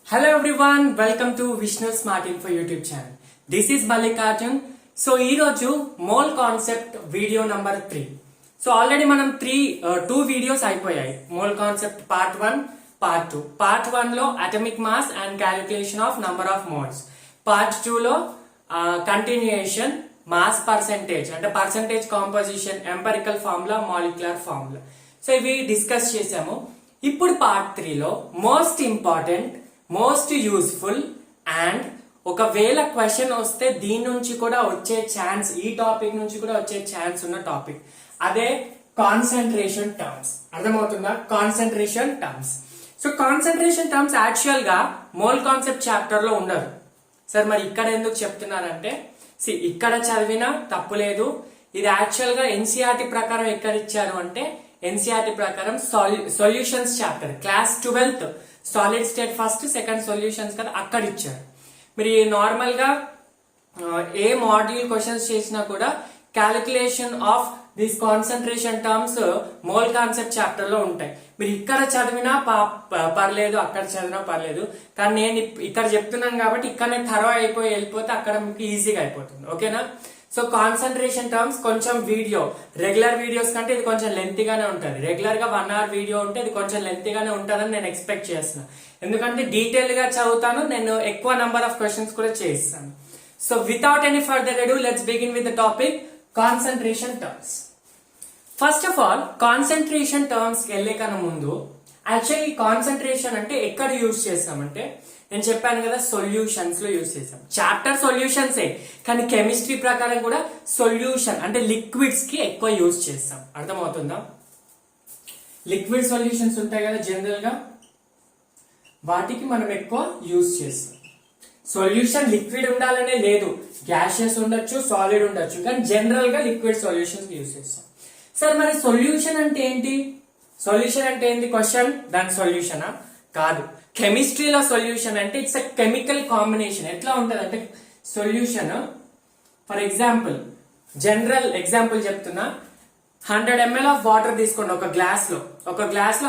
Hello everyone, welcome to Vishnu Smart Info YouTube channel. This is Mallikarjun. So ఈ రోజు mole concept video number 3. So already మనం two videos అయిపోయాయి. Mole concept part 1, part 2. Part 1 లో atomic mass and calculation of number of moles. Part 2 లో continuation mass percentage అంటే percentage composition, empirical formula, molecular formula. So ఇవి discuss చేసాము. ఇప్పుడు part 3 లో most important, most useful and ఒకవేళ question వస్తే దీని నుంచి కూడా వచ్చే ఛాన్స్, ఈ టాపిక్ నుంచి కూడా వచ్చే ఛాన్స్ ఉన్న టాపిక్ అదే కాన్సన్ట్రేషన్ టర్మ్స్. అర్థమవుతుందా? Concentration terms. So concentration terms actual గా మోల్ కాన్సెప్ట్ చాప్టర్ లో ఉండదు సార్. మరి ఇక్కడ ఎందుకు చెప్తున్నారంటే ఇక్కడ చదివినా తప్పులేదు. ఇది యాక్చువల్ గా ఎన్సీఆర్టీ ప్రకారం ఎక్కడ ఇచ్చారు అంటే ఎన్సీఆర్టీ ప్రకారం solutions chapter class 12th solid state first second solutions కదా అక్కడ ఇచ్చారు. మీరు నార్మల్ గా ఏ మాడ్యూల్ క్వశ్చన్స్ చేసినా కూడా calculation of this concentration terms mole concept chapter లో ఉంటాయి. మీరు ఇక్కడ చదివినా పర్లేదు, అక్కడ చదివినా పర్లేదు. కానీ నేను ఇక్కడ చెప్తున్నాను కాబట్టి ఇక్కడనే థరో అయిపోయి వెళ్ళిపోతే అక్కడ మీకు ఈజీగా అయిపోతుంది. ఓకేనా? సో కాన్సన్ట్రేషన్ టర్మ్స్ కొంచెం వీడియో, రెగ్యులర్ వీడియోస్ కంటే ఇది కొంచెం లెంతీగానే ఉంటుంది. రెగ్యులర్ గా 1 hour వీడియో ఉంటే ఇది కొంచెం లెంతీగానే ఉంటుందని నేను ఎక్స్పెక్ట్ చేస్తున్నాను. ఎందుకంటే డీటెయిల్ గా చదువుతాను, నేను ఎక్కువ నంబర్ ఆఫ్ క్వశ్చన్స్ కూడా చేస్తాను. సో వితౌట్ ఎనీ ఫర్దర్ అడు let's begin with the topic concentration terms. First of all concentration terms వెళ్ళే కన్నా ముందు యాక్చువల్లీ కాన్సన్ట్రేషన్ అంటే ఎక్కడ యూజ్ చేస్తామంటే నేను చెప్పాను కదా సొల్యూషన్స్ లో యూజ్ చేసాం. చాప్టర్ సొల్యూషన్స్ కానీ కెమిస్ట్రీ ప్రకారం కూడా సొల్యూషన్ అంటే లిక్విడ్స్ కి ఎక్కువ యూజ్ చేస్తాం. అర్థమవుతుందా? లిక్విడ్ సొల్యూషన్స్ ఉంటాయి కదా జనరల్ గా, వాటికి మనం ఎక్కువ యూజ్ చేస్తాం. సొల్యూషన్ లిక్విడ్ ఉండాలనే లేదు, గ్యాషియస్ ఉండొచ్చు, సాలిడ్ ఉండొచ్చు, కానీ జనరల్ గా లిక్విడ్ సొల్యూషన్స్ యూజ్ చేస్తాం. సార్ మరి సొల్యూషన్ అంటే ఏంటి? సొల్యూషన్ అంటే ఏంటి క్వశ్చన్? దాని సొల్యూషనా? కాదు. కెమిస్ట్రీలో సొల్యూషన్ అంటే ఇట్స్ అ కెమికల్ కాంబినేషన్. ఎట్లా ఉంటది అంటే solution for example, general example చెప్తున్నా, 100 ml ఆఫ్ వాటర్ తీసుకోండి. ఒక గ్లాస్ లో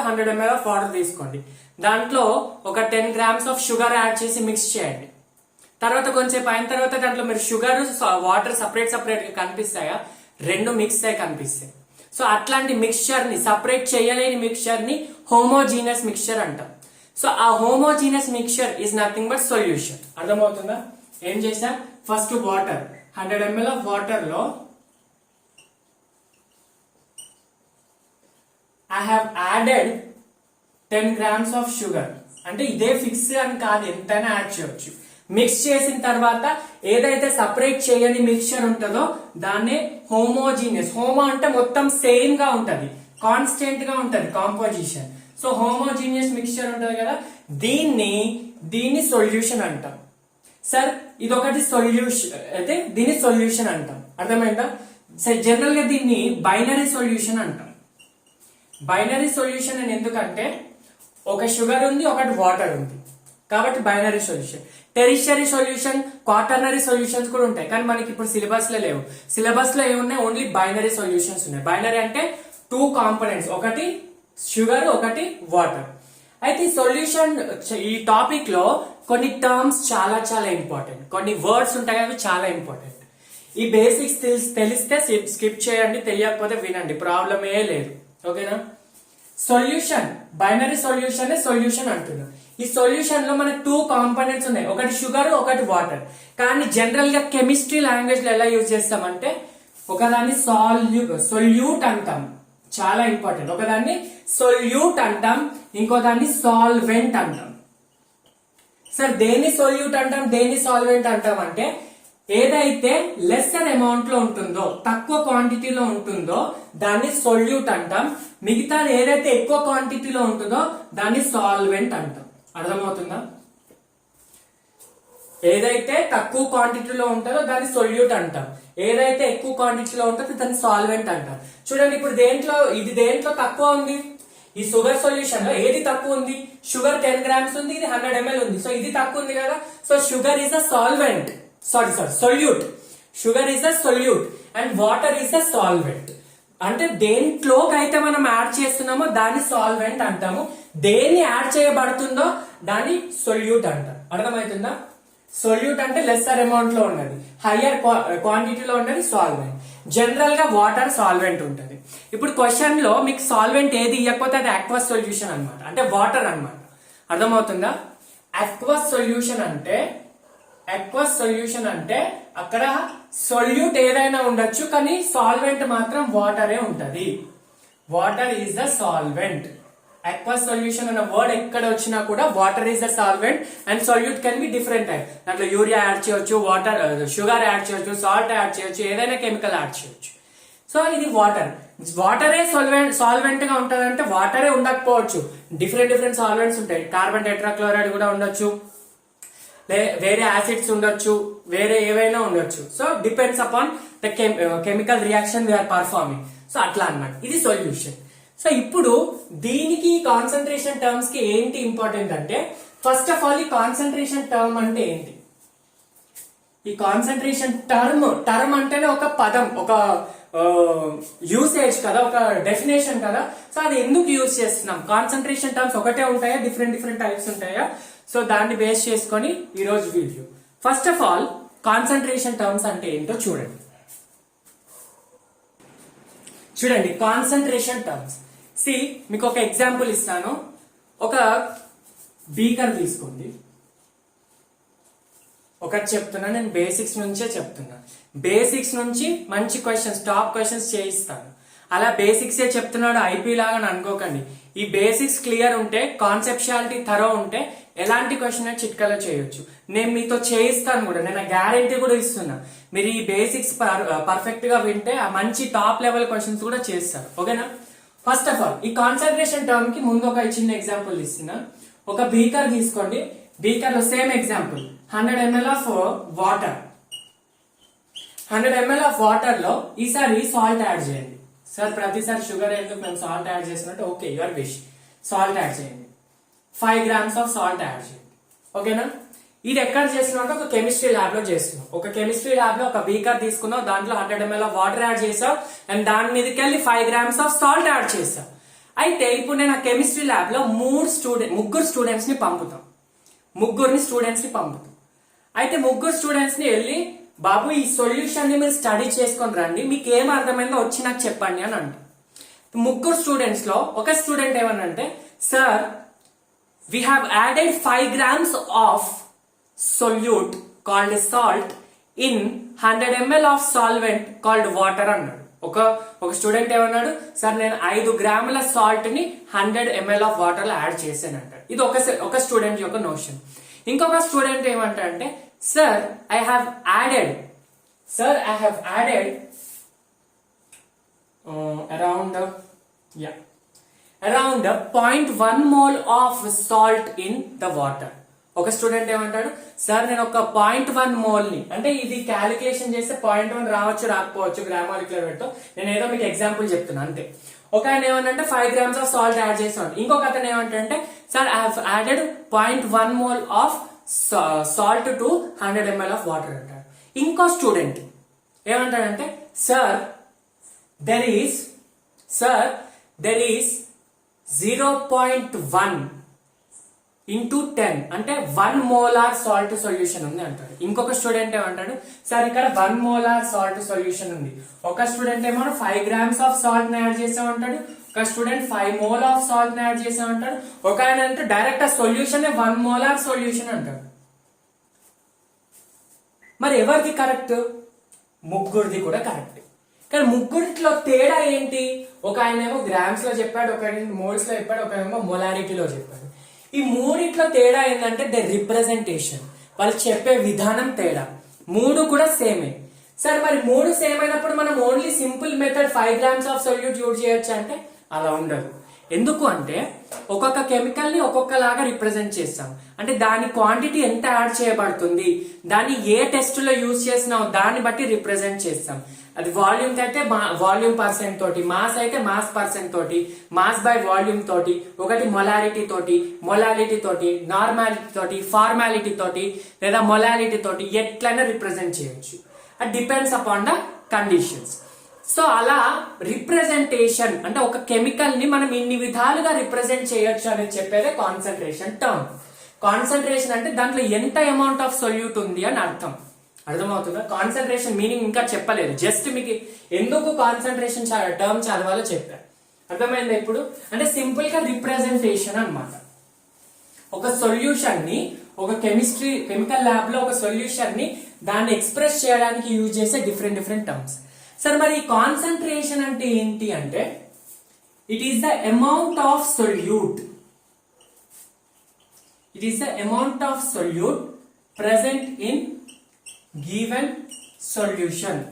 100 ml ఆఫ్ వాటర్ తీసుకోండి. దాంట్లో ఒక 10 grams ఆఫ్ షుగర్ యాడ్ చేసి మిక్స్ చేయండి. తర్వాత కొంచెం అయిన తర్వాత దాంట్లో మీరు షుగర్, వాటర్ సపరేట్ గా కనిపిస్తాయా? రెండు మిక్స్ అయి కనిపిస్తాయి. సో అట్లాంటి మిక్స్చర్ ని, సపరేట్ చేయలేని మిక్స్చర్ ని హోమోజీనియస్ మిక్స్చర్ అంటాం. సో ఆ homogeneous mixture is nothing but solution. అర్థమవుతుందా? ఏం చేసా? First water, 100 ml of water లో I have added 10 grams of sugar. అంటే ఇదే ఫిక్స్ అని కాదు, ఎంతైనా యాడ్ చేయొచ్చు. మిక్స్ చేసిన తర్వాత ఏదైతే సపరేట్ చేయని మిక్స్చర్ ఉంటుందో దాన్నే హోమోజీనియస్. హోమో అంటే మొత్తం సేమ్ గా ఉంటది, కాన్స్టెంట్ గా ఉంటది కాంపోజిషన్. సో హోమోజీనియస్ మిక్స్చర్ ఉంటది కదా, దీన్ని సొల్యూషన్ అంటాం. సార్ ఇదొకటి సొల్యూషన్ అయితే దీన్ని సొల్యూషన్ అంటాం. అర్థమైందా? సార్ జనరల్ గా దీన్ని బైనరీ సొల్యూషన్ అంటాం. బైనరీ సొల్యూషన్ అని ఎందుకంటే ఒక షుగర్ ఉంది, ఒకటి వాటర్ ఉంది కాబట్టి binary solution. Tertiary solution, quaternary solutions కూడా ఉంటాయి, కానీ మనకి ఇప్పుడు సిలబస్ లో లేవు. సిలబస్ లో ఏమున్నాయి? ఓన్లీ బైనరీ సొల్యూషన్స్ ఉన్నాయి. బైనరీ అంటే 2 కాంపోనెంట్స్, ఒకటి షుగర్, ఒకటి వాటర్. అయితే ఈ సొల్యూషన్, ఈ టాపిక్ లో కొన్ని టర్మ్స్ చాలా చాలా ఇంపార్టెంట్, కొన్ని వర్డ్స్ ఉంటాయి, అవి చాలా ఇంపార్టెంట్. ఈ బేసిక్స్ తెలిస్తే స్కిప్ చేయండి, తెలియకపోతే వినండి, ప్రాబ్లమే లేదు. ఓకేనా? సొల్యూషన్, బైనరీ సొల్యూషన్ సొల్యూషన్ అంటున్నాం. ఈ సొల్యూషన్ లో మనకి 2 కాంపోనెంట్స్ ఉన్నాయి, ఒకటి షుగర్, ఒకటి వాటర్. కానీ జనరల్ గా కెమిస్ట్రీ లాంగ్వేజ్ లో ఎలా యూజ్ చేస్తామంటే ఒకదాన్ని సొల్యూట్ అంటాం. చాలా ఇంపార్టెంట్. ఒకదాన్ని సొల్యూట్ అంటాం, ఇంకో దాన్ని సాల్వెంట్ అంటాం. సార్ దేన్ని సొల్యూట్ అంటాం, దేన్ని సాల్వెంట్ అంటాం అంటే ఏదైతే లెస్సర్ అమౌంట్ లో ఉంటుందో, తక్కువ క్వాంటిటీలో ఉంటుందో దాన్ని సొల్యూట్ అంటాం. మిగతా ఏదైతే ఎక్కువ క్వాంటిటీలో ఉంటుందో దాన్ని సాల్వెంట్ అంటాం. అర్థమవుతుందా? ఏదైతే తక్కువ క్వాంటిటీలో ఉంటుందో దాన్ని సొల్యూట్ అంటాం, ఏదైతే ఎక్కువ క్వాంటిటీలో ఉంటుందో దాన్ని సాల్వెంట్ అంటాం. చూడండి ఇప్పుడు దేంట్లో తక్కువ ఉంది? ఈ షుగర్ సొల్యూషన్ లో ఏది తక్కువ ఉంది? షుగర్ 10 grams ఉంది, ఇది 100 ml ఉంది. సో ఇది తక్కువ ఉంది కదా, so sugar is a solvent, solute. Sugar is a solute and water is a solvent. అంటే దేంట్లోకి అయితే మనం యాడ్ చేస్తున్నామో దాన్ని సాల్వెంట్ అంటాము, దేన్ని యాడ్ చేయబడుతుందో దాన్ని సొల్యూట్ అంటాం. అర్థమవుతుందా? సొల్యూట్ అంటే లెస్సర్ అమౌంట్ లో ఉన్నది, హయ్యర్ క్వాంటిటీలో ఉన్నది సాల్వెంట్. జనరల్ గా వాటర్ సాల్వెంట్ ఉంటుంది. ఇప్పుడు క్వశ్చన్ లో మీకు సాల్వెంట్ ఏది ఇవ్వకపోతే అది అక్వస్ సొల్యూషన్ అన్నమాట, అంటే వాటర్ అన్నమాట. అర్థమవుతుందా? అక్వస్ సొల్యూషన్ అంటే అక్కడ సొల్యూట్ ఏదైనా ఉండొచ్చు, కానీ సాల్వెంట్ మాత్రం వాటరే ఉంటది. Water is the solvent. Aqueous solution అన్న వర్డ్ ఎక్కడ వచ్చినా కూడా water is the solvent and solute can be different type. దాంట్లో యూరియా యాడ్ చేయొచ్చు, వాటర్ షుగర్ యాడ్ చేయొచ్చు, సాల్ట్ యాడ్ చేయొచ్చు, ఏదైనా కెమికల్ యాడ్ చేయొచ్చు. సో ఇది వాటరే సాల్వెంట్ గా ఉంటదంటే వాటరే ఉండకపోవచ్చు, డిఫరెంట్ సాల్వెంట్స్ ఉంటాయి. కార్బన్ టెట్రాక్లోరైడ్ కూడా ఉండొచ్చు, వేరే యాసిడ్స్ ఉండొచ్చు, వేరే ఏవైనా ఉండొచ్చు. So depends upon the chemical reaction we are performing. So అట్లా అన్నమాట, ఇది సొల్యూషన్. సో ఇప్పుడు దీనికి కాన్సన్ట్రేషన్ టర్మ్స్ కి ఏంటి ఇంపార్టెంట్ అంటే, ఫస్ట్ ఆఫ్ ఆల్ ఈ కాన్సన్ట్రేషన్ టర్మ్ అంటే ఏంటి? ఈ కాన్సన్ట్రేషన్ టర్మ్ అంటేనే ఒక పదం, ఒక యూసేజ్ కదా, ఒక డెఫినేషన్ కదా. సో అది ఎందుకు యూజ్ చేస్తున్నాం? కాన్సన్ట్రేషన్ టర్మ్స్ ఒకటే ఉంటాయా, డిఫరెంట్ టైప్స్ ఉంటాయా? సో దాన్ని బేస్ చేసుకొని ఈ రోజు video. First of all concentration terms అంటే ఏంటో చూడండి. కాన్సన్ట్రేషన్ టర్మ్స్, మీకు ఒక ఎగ్జాంపుల్ ఇస్తాను. ఒక బీకర్ తీసుకోండి. ఒకటి చెప్తున్నా, నేను బేసిక్స్ నుంచే చెప్తున్నా. బేసిక్స్ నుంచి మంచి క్వశ్చన్స్, టాప్ క్వశ్చన్స్ చేయిస్తాను. అలా బేసిక్సే చెప్తున్నాడు ఐపీ లాగా అనుకోకండి. ఈ బేసిక్స్ క్లియర్ ఉంటే, కాన్సెప్షువాలిటీ థరో ఉంటే ఎలాంటి క్వశ్చన్ చిట్కలో చేయొచ్చు. నేను మీతో చేయిస్తాను కూడా, నేను గ్యారెంటీ కూడా ఇస్తున్నా. మీరు ఈ బేసిక్స్ పర్ఫెక్ట్ గా వింటే ఆ మంచి టాప్ లెవెల్ క్వశ్చన్స్ కూడా చేస్తారు. ఓకేనా? ఫస్ట్ ఆఫ్ ఆల్ ఈ కాన్సన్ట్రేషన్ టర్మ్ కి ముందు ఒక చిన్న ఎగ్జాంపుల్ ఇస్తున్నా. ఒక బీకర్ తీసుకోండి. బీకర్ లో same example, 100 ml of water. 100 ml of water లో ఈసారి సాల్ట్ యాడ్ చేయండి. సార్ ప్రతిసారి షుగర్ ఎందుకు, మేము సాల్ట్ యాడ్ చేసినట్టు, okay your wish. Salt add చేయండి, 5 grams ఆఫ్ సాల్ట్ యాడ్ చేయండి. ఓకేనా? ఇది ఎక్కడ చేస్తున్నావు? ఒక కెమిస్ట్రీ ల్యాబ్ లో చేస్తున్నావు. ఒక కెమిస్ట్రీ ల్యాబ్ లో ఒక బీకర్ తీసుకున్నావు, దాంట్లో 100 ml ఆఫ్ వాటర్ యాడ్ చేసావు అండ్ దాని మీదకి వెళ్ళి 5 grams ఆఫ్ సాల్ట్ యాడ్ చేసావు. అయితే ఇప్పుడు నేను ఆ కెమిస్ట్రీ ల్యాబ్ లో ముగ్గురు స్టూడెంట్స్ ని పంపుతాం. అయితే ముగ్గురు స్టూడెంట్స్ ని వెళ్ళి, బాబు ఈ సొల్యూషన్ ని మీరు స్టడీ చేసుకొని రండి, మీకు ఏం అర్థమైందో వచ్చి నాకు చెప్పండి అని అంట. ముగ్గురు స్టూడెంట్స్ లో ఒక స్టూడెంట్ ఏమనంటే, sir we have added 5 grams of solute called salt in 100 ml of solvent called water అన్నాడు. ఒక స్టూడెంట్ ఏమన్నాడు, సార్ నేను 5 గ్రాముల సాల్ట్ ని 100 ml ఆఫ్ వాటర్ లో యాడ్ చేశాను అంటాడు. ఇది ఒక స్టూడెంట్ యొక్క నోషన్. ఇంకొక స్టూడెంట్ ఏమంటాడంటే, sir I have added around 0.1 mole of salt in the water. ఒక స్టూడెంట్ ఏమంటాడు, సార్ నేను ఒక 0.1 mole ని, అంటే ఇది క్యాలిక్యులేషన్ చేస్తే 0.1 రావచ్చు రాకపోవచ్చు గ్రామాలిక్యులర్ వెయిట్ తో, నేను ఏదో మీకు ఎగ్జాంపుల్ చెప్తున్నా అంతే. ఒక ఆయన ఏమంటే 5 grams ఆఫ్ సాల్ట్ యాడ్ చేసాడు. ఇంకొక అతను ఏమంటే, sir I have added 0.1 mole of salt to 100 ml of water అంటాడు. ఇంకో స్టూడెంట్ ఏమంటాడంటే, సార్ దెర్ ఈస్ 0.1 into 10 అంటే 1 molar సాల్ట్ సొల్యూషన్ ఉంది అంటాడు. ఇంకొక స్టూడెంట్ ఏమంటాడు, సార్ ఇక్కడ 1 molar సాల్ట్ సొల్యూషన్ ఉంది. ఒక స్టూడెంట్ ఏమో 5 grams ఆఫ్ సాల్ట్ ని యాడ్ చేసామంటాడు, ఒక స్టూడెంట్ 5 mole ఆఫ్ సాల్ట్ ని యాడ్ చేసామంటాడు, ఒక ఆయన అంటే డైరెక్ట్ ఆ సొల్యూషన్ 1 molar సొల్యూషన్ అంటాడు. మరి ఎవరిది కరెక్ట్? ముగ్గురిది కూడా కరెక్ట్. కానీ ముగ్గురిలో తేడా ఏంటి? ఒక ఆయన ఏమో గ్రామ్స్ లో చెప్పాడు, ఒక మోల్స్ లో చెప్పాడు, ఒక ఏమో మొలారిటీలో చెప్పాడు. ఈ మూడిట్లో తేడా ఏంటంటే ద రిప్రజెంటేషన్, వాళ్ళు చెప్పే విధానం తేడా. మూడు కూడా సేమే. సరే మరి మూడు సేమ్ అయినప్పుడు మనం only simple method 5 grams of solute use చేయొచ్చు అంటే అలా ఉండదు. ఎందుకు అంటే ఒక్కొక్క కెమికల్ ని ఒక్కొక్కలాగా రిప్రజెంట్ చేస్తాం. అంటే దాని క్వాంటిటీ ఎంత యాడ్ చేయబడుతుంది, దాన్ని ఏ టెస్ట్ లో యూజ్ చేసినావు దాన్ని బట్టి రిప్రజెంట్ చేస్తాం. అది వాల్యూమ్ అయితే వాల్యూమ్ పర్సెంట్ తోటి, మాస్ అయితే మాస్ పర్సెంట్ తోటి, మాస్ బై వాల్యూమ్ తోటి, ఒకటి మొలారిటీ తోటి, నార్మాలిటీ తోటి, ఫార్మాలిటీ తోటి, లేదా మొలారిటీ తోటి ఎట్లయినా రిప్రజెంట్ చేయొచ్చు. అది depends upon the conditions. So అలా రిప్రజెంటేషన్ అంటే ఒక కెమికల్ ని మనం ఇన్ని విధాలుగా రిప్రజెంట్ చేయొచ్చు అని చెప్పేదే కాన్సన్ట్రేషన్ టర్మ్. కాన్సన్ట్రేషన్ అంటే దాంట్లో ఎంత అమౌంట్ ఆఫ్ సొల్యూట్ ఉంది అని అర్థమవుతుందా? కాన్సన్ట్రేషన్ మీనింగ్ ఇంకా చెప్పలేదు, జస్ట్ మీకు ఎందుకు కాన్సన్ట్రేషన్ టర్మ్ చదవాలో చెప్పారు. అర్థమైందా ఇప్పుడు? అంటే సింపుల్ గా రిప్రజెంటేషన్ అన్నమాట. ఒక సొల్యూషన్ ని ఒక కెమికల్ ల్యాబ్ లో ఒక సొల్యూషన్ ని దాన్ని ఎక్స్ప్రెస్ చేయడానికి యూజ్ చేసే డిఫరెంట్ టర్మ్స్. సరే మరి కాన్సన్ట్రేషన్ అంటే ఏంటి అంటే it is the amount of solute. It is the amount of solute present in given solution.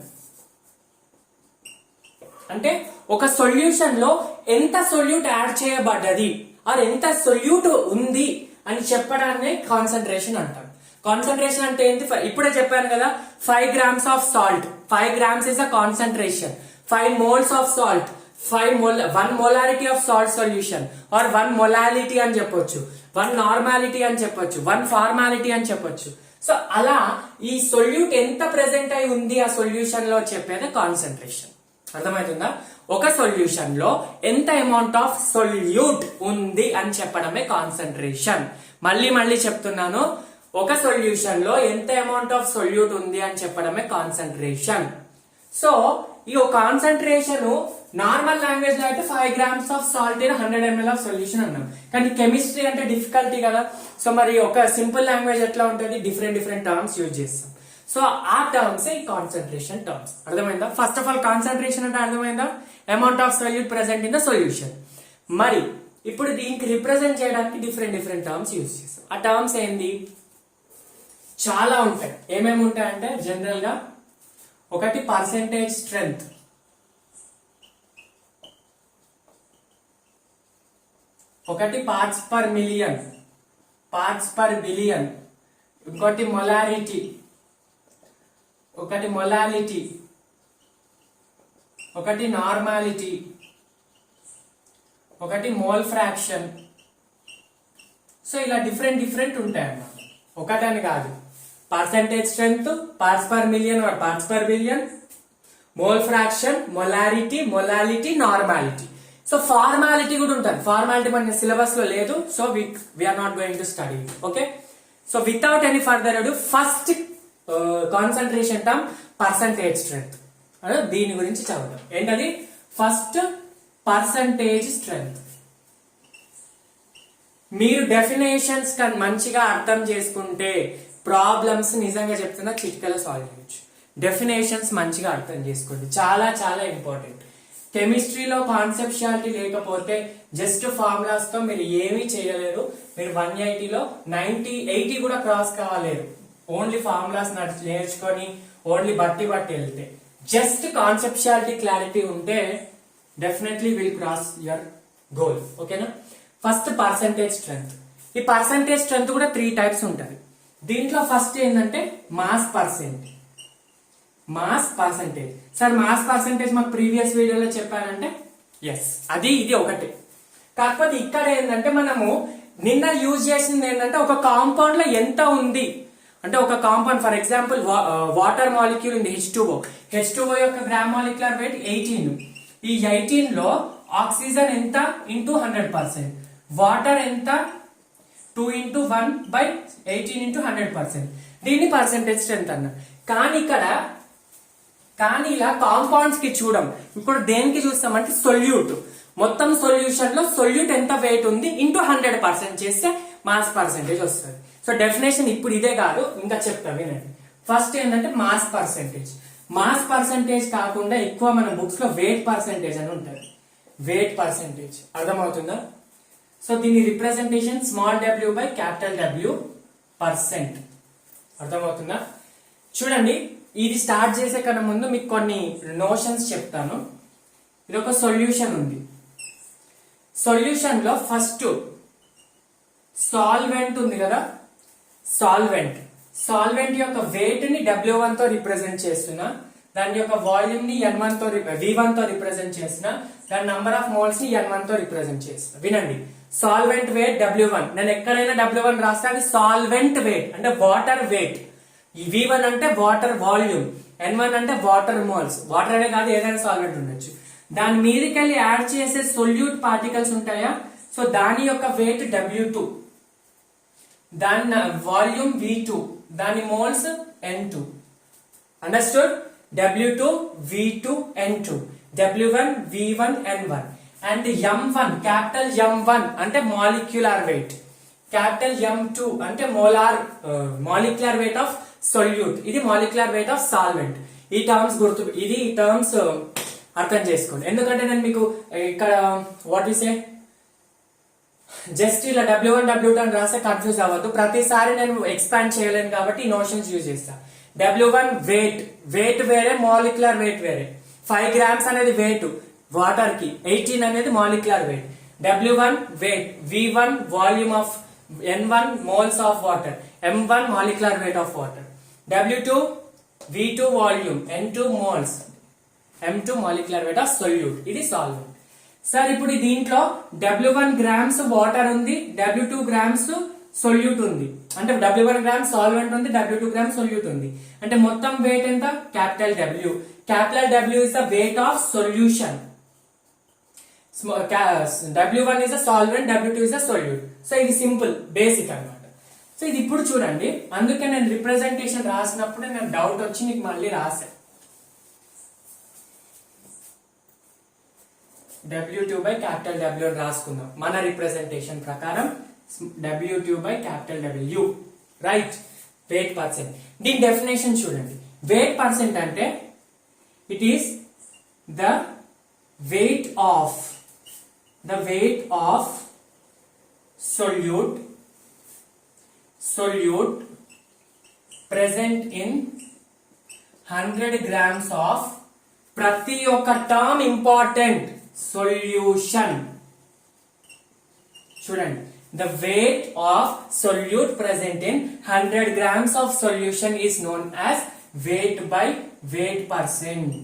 అంటే ఒక సొల్యూషన్ లో ఎంత సొల్యూట్ యాడ్ చేయబడ్డది ఆర్ ఎంత సొల్యూట్ ఉంది అని చెప్పడాన్ని కాన్సన్ట్రేషన్ అంటారు. కాన్సన్ట్రేషన్ అంటే ఏంటి? ఇప్పుడే చెప్పాను కదా, 5 grams of salt, 5 grams is the concentration. 5 moles of salt, 1 molarity of salt solution or 1 molality అని చెప్పొచ్చు, 1 normality అని చెప్పొచ్చు, 1 formality అని చెప్పొచ్చు. సో అలా ఈ సొల్యూట్ ఎంత ప్రెసెంట్ అయి ఉంది ఆ సొల్యూషన్ లో చెప్పేది కాన్సన్ట్రేషన్. అర్థమవుతుందా? ఒక సొల్యూషన్ లో ఎంత అమౌంట్ ఆఫ్ సొల్యూట్ ఉంది అని చెప్పడమే కాన్సన్ట్రేషన్. మళ్ళీ చెప్తున్నాను, ఒక సొల్యూషన్ లో ఎంత అమౌంట్ ఆఫ్ సొల్యూట్ ఉంది అని చెప్పడమే కాన్సన్ట్రేషన్. సో ఈ కాన్సన్ట్రేషన్ నార్మల్ లాంగ్వేజ్ లో అయితే 5 grams of salt in 100 ml of solution అన్నాం. కానీ కెమిస్ట్రీ అంటే డిఫికల్టీ కదా. సో మరి ఒక సింపుల్ లాంగ్వేజ్ ఎట్లా ఉంటుంది? డిఫరెంట్ టర్మ్స్ యూజ్ చేస్తాం. సో ఆ టర్మ్స్ ఈ కాన్సన్ట్రేషన్ టర్మ్స్. అర్థమైందా? ఫస్ట్ ఆఫ్ ఆల్ కాన్సన్ట్రేషన్ అంటే అర్థమైందా? Amount of solute present in the solution. మరి ఇప్పుడు దీనికి రిప్రజెంట్ చేయడానికి డిఫరెంట్ టర్మ్స్ యూజ్ చేస్తాం. ఆ టర్మ్స్ ఏంది? చాలా ఉంటాయి. ఏమేమి ఉంటాయంటే జనరల్ గా ఒకటి పర్సెంటేజ్ స్ట్రెంగ్త్, ఒకటి parts per million, parts per billion, ఇంకోటి మొలారిటీ, ఒకటి మొలాలిటీ, ఒకటి నార్మాలిటీ, ఒకటి మోల్ ఫ్రాక్షన్. సో ఇలా డిఫరెంట్ ఉంటాయి అన్నమాట. ఒకటని కాదు, percentage strength, parts per million or parts per billion, mole fraction, molarity, molality, normality. So formality కూడా ఉంటుంది. ఫార్మాలిటీ మన సిలబస్ లో లేదు, so we are not going to study. Okay, so without any further ado first concentration term percentage strength. దీని గురించి చదువుతాం. ఏంటది? First percentage strength. మీరు డెఫినేషన్స్ మంచిగా అర్థం చేసుకుంటే ప్రాబ్లమ్స్ నిజంగా చెప్తున్నా చిటికలో సాల్వ్ చేయొచ్చు. డెఫినేషన్స్ మంచిగా అర్థం చేసుకోండి, చాలా ఇంపార్టెంట్. కెమిస్ట్రీలో కాన్సెప్షియాలిటీ లేకపోతే జస్ట్ ఫార్ములాస్ తో మీరు ఏమీ చేయలేరు. మీరు 180లో 80 కూడా క్రాస్ కావాలేరు. ఓన్లీ ఫార్ములాస్ నేర్చుకొని ఓన్లీ బట్టి వెళ్తే, జస్ట్ కాన్సెప్షియాలిటీ క్లారిటీ ఉంటే definitely will cross your goal. ఓకేనా? First percentage strength. ఈ పర్సెంటేజ్ స్ట్రెంగ్త్ కూడా 3 types ఉంటుంది. దీంట్లో ఫస్ట్ ఏంటంటే mass percentage. Mass percentage. Sir mass percentage మాకు ప్రీవియస్ వీడియోలో చెప్పారంటే ఎస్, అది ఇది ఒకటే. కాకపోతే ఇక్కడ ఏంటంటే మనము నిన్న యూజ్ చేసింది ఏంటంటే ఒక కాంపౌండ్ లో ఎంత ఉంది అంటే, ఒక compound for example water molecule ఉంది H2O యొక్క గ్రామ్ మాలిక్యులర్ వెయిట్ 18. ఈ 18 లో ఆక్సిజన్ ఎంత ఇంటూ 100%, వాటర్ ఎంత 2 into 1/18 into 100%. దీన్ని పర్సెంటేజ్ స్ట్రెంగ్త్ అన్న. కానీ ఇలా కాంపౌండ్స్ కి చూడం. ఇప్పుడు దేనికి చూస్తామంటే సొల్యూట్. మొత్తం సొల్యూషన్ లో సొల్యూట్ ఎంత వెయిట్ ఉంది ఇంటూ 100% చేస్తే మాస్ పర్సెంటేజ్ వస్తుంది. సో డెఫినేషన్ ఇప్పుడు ఇదే కాదు, ఇంకా చెప్తా వినండి. ఫస్ట్ ఏంటంటే మాస్ పర్సెంటేజ్. మాస్ పర్సెంటేజ్ కాకుండా ఎక్కువ మన బుక్స్ లో వెయిట్ పర్సెంటేజ్ అని ఉంటుంది. వెయిట్ పర్సెంటేజ్ అర్థమవుతుందా? సో దీని representation small w by capital W percent. అర్థమవుతుందా? చూడండి, ఇది స్టార్ట్ చేసే కన్నా ముందు మీకు కొన్ని నోషన్స్ చెప్తాను. ఇది ఒక సొల్యూషన్ ఉంది. సొల్యూషన్ లో ఫస్ట్ సాల్వెంట్ ఉంది కదా, సాల్వెంట్ యొక్క వెయిట్ ని W1 తో రిప్రజెంట్ చేస్తున్నా, దాని యొక్క వాల్యూమ్ ని V1 తో రిప్రజెంట్ చేస్తున్నా, దాని నంబర్ ఆఫ్ మోల్స్ ని N1 తో రిప్రజెంట్ చేస్తున్నా. వినండి, సాల్వెంట్ వెయిట్ W1. నేను ఎక్కడైనా W1 రాస్తే అది సాల్వెంట్ వెయిట్ అంటే వాటర్ వెయిట్. ఈ V1 అంటే వాటర్ వాల్యూమ్, N1 అంటే వాటర్ మోల్స్, వాటర్ అనే కాదు ఏదైనా సాల్వెంట్ ఉండొచ్చు. దాని మీదకెళ్ళి యాడ్ చేసే సొల్యూట్ పార్టికల్స్ ఉంటాయా, సో దాని యొక్క వెయిట్ W2, దాని వాల్యూమ్ V2, దాని moles N2. Understood? W2 V2 N2, W1 V1 N1 and M1 capital M1 అంటే మాలిక్యులర్ వెయిట్, క్యాపిటల్ M2 అంటే మాలిక్యులర్ వెయిట్ ఆఫ్ సొల్యూట్, ఇది మాలిక్యులర్ వెయిట్ ఆఫ్ సాల్వెంట్. ఈ terms అర్థం చేసుకోండి. ఎందుకంటే నేను మీకు ఇక్కడ వాట్ సే జస్ట్ ఇలా W1 W2 అని రాస్తే కన్ఫ్యూజ్ అవ్వద్దు. ప్రతిసారి నేను ఎక్స్పాండ్ చేయలేను కాబట్టి ఈ నోషన్స్ యూజ్ చేస్తా. W1 వెయిట్ వేరే, మాలిక్యులర్ వెయిట్ వేరే. 5 grams అనేది వెయిట్ వాటర్ కి, 18 అనేది molecular weight. W1 weight, V1 volume of, N1 moles of water, M1 molecular weight of water. W2 V2 volume, N2 moles, M2 molecular weight of solute, ఇది solvent. Sir ఇప్పుడు దీంట్లో W1 grams water ఉంది, W2 grams solute ఉంది, అంటే W1 grams solvent ఉంది, W2 grams solute ఉంది, అంటే మొత్తం వెయిట్ ఎంత? Capital W. Capital W is the weight of solution. W1 is a solvent, W2 is a solute. So ఇది simple basic అన్నమాట. సో ఇది ఇప్పుడు చూడండి, అందుకే నేను రిప్రజెంటేషన్ రాసినప్పుడు నేను డౌట్ వచ్చి నీకు మళ్ళీ రాసా. W2 by capital W అని రాసుకుందాం మన రిప్రజెంటేషన్ ప్రకారం. W2 by capital W, right? Weight percent. దీని డెఫినేషన్ చూడండి. వెయిట్ పర్సెంట్ అంటే it is the weight of solute present in 100 grams of, ప్రతి ఒక్క టర్మ్ ఇంపార్టెంట్, సొల్యూషన్. చూడండి, the weight of solute present in 100 grams of solution is known as weight by weight percent.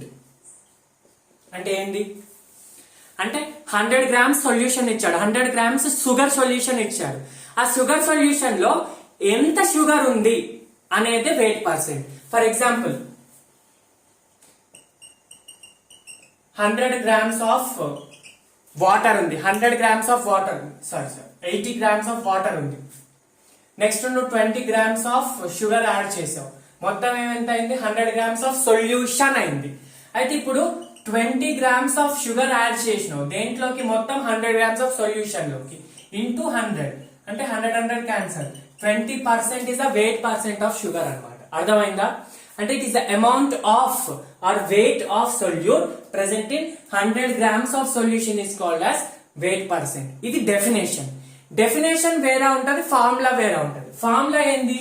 అంటే ఏంది? అంటే 100 grams solution ఇచ్చాడు, 100 grams sugar solution ఇచ్చాడు. ఆ sugar solution లో ఎంత షుగర్ ఉంది అనేది weight percent. For example 100 grams of water ఉంది, 100 grams of water, 80 grams of water ఉంది. నెక్స్ట్ నువ్వు 20 grams ఆఫ్ షుగర్ యాడ్ చేసావు, మొత్తం ఏమెంత అయింది? 100 grams ఆఫ్ సొల్యూషన్ అయింది. అయితే ఇప్పుడు 20 grams ఆఫ్ షుగర్ యాడ్ చేసినావు దేంట్లోకి? మొత్తం 100 grams ఆఫ్ సొల్యూషన్ లోకి, ఇంటూ 100 అంటే 100 cancel. 20% is the weight percent of sugar అన్నమాట. అర్థమైందా? అంటే it is the amount of or weight of solute present in 100 grams of solution is called as weight percent. ఇది definition. Definition వేరే ఉంటది, formula వేరే ఉంటది. ఫార్ములా ఏంది?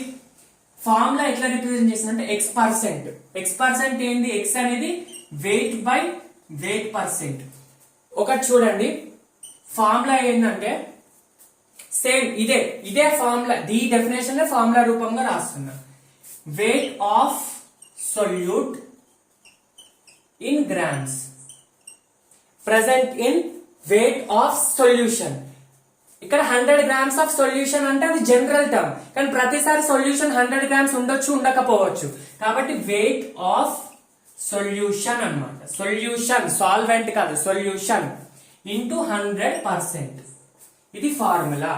ఫార్ములా ఎట్లా రిప్రజెంట్ చేస్తుందంటే X%. X% ఏంది? X అనేది వెయిట్ బై వెయిట్ పర్సెంట్. ఒకటి చూడండి, ఫార్ములా ఏంటంటే సేమ్ ఇదే ఫార్ములా, ఈ డెఫినేషన్ ఫార్ములా రూపంగా రాస్తున్నా. Wait of solute in grams present in weight of solution. ఇక్కడ 100 grams ఆఫ్ సొల్యూషన్ అంటే అది జనరల్ టర్మ్, కానీ ప్రతిసారి సొల్యూషన్ 100 grams ఉండొచ్చు, ఉండకపోవచ్చు. కాబట్టి వెయిట్ ఆఫ్ సొల్యూషన్ అన్నమాట. సొల్యూషన్, సాల్వెంట్ కాదు, సొల్యూషన్ ఇంటూ 100%. ఇది ఫార్ములా.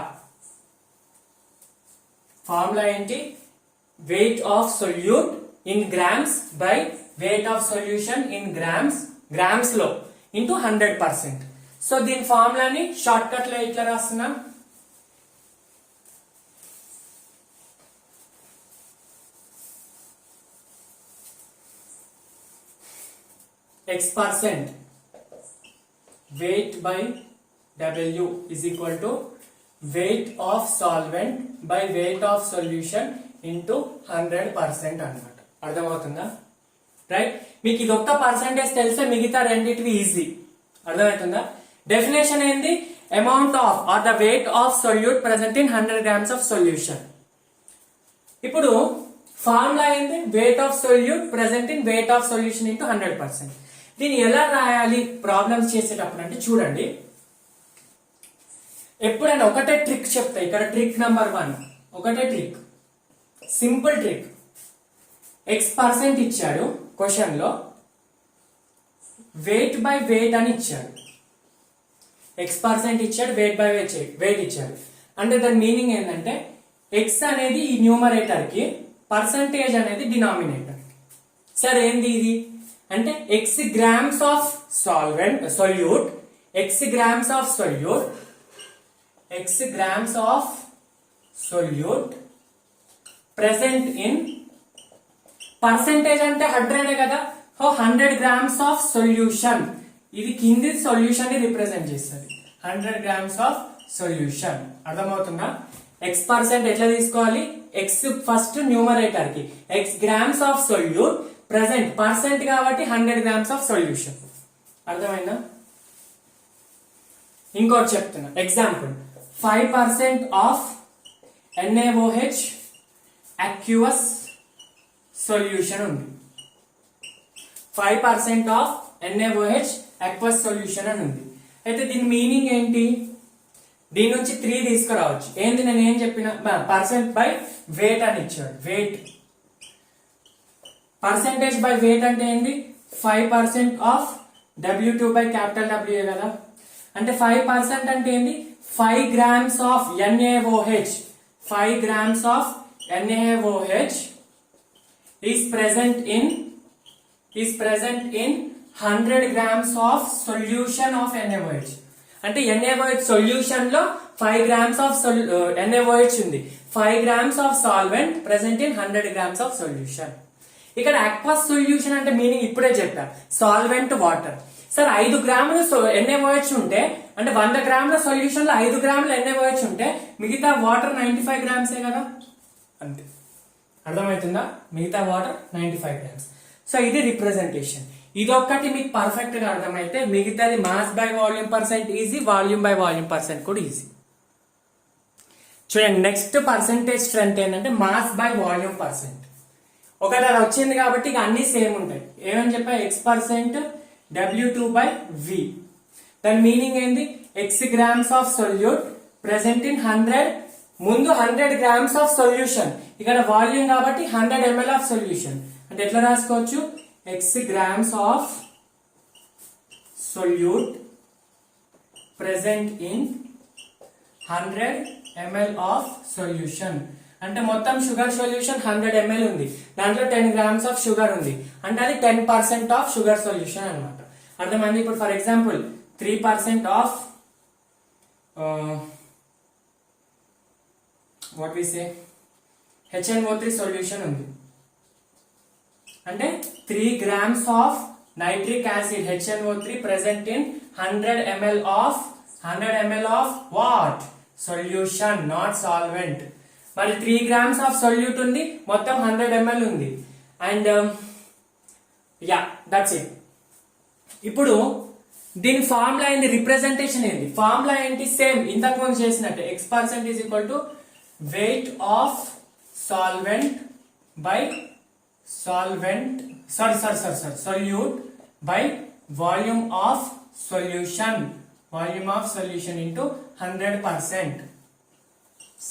ఫార్ములా ఏంటి? Weight of solute in grams by weight of solution in grams లో ఇంటూ 100%. సో దీని ఫార్ములాని షార్ట్ కట్ లో ఇట్లా రాస్తున్నా. X% weight by W is equal to weight of solvent by weight of solution into 100% అన్నమాట. అర్థమవుతుందా? Right? మీకు ఇది ఒక్క పర్సెంటేజ్ తెలిస్తే మిగతా రెండిటివి ఈజీ. అర్థమవుతుందా? డెఫినేషన్ ఏంది? Amount of or the weight of solute present in 100 grams of solution. ఇప్పుడు ఫార్ములా ఏంది? Weight of solute present in weight of solution into 100%. దీన్ని ఎలా రాయాలి ప్రాబ్లమ్స్ చేసేటప్పుడు అంటే చూడండి, ఎప్పుడైనా ఒకటే ట్రిక్ చెప్తా. ఇక్కడ ట్రిక్ నెంబర్ 1, ఒకటే ట్రిక్, సింపుల్ ట్రిక్. X% ఇచ్చాడు, క్వశ్చన్ లో వెయిట్ బై వెయిట్ అని ఇచ్చాడు, X% ఇచ్చాడు, వెయిట్ బై వెయిట్ ఇచ్చాడు. అంటే దాని మీనింగ్ ఏంటంటే ఎక్స్ అనేది ఈ న్యూమరేటర్ కి, పర్సంటేజ్ అనేది డినామినేటర్. సరే ఏంది ఇది అంటే X grams of solute, X grams of solute present in, percentage అంటే 100 కదా, 100 grams ఆఫ్ సొల్యూషన్. ఇది కింది సొల్యూషన్ ని రిప్రజెంట్ చేస్తుంది, 100 grams ఆఫ్ సొల్యూషన్. అర్థమవుతుందా? X% ఎట్లా తీసుకోవాలి, ఎక్స్ ఫస్ట్ న్యూమరేటర్ కి, X grams of solute present, percent కాబట్టి 100 grams ఆఫ్ సొల్యూషన్. అర్థమైందా? ఇంకోటి చెప్తున్నా example, 5% of NaOH aqueous solution ఉంది, 5% ఆఫ్ NaOH aqueous సొల్యూషన్ అని ఉంది. అయితే దీని మీనింగ్ ఏంటి, దీని నుంచి 3 తీసుకురావచ్చు. ఏంది నేను ఏం చెప్పిన, పర్సెంట్ బై వెయిట్ అని ఇచ్చాడు. వెయిట్, పర్సెంటేజ్ బై వెయిట్ అంటే ఏంది, 5% of W2 by capital W కదా. అంటే 5% అంటే ఏంది, 5 grams of NaOH, 5 grams of NaOH is present in 100 grams of solution of NaOH. అంటే NaOH సొల్యూషన్ లో 5 grams ఆఫ్ NaOH ఉంది, 5 grams of solvent present in 100 grams of solution. ఇక్కడ aqueous solution అంటే meaning ఇప్పుడే చెప్పా, సాల్వెంట్ వాటర్. సరే 5 గ్రాములు NaOH ఉంటే, అంటే 100 గ్రాముల సొల్యూషన్ లో 5 గ్రాముల NaOH ఉంటే మిగతా వాటర్ 95 grams కదా, అంతే. అర్థమవుతుందా? మిగతా వాటర్ 95 grams. సో ఇది రిప్రజెంటేషన్. ఇదొక్కటి మీకు పర్ఫెక్ట్ గా అర్థమైతే మిగతాది mass by volume percent easy, volume by volume percent కూడా ఈజీ. చూడండి, నెక్స్ట్ పర్సెంటేజ్ స్ట్రెంత్ ఏంటంటే మాస్ బై వాల్యూమ్ పర్సెంట్. ఒకటి అది వచ్చింది కాబట్టి ఇక అన్ని సేమ్ ఉంటాయి. ఏమని చెప్పా, X% W2 బై V. దాని మీనింగ్ ఏంది, X grams of solute present in 100, ముందు 100 grams ఆఫ్ సొల్యూషన్, ఇక్కడ వాల్యూమ్ కాబట్టి 100 ml ఆఫ్ సొల్యూషన్. అంటే ఎట్లా రాసుకోవచ్చు, X grams of solute present in 100 ml of solution. అంటే మొత్తం షుగర్ సొల్యూషన్ 100 ml ఉంది, దాంట్లో 10 grams ఆఫ్ షుగర్ ఉంది, అంటే అది 10% ఆఫ్ షుగర్ సొల్యూషన్ అనమాట. అర్థమైంది? ఇప్పుడు for example 3% of what we say HNO3 solution ఉంది, అంటే 3 grams of nitric acid HNO3 present in 100 ml of what, solution, not solvent. మరి 3 grams ఆఫ్ సొల్యూట్ ఉంది, మొత్తం 100 ml ఉంది, అండ్ యా దట్స్ ఇట్. ఇప్పుడు దీని ఫార్ములా ఏంది, రిప్రజెంటేషన్ ఏంది, ఫార్ములా ఏంటి, సేమ్ ఇంతకు ముందు చేసినట్టే, X% is equal to weight of solute by volume of solution into 100%.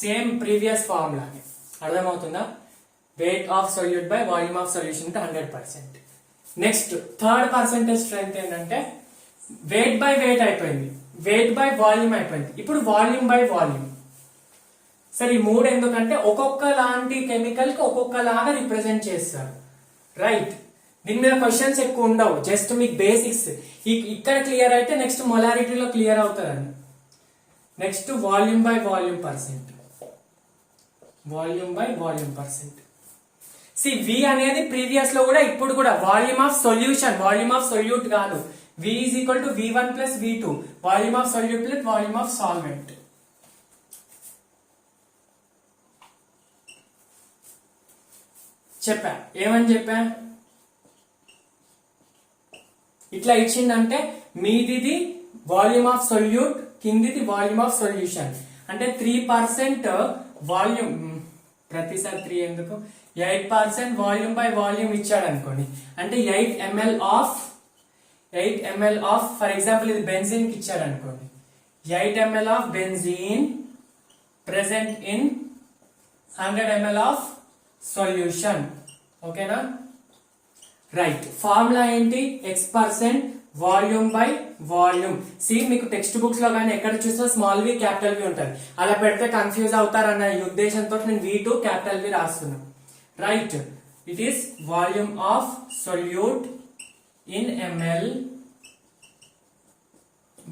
Same previous formula. అర్థమవుతుందా? weight of solute by volume of solution into 100%. Next third percentage strength ఏంటంటే wait by wait అయిపోయింది, wait by volume అయిపోయింది, ఇప్పుడు volume by volume. సరే ఈ మూడు ఎందుకంటే ఒక్కొక్క లాంటి కెమికల్ కి ఒక్కొక్కలాగా రిప్రజెంట్ చేస్తారు, రైట్? దీని మీద క్వశ్చన్స్ ఎక్కువ ఉండవు, జస్ట్ మీకు బేసిక్స్ ఇక్కడ క్లియర్ అయితే నెక్స్ట్ మొలారిటీలో క్లియర్ అవుతుందండి. Next volume by volume percent, V అనేది ప్రీవియస్ లో కూడా ఇప్పుడు కూడా volume of solution, volume of solute కాదు. V is equal to V1 plus V2, volume of solute plus volume of solvent. చెప్పా, ఏమని చెప్పా, ఇట్లా ఇచ్చిందంటే మీదిది వాల్యూమ్ ఆఫ్ సొల్యూట్, కిందిది వాల్యూమ్ ఆఫ్ సొల్యూషన్. అంటే 3% వాల్యూమ్, ప్రతిసారి 3 ఎందుకు, 8% వాల్యూమ్ బై వాల్యూమ్ ఇచ్చాడు అనుకోండి, అంటే 8 ml ఆఫ్ ఫర్ ఎగ్జాంపుల్ ఇది బెంజీన్ కి ఇచ్చాడు అనుకోండి, 8 ml of benzene present in 100 ml of solution. ఓకేనా? రైట్, ఫార్ములా ఏంటి? x% volume by volume. See మీకు టెక్స్ట్ బుక్స్ లో కానీ ఎక్కడ చూసినా స్మాల్ వి క్యాపిటల్ వి ఉంటుంది. అలా పెడితే కన్ఫ్యూజ్ అవుతారన్న ఉద్దేశంతో నేను V2 క్యాపిటల్ వి రాస్తున్నాను. Right, it is volume of solute in ml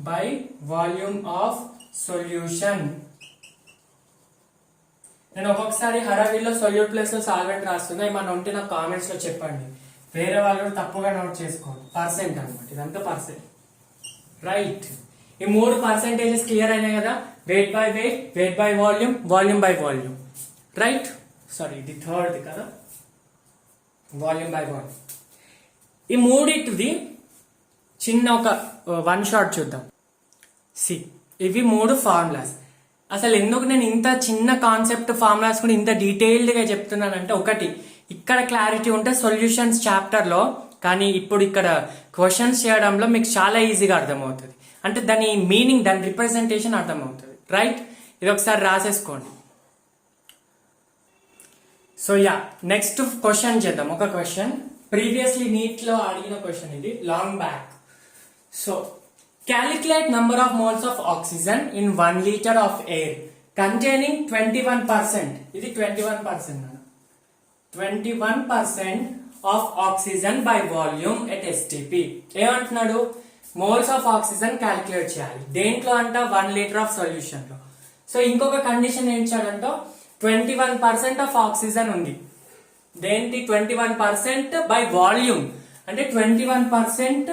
by volume of solution. నేను ఒక్కొక్కసారి హడావిడిలో సొల్యూట్ ప్లేస్ లో సాల్వెంట్ రాస్తున్నా, ఏమన్నా ఉంటే నాకు కామెంట్స్ లో చెప్పండి. వేరే వాళ్ళు తప్పుగా నోట్ చేసుకోండి. పర్సెంట్ అనమాట, ఇదంతా పర్సెంట్. రైట్, ఈ 3 పర్సెంటేజెస్ క్లియర్ అయినాయి కదా. Weight by wait, wait by volume, volume by volume. Right, sorry ఇది థర్డ్ కదా, వాల్యూమ్ బై వాల్యూమ్. ఈ మూడింటిది చిన్న ఒక వన్ షాట్ చూద్దాం. సి ఇవి 3 ఫార్ములాస్. అసలు ఎందుకు నేను ఇంత చిన్న కాన్సెప్ట్ ఫార్ములాస్ కూడా ఇంత డీటెయిల్డ్ గా చెప్తున్నానంటే, ఒకటి ఇక్కడ క్లారిటీ ఉంటే సొల్యూషన్స్ చాప్టర్ లో, కానీ ఇప్పుడు ఇక్కడ క్వశ్చన్స్ చేయడంలో మీకు చాలా ఈజీగా అర్థమవుతుంది. అంటే దాని మీనింగ్, దాని రిప్రజెంటేషన్ అర్థమవుతుంది. రైట్, ఇది ఒకసారి రాసేసుకోండి. సో యా, నెక్స్ట్ క్వశ్చన్ చేద్దాం. ఒక క్వశ్చన్ ప్రీవియస్లీ నీట్ లో అడిగిన క్వశ్చన్, ఇది long back. So calculate number of moles of oxygen in 1 liter of air containing 21%. ఇది 21%. 21% of oxygen by volume at STP. ఏమంటున్నాడు? మోల్స్ ఆఫ్ ఆక్సిజన్ క్యాలిక్యులేట్ చేయాలి. దేంట్లో అంట? 1 లీటర్ ఆఫ్ సొల్యూషన్ లో. So ఇంకొక కండిషన్ ఏంటంటే 21% ఆఫ్ ఆక్సిజన్ ఉంది. దేంటి? 21% by volume, అంటే 21%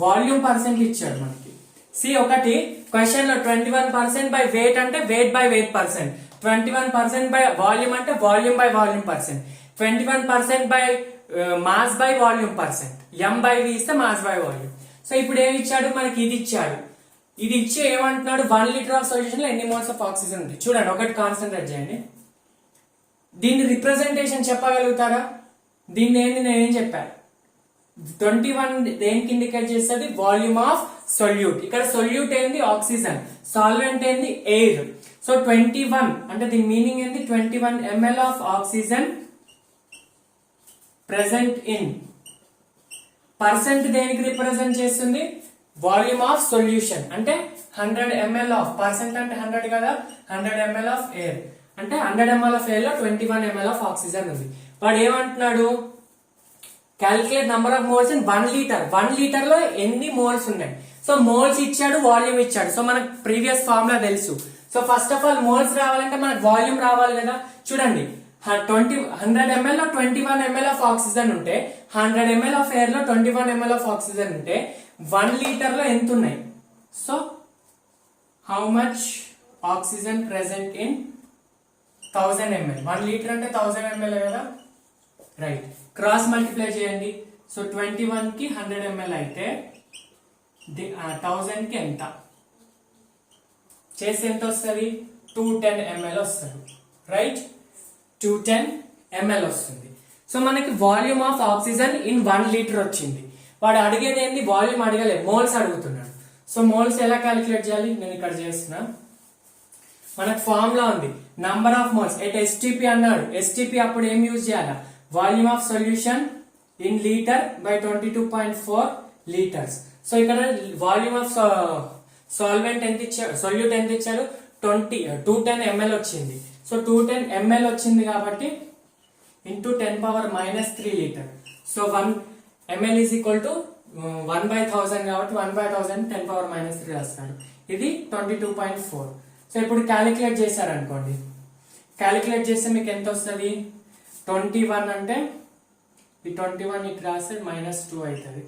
వాల్యూమ్ పర్సెంట్ ఇచ్చాడు మనకి. సి ఒకటి క్వశ్చన్ లో 21% బై వెయిట్ అంటే weight by weight percent, 21% by volume అంటే volume by volume percent, 21% by mass by volume percent, M by V ఇస్తే మాస్ బై వాల్యూమ్. సో ఇప్పుడు ఏమి ఇచ్చాడు మనకి? ఇది ఇచ్చాడు. ఇది ఇచ్చి ఏమంటున్నాడు? 1 లీటర్ ఆఫ్ సొల్యూషన్ లో ఎన్ని మోల్స్ ఆఫ్ ఆక్సిజన్ ఉంది చూడండి. ఒకటి కాన్సన్ట్రేట్ చేయండి. దీన్ని రిప్రజెంటేషన్ చెప్పగలుగుతారా? దీన్ని ఏంటి నేనేం చెప్పాను? 21 దేనికి ఇండికేట్ చేస్తుంది? Volume of solute. ఇక్కడ సొల్యూట్ ఏంది? ఆక్సిజన్. సాల్వెంట్ ఏంది? ఎయిర్. సో 21 అంటే దీని మీనింగ్ ఏంది? 21 ml of oxygen present in. Percent దేనికి రిప్రజెంట్ చేస్తుంది? Volume of solution. అంటే 100 ml ఆఫ్, పర్సెంట్ అంటే 100 కదా, 100 ml ఆఫ్ ఎయిర్. అంటే 100 ml ఆఫ్ ఎయిర్ లో 21 ml ఆఫ్ ఆక్సిజన్ ఉంది. వాడు ఏమంటున్నాడు? Calculate number of moles in 1 litre. 1 litre లో ఎన్ని మోల్స్ ఉన్నాయి? సో మోల్స్ ఇచ్చాడు, వాల్యూమ్ ఇచ్చాడు. సో మనకు ప్రీవియస్ ఫార్ములా తెలుసు. So first of all moles రావాలంటే మనకు వాల్యూమ్ రావాలి కదా. చూడండి, 100 ml లో 21 ml ఆఫ్ ఆక్సిజన్ ఉంటే, 100 ml ఆఫ్ ఎయిర్ లో 21 ml ఆఫ్ ఆక్సిజన్ ఉంటే 1 లీటర్ లో ఎంత ఉన్నాయి? So how much oxygen present in 1000 ml? 1 litre అంటే 1000 ml కదా. రైట్, క్రాస్ మల్టిప్లై చేయండి. సో 21 కి 100 ml అయితే 1000 కి ఎంత చేస్తే ఎంత వస్తుంది? 210 ml వస్తుంది. రైట్, 210 ml వస్తుంది. సో మనకి volume of oxygen in 1 litre వచ్చింది. వాడు అడిగేది ఏంది? వాల్యూమ్ అడగలేదు, మోల్స్ అడుగుతున్నాడు. సో మోల్స్ ఎలా క్యాలిక్యులేట్ చేయాలి? నేను ఇక్కడ చేస్తున్నా. మనకు ఫార్ములా ఉంది, number of moles at STP అన్నాడు. STP అప్పుడు ఏం యూజ్ చేయాలా? Volume of solution in litre by 22.4 litres. So ఇక్కడ వాల్యూమ్ ఆఫ్ సాల్వెంట్ ఎంత ఇచ్చారు? సొల్యూట్ ఎంత ఇచ్చారు? 210 ml వచ్చింది. సో 210 ml వచ్చింది కాబట్టి into 10⁻³ litre. So 1 ml is equal to 1/1000 కాబట్టి 1/1000 10⁻³ రాస్తాడు. ఇది 22.4. సో ఇప్పుడు క్యాలిక్యులేట్ చేశారనుకోండి, క్యాలిక్యులేట్ చేస్తే మీకు ఎంత వస్తుంది? 21 అంటే ఈ 21 ఇటు రాస్తే -2 అవుతుంది.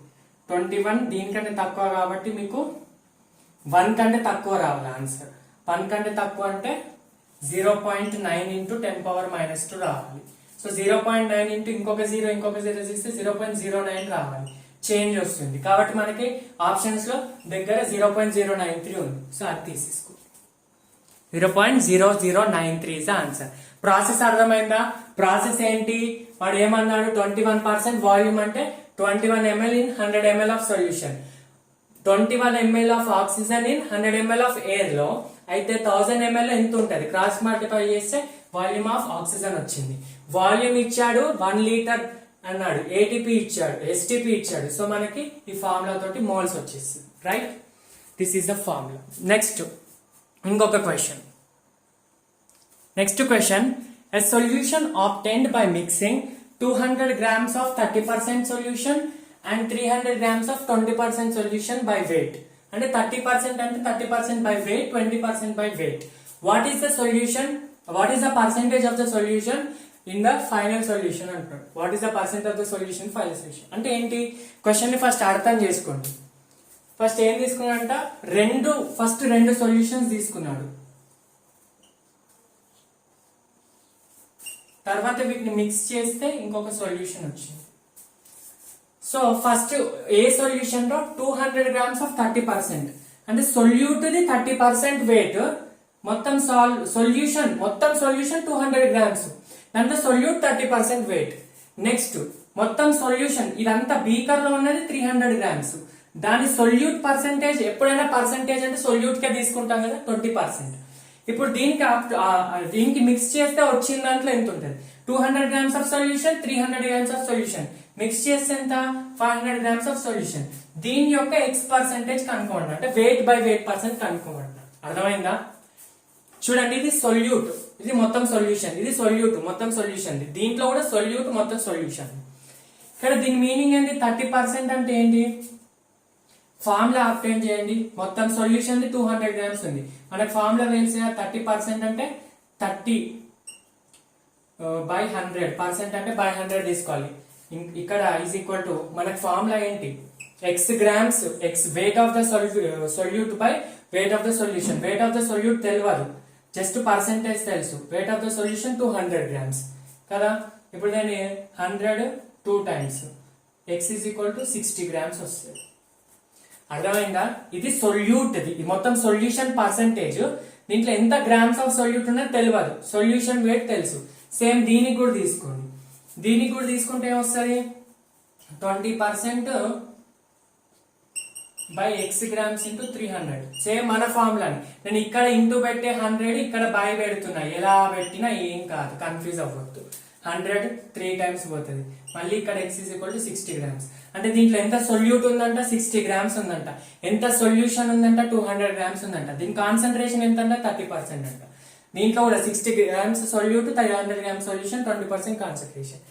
21 దీనికంటే తక్కువ కాబట్టి మీకు 1 కంటే తక్కువ రావాలి ఆన్సర్. 1 కంటే తక్కువ అంటే 0.9 ఇంటూ 10⁻² రావాలి. సో 0.9 ఇంటూ ఇంకొక 0 చేస్తే 0.09 రావాలి. చేంజ్ వస్తుంది కాబట్టి మనకి ఆప్షన్స్ లో దగ్గర 0.093 ఉంది. సో అది తీసేసుకో. 0.0093 ఇస్ ఆన్సర్. ప్రాసెస్ అర్థమైందా? ప్రాసెస్ ఏంటి? వాడు ఏమన్నాడు? 21% వాల్యూమ్ అంటే 21 ml in 100 ml of solution, 21 ml of oxygen in 100 ml of air లో అయితే 1000 ml లో ఎంత ఉంటది? క్రాస్ మల్టిప్లై చేస్తే వాల్యూమ్ ఆఫ్ ఆక్సిజన్ వచ్చింది. వాల్యూమ్ ఇచ్చాడు 1 లీటర్ అన్నాడు, ఏటీపీ ఇచ్చాడు, ఎస్టీపీ ఇచ్చాడు. సో మనకి ఈ ఫార్ములా తోటి మోల్స్ వచ్చేస్తుంది. Right, this is the formula. Next ఇంకొక question. Next question, a solution obtained by mixing 200 grams of 30% solution and 300 grams of 20% solution by weight. అంటే 30% అంటే 30% by weight, 20% by weight. What is the solution? What is the percentage of the solution in the final solution అంటారు. What is the percent of the solution final solution? అంటే ఏంటి? Question ని first అర్థం చేసుకోండి. First ఏం తీసుకున్నాడంట, first రెండు solutions తీసుకున్నాడు, తర్వాత వీటిని మిక్స్ చేస్తే ఇంకొక సొల్యూషన్ వచ్చింది. సో ఫస్ట్ ఏ సొల్యూషన్ లో 200 grams ఆఫ్ 30%, అంటే సొల్యూట్ ది 30% వెయిట్, మొత్తం సొల్యూషన్ 200 grams, దాంట్లో సొల్యూట్ 30% వెయిట్. నెక్స్ట్ మొత్తం సొల్యూషన్ ఇదంతా బీకర్ లో ఉన్నది 300 grams, దాని సొల్యూట్ పర్సెంటేజ్, ఎప్పుడైనా పర్సెంటేజ్ అంటే సొల్యూట్ కే తీసుకుంటాం కదా 20%. ఇప్పుడు దీనికి మిక్స్ చేస్తే వచ్చిన దాంట్లో ఎంత ఉంటుంది, 200 grams of solution, 300 grams of solution, mix చేస్తే ఎంత, 500 grams ఆఫ్ సొల్యూషన్. దీని యొక్క ఎక్స్ పర్సెంటేజ్ కనుక్కోండి, అంటే వెయిట్ బై వెయిట్ పర్సెంట్ కనుక్కోండి. అర్థమైందా? చూడండి, ఇది సొల్యూట్, ఇది మొత్తం సొల్యూషన్, ఇది సొల్యూట్ మొత్తం సొల్యూషన్, దీంట్లో కూడా సొల్యూట్ మొత్తం సొల్యూషన్. ఇక్కడ దీని మీనింగ్ ఏంటి, 30% అంటే ఏంటి, ఫార్ములా అప్టైన్ చేయండి. మొత్తం సొల్యూషన్ 200 grams ఉంది, మనకు ఫార్ములా తెలిసిన 30% అంటే 30 by 100%, అంటే by 100 తీసుకోవాలి. ఇక్కడ ఈజ్ ఈక్వల్ టు మనకు ఫార్ములా ఏంటి, x grams, x wait of the solute by weight of the solution. Wait of the solute తెలియదు, జస్ట్ పర్సెంటేజ్ తెలుసు. Wait of the solution 200 grams కదా. ఇప్పుడు దాన్ని 100 2 times, x is equal to 60 grams వస్తుంది. అర్థమైందా? ఇది సొల్యూట్, ఇది మొత్తం సొల్యూషన్ పర్సెంటేజ్. దీంట్లో ఎంత గ్రామ్స్ ఆఫ్ సొల్యూట్ ఉన్నది తెలియదు, సొల్యూషన్ వెయిట్ తెలుసు. సేమ్ దీనికి కూడా తీసుకోండి, దీనికి కూడా తీసుకుంటే ఏమొస్తుంది, 20% by X grams into 300. Same మన ఫార్ములాని నేను ఇక్కడ ఇంటూ పెట్టే 100, ఇక్కడ బై పెడుతున్నా, ఎలా పెట్టినా ఏం కాదు, కన్ఫ్యూజ్ అవ్వద్దు. 100 3 times పోతుంది, మళ్ళీ ఇక్కడ x is equal to 60 grams. అంటే దీంట్లో ఎంత సొల్యూట్ ఉందంట, 60 grams ఉందంట. ఎంత సొల్యూషన్ ఉందంట, 200 grams ఉందంట. దీని కాన్సన్ట్రేషన్ ఎంత అంట, 30% అంట. దీంట్లో కూడా 60 grams solute, 300 grams solution, 20% concentration.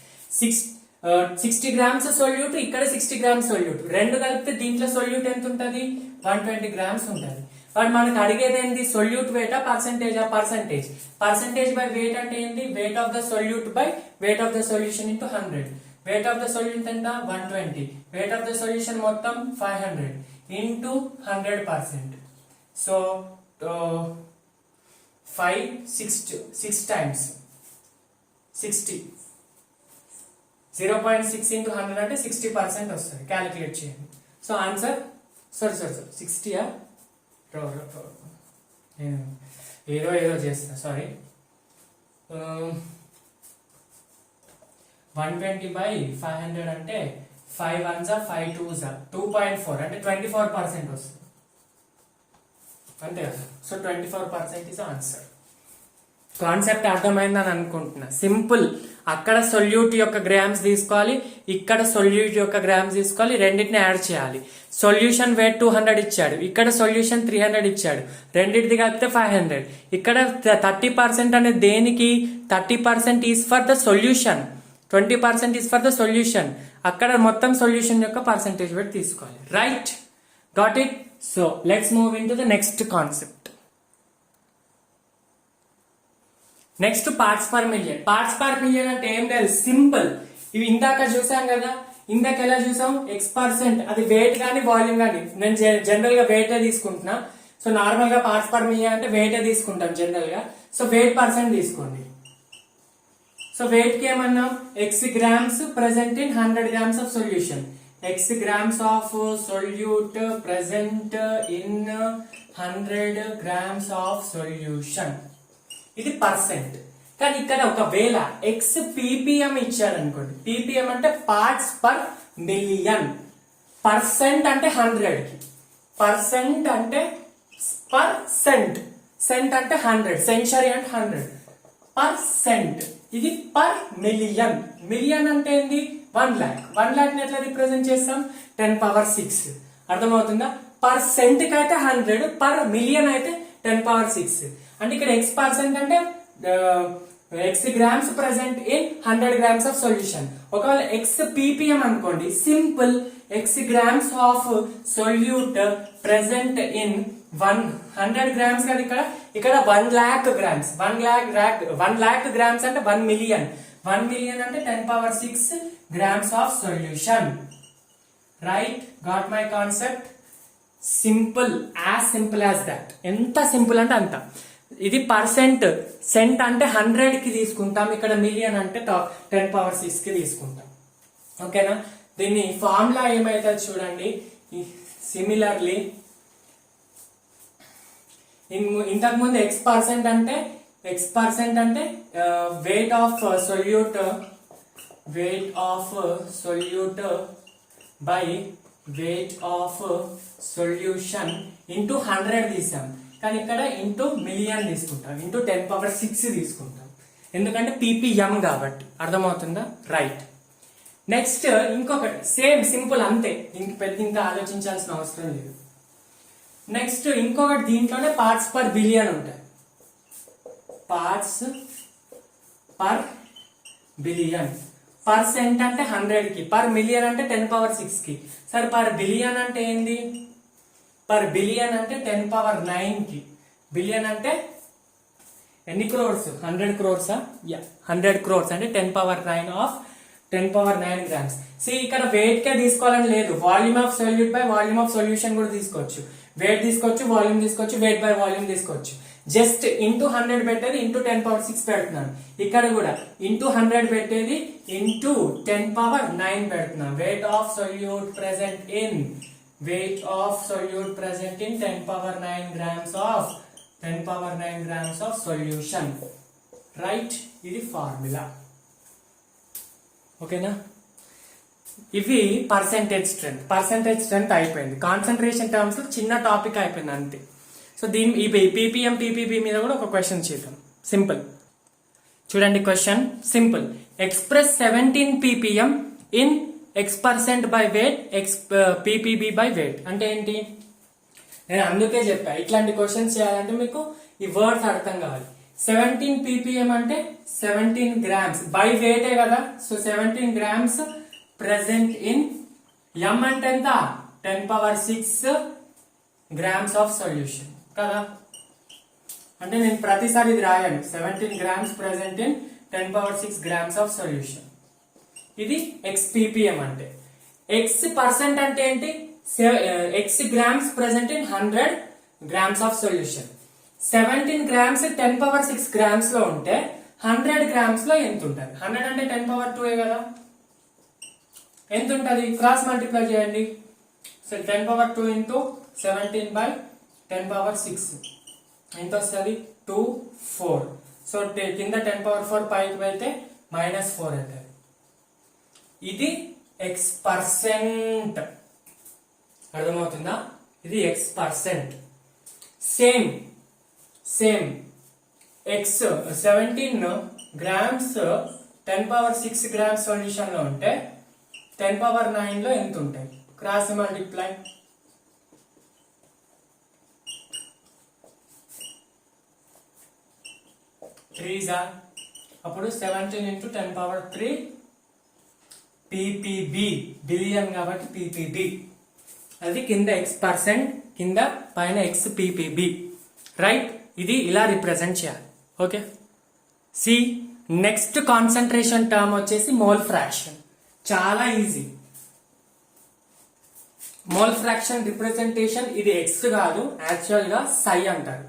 60 grams solute, ఇక్కడ 60 grams సొల్యూట్, రెండు కలిపితే దీంట్లో సొల్యూట్ ఎంత ఉంటుంది, 120 grams ఉంటుంది. బట్ మనకు అడిగేది ఏంటి, సొల్యూట్ వెయిట్ పర్సెంటేజా, పర్సెంటేజ్ బై వెయిట్ అంటే ఏంటి, weight of the solute by weight of the solution into 100. Weight of the solute ఎంత, 120, వెయిట్ ఆఫ్ ద సొల్యూషన్ మొత్తం 500 ఇంటూ 100%. సో 6 times 60, 0.6 into 100 అంటే 60% వస్తుంది. క్యాలిక్యులేట్ చేయండి. సో ఆన్సర్ సారీ 60 ఏదో చేస్తా, సారీ. 120 by 500 అంటే 5 1s 5 2s 2.4 అంటే 24% వస్తుంది, అంతే కదా. So 24% is answer. కాన్సెప్ట్ అర్థమైందని అనుకుంటున్నా, సింపుల్. అక్కడ సొల్యూట్ యొక్క గ్రామ్స్ తీసుకోవాలి, ఇక్కడ సొల్యూట్ యొక్క గ్రామ్స్ తీసుకోవాలి, రెండింటిని యాడ్ చేయాలి. సొల్యూషన్ వెయిట్ 200 ఇచ్చాడు, ఇక్కడ సొల్యూషన్ 300 ఇచ్చాడు, రెండింటిది కలిపితే 500. ఇక్కడ 30% అనేది దేనికి, 30% is for the solution, 20% is for the solution. అక్కడ మొత్తం సొల్యూషన్ యొక్క పర్సెంటేజ్ వెయిట్ తీసుకోవాలి. Right, got it. So let's move in to the next concept. Next parts per million. Parts per million అంటే ఏం లేదు, సింపుల్. ఇవి ఇందాక చూసాం కదా, ఇందాక ఎలా చూసాం, x%, అది వెయిట్ కానీ వాల్యూమ్ కానీ. నేను జనరల్ గా వెయిట్ తీసుకుంటున్నా. సో నార్మల్ గా పార్ట్స్ పర్ మిలియన్ అంటే వెయిట్ తీసుకుంటాం జనరల్ గా. సో వెయిట్ పర్సెంట్ తీసుకోండి. సో వెయిట్ కి ఏమన్నాం, x grams present in 100 grams of solution. x grams of solute present in 100 grams of solution. ఇది పర్సెంట్. కానీ ఇక్కడ ఒకవేళ ఎక్స్ పీపీఎం ఇచ్చారనుకోండి, పీపీఎం అంటే పార్ట్స్ పర్ మిలియన్, పర్సెంట్ అంటే 100 కి, పర్సెంట్ అంటే పర్సెంట్, సెంట్ అంటే 100, సెంచరీ అంటే 100, పర్సెంట్. ఇది పర్ మిలియన్. మిలియన్ అంటే ఏంది? 1 lakh. 1 lakh ని ఎట్లా రిప్రజెంట్ చేస్తాం? 10⁶. అర్థమవుతుందా? పర్సెంట్ కి అయితే 100, పర్ మిలియన్ అయితే 10⁶. అంటే ఇక్కడ x% అంటే x grams present in 100 grams of solution. ఒకవేళ x ppm అనుకోండి, simple x grams of solute present in 100 grams కదా. ఇక్కడ 1 lakh grams. 1 lakh grams అంటే 1 million. 1 million అంటే 10⁶ grams of solution. Right? Got my concept? Simple, as simple as that. ఎంత simple అంటే అంత. ఇది పర్సెంట్. సెంట్ అంటే 100 కి తీసుకుంటాం, ఇక్కడ మిలియన్ అంటే 10⁶ కి తీసుకుంటాం. ఓకేనా? దీన్ని ఫార్ములా ఏమైతుంది చూడండి. సిమిలర్లీ ఇంతకుముందు x% అంటే weight of solute by weight of solution into 100 తీసాం. కానీ ఇక్కడ ఇంటూ మిలియన్ తీసుకుంటాం, ఇంటూ 10⁶ తీసుకుంటాం. ఎందుకంటే ppm కాబట్టి. అర్థమవుతుందా? రైట్. నెక్స్ట్ ఇంకొకటి సేమ్ సింపుల్ అంతే, ఇంకా ఆలోచించాల్సిన అవసరం లేదు. నెక్స్ట్ ఇంకొకటి, దీంట్లోనే పార్ట్స్ పర్ బిలియన్ ఉంటాయి. Parts per billion. పర్సెంట్ అంటే 100 కి, పర్ మిలియన్ అంటే 10⁶ కి. సరే పర్ బిలియన్ అంటే ఏంది? పర్ బిలియన్ అంటే 10⁹ కి. బిలియన్ అంటే ఎన్ని క్రోర్స్? 100 crores. 100 crores అంటే 10⁹ ఆఫ్ 10⁹ grams. ఇక్కడ వెయిట్ కే తీసుకోవాలని లేదు, volume of solute by volume of solution కూడా తీసుకోవచ్చు. వెయిట్ తీసుకోవచ్చు, వాల్యూమ్ తీసుకోవచ్చు, వెయిట్ బై వాల్యూమ్ తీసుకోవచ్చు. జస్ట్ ఇంటూ 100 పెట్టేది ఇంటూ 10⁶ పెడుతున్నాను. ఇక్కడ కూడా ఇంటూ 100 పెట్టేది ఇంటూ 10⁹ పెడుతున్నాను. Wait of solute present in 10⁹ grams of solution. Right? ఇది ఫార్ములా. ఓకేనా? ఇవి పర్సెంటేజ్ స్ట్రెంత్ అయిపోయింది. కాన్సన్ట్రేషన్ టర్మ్స్ చిన్న టాపిక్ అయిపోయింది అంతే. సో దీని ppm ppb మీద కూడా ఒక క్వశ్చన్ చేద్దాం. సింపుల్ చూడండి. Question simple. Express 17 ppm in x% by weight ppb by weight అంటే ఏంటి? నేను అందుకే చెప్పా, ఇట్లాంటి క్వశ్చన్స్ చేయాలంటే మీకు ఈ వర్డ్స్ అర్థం కావాలి. 17 ppm అంటే 17 grams బై వెయిటే కదా. So 17 grams present in m అంటే ఎంత? 10⁶ grams ఆఫ్ సొల్యూషన్ కదా. అంటే నేను ప్రతిసారి ఇది రాయాను. 17 grams present in 10⁶ grams of solution. ఇది x ppm అంటే. x% అంటే ఏంటి? x grams present in 100 grams of solution. 17 grams 10⁶ grams లో ఉంటే 100 grams లో ఎంత ఉంటుంది? 100 అంటే 10⁻² కదా. ఎంత ఉంటుంది? క్రాస్ మల్టిప్లై చేయండి. సో 10⁻² ఇంటూ 17 బై 10⁶ ఎంత వస్తుంది? 2 4. సో కింద 10⁻4 పైకి వెళ్తే -4 అవుతుంది. ఇది x%. అర్థమవుతుందా? ఇది x%. Same x 17 grams 10⁶ grams solution లో ఉంటే 10⁹ లో ఎంత ఉంటాయి? Cross multiply. అప్పుడు 17 ఇంటూ 10⁻3 ppb. బిలియన్ కాబట్టి ppb. అది కింద x%, కింద పైన x ppb. రైట్? ఇది ఇలా రిప్రజెంట్ చేయాలి. Okay. See next concentration term వచ్చేసి మోల్ ఫ్రాక్షన్. చాలా ఈజీ. మోల్ ఫ్రాక్షన్ రిప్రజెంటేషన్ ఇది x కాదు, యాక్చువల్ గా సై అంటారు.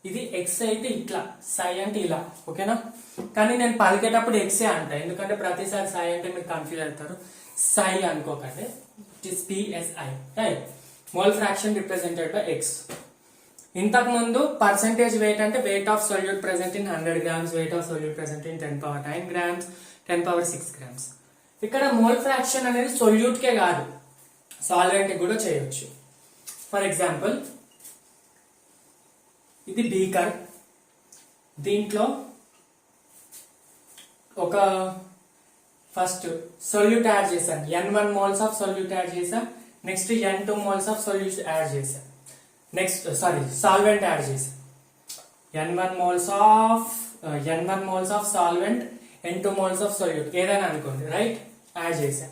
ఇది x అయితే ఇట్లా, సై అంటే ఇలా. ఓకేనా? కానీ నేను పలికేటప్పుడు ఎక్సే అంట, ఎందుకంటే ప్రతిసారి సై అంటే మీరు కన్ఫ్యూజ్ అవుతారు. సై అనుకోకండి, it is PSI. Right? Mole fraction represented by x. ఇంతకు ముందు పర్సెంటేజ్ వెయిట్ అంటే weight of solute present in 100 grams, wait of solute present in 10⁹ grams, 10⁶ grams. ఇక్కడ మోల్ ఫ్రాక్షన్ అనేది సొల్యూట్ కే కాదు, సాల్వెంట్ కూడా చేయొచ్చు. ఫర్ ఎగ్జాంపుల్, ఇది బీకర్, దీంట్లో ఒక ఫస్ట్ సొల్యూట్ యాడ్ చేశాను, n1 moles of solute add చేసా. Next n2 moles of solute add చేసా. నెక్స్ట్ సాల్వెంట్ యాడ్ చేసా. n1 moles of solvent, n2 moles of solute ఏదైనా అనుకోండి, రైట్, యాడ్ చేసా.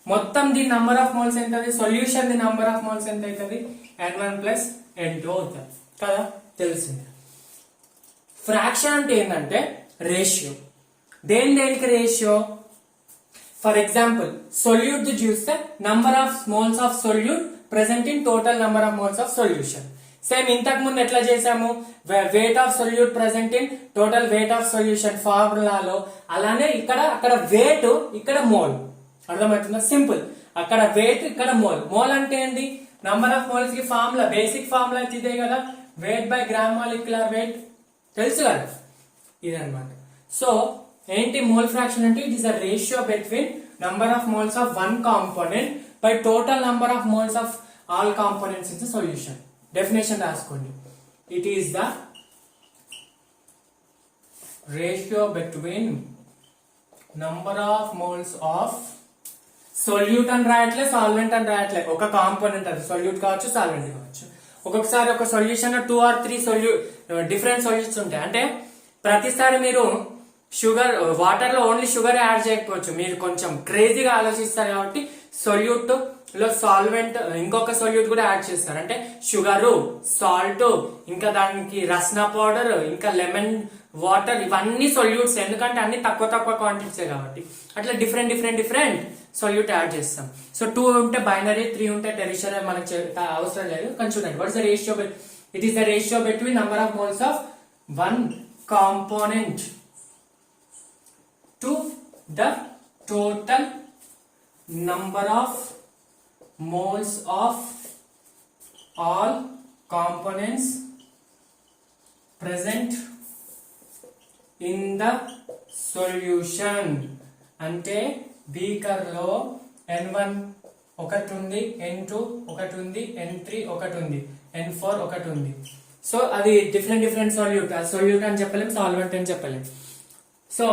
మొత్తం ది నంబర్ ఆఫ్ మోల్స్ ఎంత అవుతుంది, solution the number of moles ఎంత అవుతుంది, n1 ప్లస్ n2 అవుతుంది కదా, తెలిసింది. ఫ్రాక్షన్ అంటే ఏంటంటే రేషియో. దేనికి రేషియో? ఫర్ ఎగ్జాంపుల్ సొల్యూట్ చూస్తే number of moles of solute present in total number of moles of solution. Same ఇంతకు ముందు ఎట్లా చేసాము, weight of solute present in total weight of solution ఫార్ములాలో, అలానే అక్కడ వెయిట్, ఇక్కడ మోల్. అర్థమవుతుందా? సింపుల్. అక్కడ వెయిట్, ఇక్కడ మోల్. మోల్ అంటే ఏంటి? నంబర్ ఆఫ్ మోల్స్ కి ఫార్ములా, బేసిక్ ఫార్ములా అయితే ఇదే కదా, weight by gram molecular weight, తెలుసు కదా, ఇదన్నమాట. సో ఏంటి మోల్ ఫ్రాక్షన్ అంటే? It is the ratio between number of moles of one component by total number of moles of all components in the solution. Definition రాసుకోండి. It is the ratio between number of moles of solute అని రాయట్లే, solvent అని రాయట్లే, ఒక component, అది solute కావచ్చు, solvent కావచ్చు. ఒక్కొక్కసారి ఒక సొల్యూషన్ 2 or 3 డిఫరెంట్ సొల్యూట్స్ ఉంటాయి. అంటే ప్రతిసారి మీరు షుగర్, వాటర్ లో ఓన్లీ షుగర్ యాడ్ చేయకపోవచ్చు, మీరు కొంచెం క్రేజీగా ఆలోచిస్తారు కాబట్టి సొల్యూట్ లో సాల్వెంట్ ఇంకొక సొల్యూట్ కూడా యాడ్ చేస్తారు. అంటే షుగరు, సాల్ట్, ఇంకా దానికి రస్నా పౌడర్, ఇంకా లెమన్ వాటర్, ఇవన్నీ సొల్యూట్స్. ఎందుకంటే అన్ని తక్కువ క్వాంటిటీసే కాబట్టి అట్లా డిఫరెంట్ సొల్యూట్ యాడ్ చేస్తాం. సో 2 ఉంటే బైనరీ, 3 ఉంటే టెరిషరీ, మనకి అవసరం లేదు. కానీ చూడండి, what is the ratio? It is the ratio between number of moles of one component to the total number of moles of all components present in the solution. అంటే beaker లో n1 ఒకటి ఉంది, n2 ఒకటి ఉంది, n3 ఒకటి ఉంది, n4 ఒకటి ఉంది. సో అది డిఫరెంట్ సొల్యూట్. సొల్యూట్ అని చెప్పలేం, సాల్వెంట్ అని చెప్పలేం. సో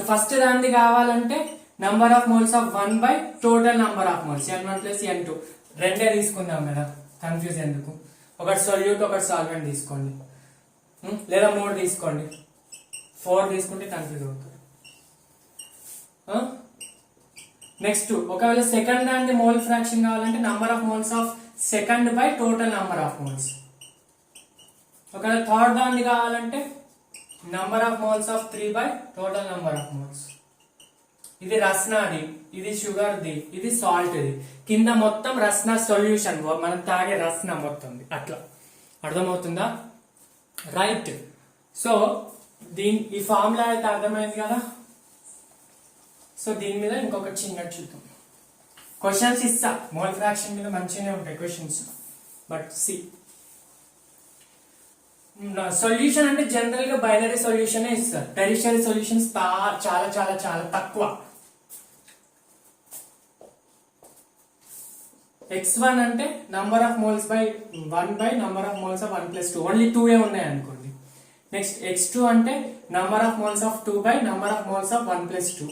ఫస్ట్ దాన్ని కావాలంటే number of moles of 1 by total number of moles, n1 plus n2. రెండే తీసుకుందాం కదా, కన్ఫ్యూజ్ ఎందుకు. ఒకటి సొల్యూట్, ఒకటి సాల్వెంట్ తీసుకోండి, లేదా 3 తీసుకోండి. 4 తీసుకుంటే కన్ఫ్యూజ్ అవుతుంది. నెక్స్ట్ ఒకవేళ సెకండ్ దాన్ని మోల్ ఫ్రాక్షన్ కావాలంటే number of moles of second by total number of moles. ఒకవేళ థర్డ్ దాన్ని కావాలంటే number of moles of 3 by total number of moles. ఇది రస్నాది, ఇది షుగర్ది, ఇది సాల్ట్ ది. కింద మొత్తం రస్నా సొల్యూషన్, మనం తాగే రస్నా మొత్తం. అట్లా అర్థమవుతుందా? రైట్. సో ఈ ఫార్ములా అయితే అర్థమైంది కదా. సో దీని మీద ఇంకొకటి చిన్నట్టు చూద్దాం. క్వశ్చన్స్ ఇస్తా, మోల్ ఫ్రాక్షన్ మీద మంచిగానే ఉంటాయి క్వశ్చన్స్. బట్ సి, సొల్యూషన్ అంటే జనరల్ గా బైనరీ సొల్యూషన్ ఇస్తారు. టెరిషరీ సొల్యూషన్స్ చాలా తక్కువ. x1 అంటే number of moles by 1 by number of moles of 1 plus 2, only 2 ఉన్నాయి అనుకోండి. నెక్స్ట్ x2 అంటే number of moles of 2 by number of moles of 1 plus 2.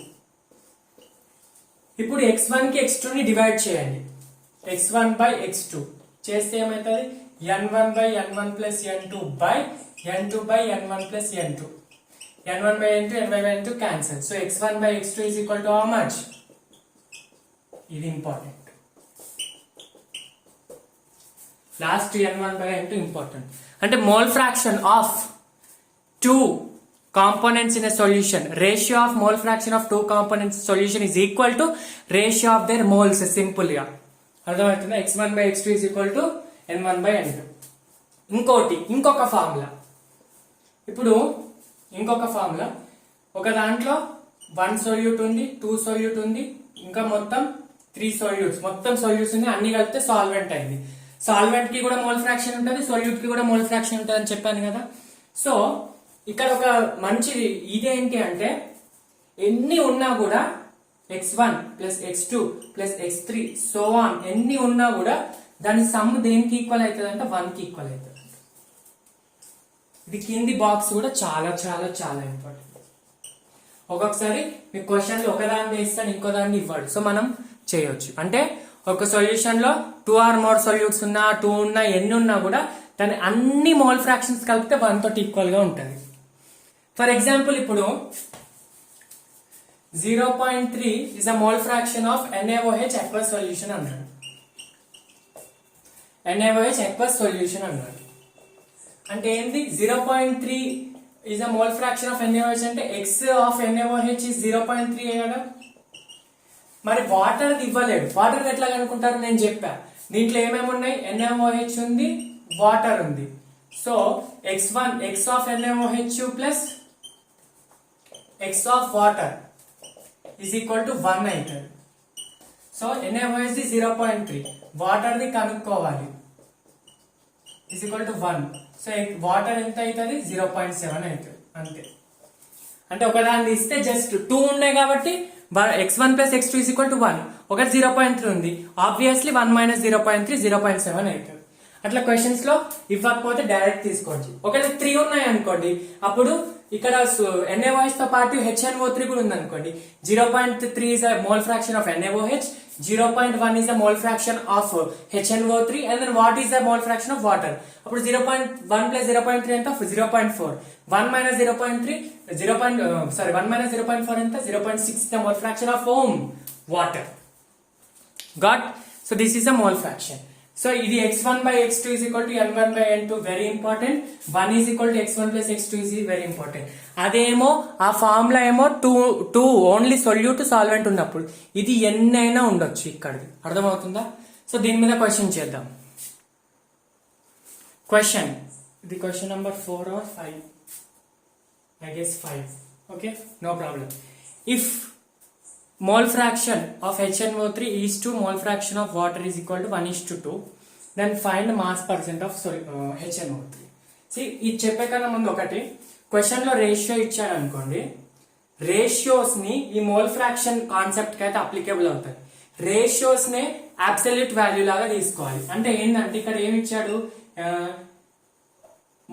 ఇప్పుడు x1 కి x2 ని డివైడ్ చేయండి. x1 బై x2 చేస్తే ఏమవుతుంది? n1 by n1 plus n2 by n2 by n1 plus n2. n1 by n2, n1 by n2 cancel. So x1 by x2 is equal to how much? ఇది important. Last n1 by n2 important. అంటే mole fraction of 2 components in a solution, ratio of mole fraction of 2 components solution is equal to ratio of their moles. Simple గా అర్థమవుతుందా? x1 by x2 is equal to n1 by n2. ఇంకొక formula. ఇప్పుడు ఇంకొక formula, ఒక దాంట్లో 1 solute ఉంది, 2 solute ఉంది, ఇంకా మొత్తం 3 సొల్యూట్స్, మొత్తం సొల్యూట్స్ ఉంది, అన్ని కలిపితే సాల్వెంట్ అయింది. సాల్వెంట్ కి కూడా మోల్ ఫ్రాక్షన్ ఉంటుంది, సొల్యూట్ కి కూడా మోల్ ఫ్రాక్షన్ ఉంటుంది అని చెప్పాను కదా. సో ఇక్కడ ఒక మంచిది ఇదేంటి అంటే, ఎన్ని ఉన్నా కూడా x1 plus x2 plus x3 so on ఎన్ని ఉన్నా కూడా దాని సమ్ దేనికి ఈక్వల్ అవుతుంది అంటే 1 కి ఈక్వల్ అవుతుంది. ఇది కింది బాక్స్ కూడా చాలా ఇంపార్టెంట్. ఒక్కొక్కసారి మీ క్వశ్చన్లు ఒకదాన్ని ఇస్తాడు ఇంకో దాన్ని ఇవ్వడు, సో మనం చేయొచ్చు. అంటే ఒక సొల్యూషన్ లో 2 or more సొల్యూట్స్ ఉన్నా 2 ఉన్నా ఎన్ని ఉన్నా కూడా దాని అన్ని మోల్ ఫ్రాక్షన్స్ కలిపితే 1 తోటి ఈక్వల్ గా ఉంటుంది. ఫర్ ఎగ్జాంపుల్ ఇప్పుడు 0.3 is a mole fraction of NaOH aqueous solution అన్నాడు. NaOH aqueous solution అన్నాడు అంటే ఏంది? 0.3 is a mole fraction of NaOH అంటే x of NaOH is 0.3 అయ్యాడా? మరి వాటర్ ఇవ్వలేడు. వాటర్ ఎట్లా కనుక్కుంటారు? నేను చెప్పా, దీంట్లో ఏమేమి ఉన్నాయి? NaOH ఉంది, వాటర్ ఉంది. So x1 x of NaOH plus x of water is equal to 1 అవుతుంది. సో NaOH 0.3, వాటర్ ది కనుక్కోవాలి, is equal to 1. So water ఎంత అవుతుంది? 0.7 అవుతుంది. అంతే. అంటే ఒకదాన్ని ఇస్తే జస్ట్ 2 ఉన్నాయి కాబట్టి x1 plus x2 is equal to 1. ఒకటి 0.3 ఉంది, ఆబ్వియస్లీ 1 minus 0.3 0.7 అవుతుంది. అట్లా క్వశ్చన్స్ లో ఇవ్వకపోతే డైరెక్ట్ తీసుకోవచ్చు. ఒకవేళ 3 ఉన్నాయి అనుకోండి, అప్పుడు ఇక్కడ NaOH తో పాటు HNO3 కూడా ఉంది అనుకోండి. 0.3 is a mole fraction of NaOH, 0.1 is a mole fraction of HNO3, and then what is the mole fraction of water? అప్పుడు 0.1 plus 0.3 ఎంత? 0.4. 1 minus 0.3 1 minus 0.4 ఎంత? 0.6 is the mole fraction of water. Got? So this is a mole fraction. So ఇది x1 by x2 is equal to n1 by n2, very important. 1 is equal to x1 plus x2 is very important. అదేమో ఆ formula ఏమో 2 only solute solvent ఉన్నప్పుడు, ఇది ఎన్నైనా ఉండొచ్చు. ఇక్కడికి అర్థమవుతుందా? సో దీని మీద క్వశ్చన్ చేద్దాం. క్వశ్చన్, ఇది question number 4 or 5, I guess 5. Okay, no problem. If mole fraction of HNO3 is to mole fraction of water is equal to 1:2, then find mass percent of HNO3. See, ఇది చెప్పే కన్నా ముందు ఒకటి, question లో ratio ఇచ్చాడు అనుకోండి, ratios ని ఈ మోల్ ఫ్రాక్షన్ కాన్సెప్ట్ కి అయితే అప్లికేబుల్ అవుతాయి. రేషియోస్ నే అబ్సల్యూట్ వాల్యూ లాగా తీసుకోవాలి. అంటే ఏంటంటే ఇక్కడ ఏమి ఇచ్చాడు?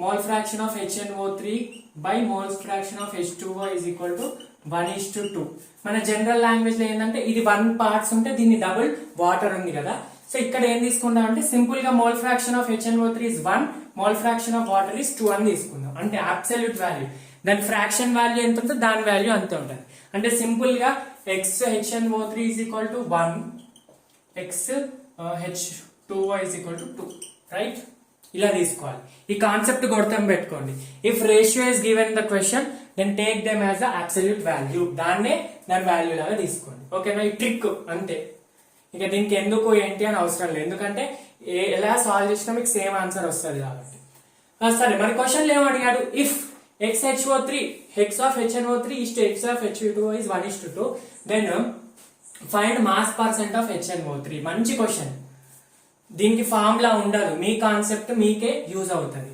Mole fraction of HNO3 by mole fraction of H2O is equal to 1:2. మన జనరల్ లాంగ్వేజ్ లో ఏంటంటే ఇది 1 parts ఉంటే దీన్ని డబుల్ వాటర్ ఉంది కదా. సో ఇక్కడ ఏం తీసుకుందాం అంటే సింపుల్ గా mole fraction of HNO3 is 1, mole fraction of water is 2 అని తీసుకుందాం. అంటే అబ్సల్యూట్ వాల్యూ, దాని ఫ్రాక్షన్ వాల్యూ ఎంత ఉంటుందో దాని వాల్యూ అంతే ఉంటుంది. అంటే సింపుల్ గా x HNO3 is equal to 1, x H2O is equal to 2, right? ఇలా తీసుకోవాలి. ఈ కాన్సెప్ట్ గుర్తం పెట్టుకోండి. If ratio is given the question, then take them as the absolute value, దాన్ని దాని వాల్యూ లాగా తీసుకోండి. ఓకేనా? ఈ ట్రిక్ అంతే. ఇక దీనికి ఎందుకు ఏంటి అని అవసరం లేదు, ఎందుకంటే ఎలా సాల్వ్ చేసినా మీకు సేమ్ ఆన్సర్ వస్తుంది కాబట్టి. సరే, మరి క్వశ్చన్ ఏం అడిగాడు? If XHO3 x of HNO3 is to x of H2O is 1:2, then find mass percent of HNO3. మంచి క్వశ్చన్. దీనికి ఫార్ములా ఉండదు, మీ కాన్సెప్ట్ మీకే యూజ్ అవుతుంది.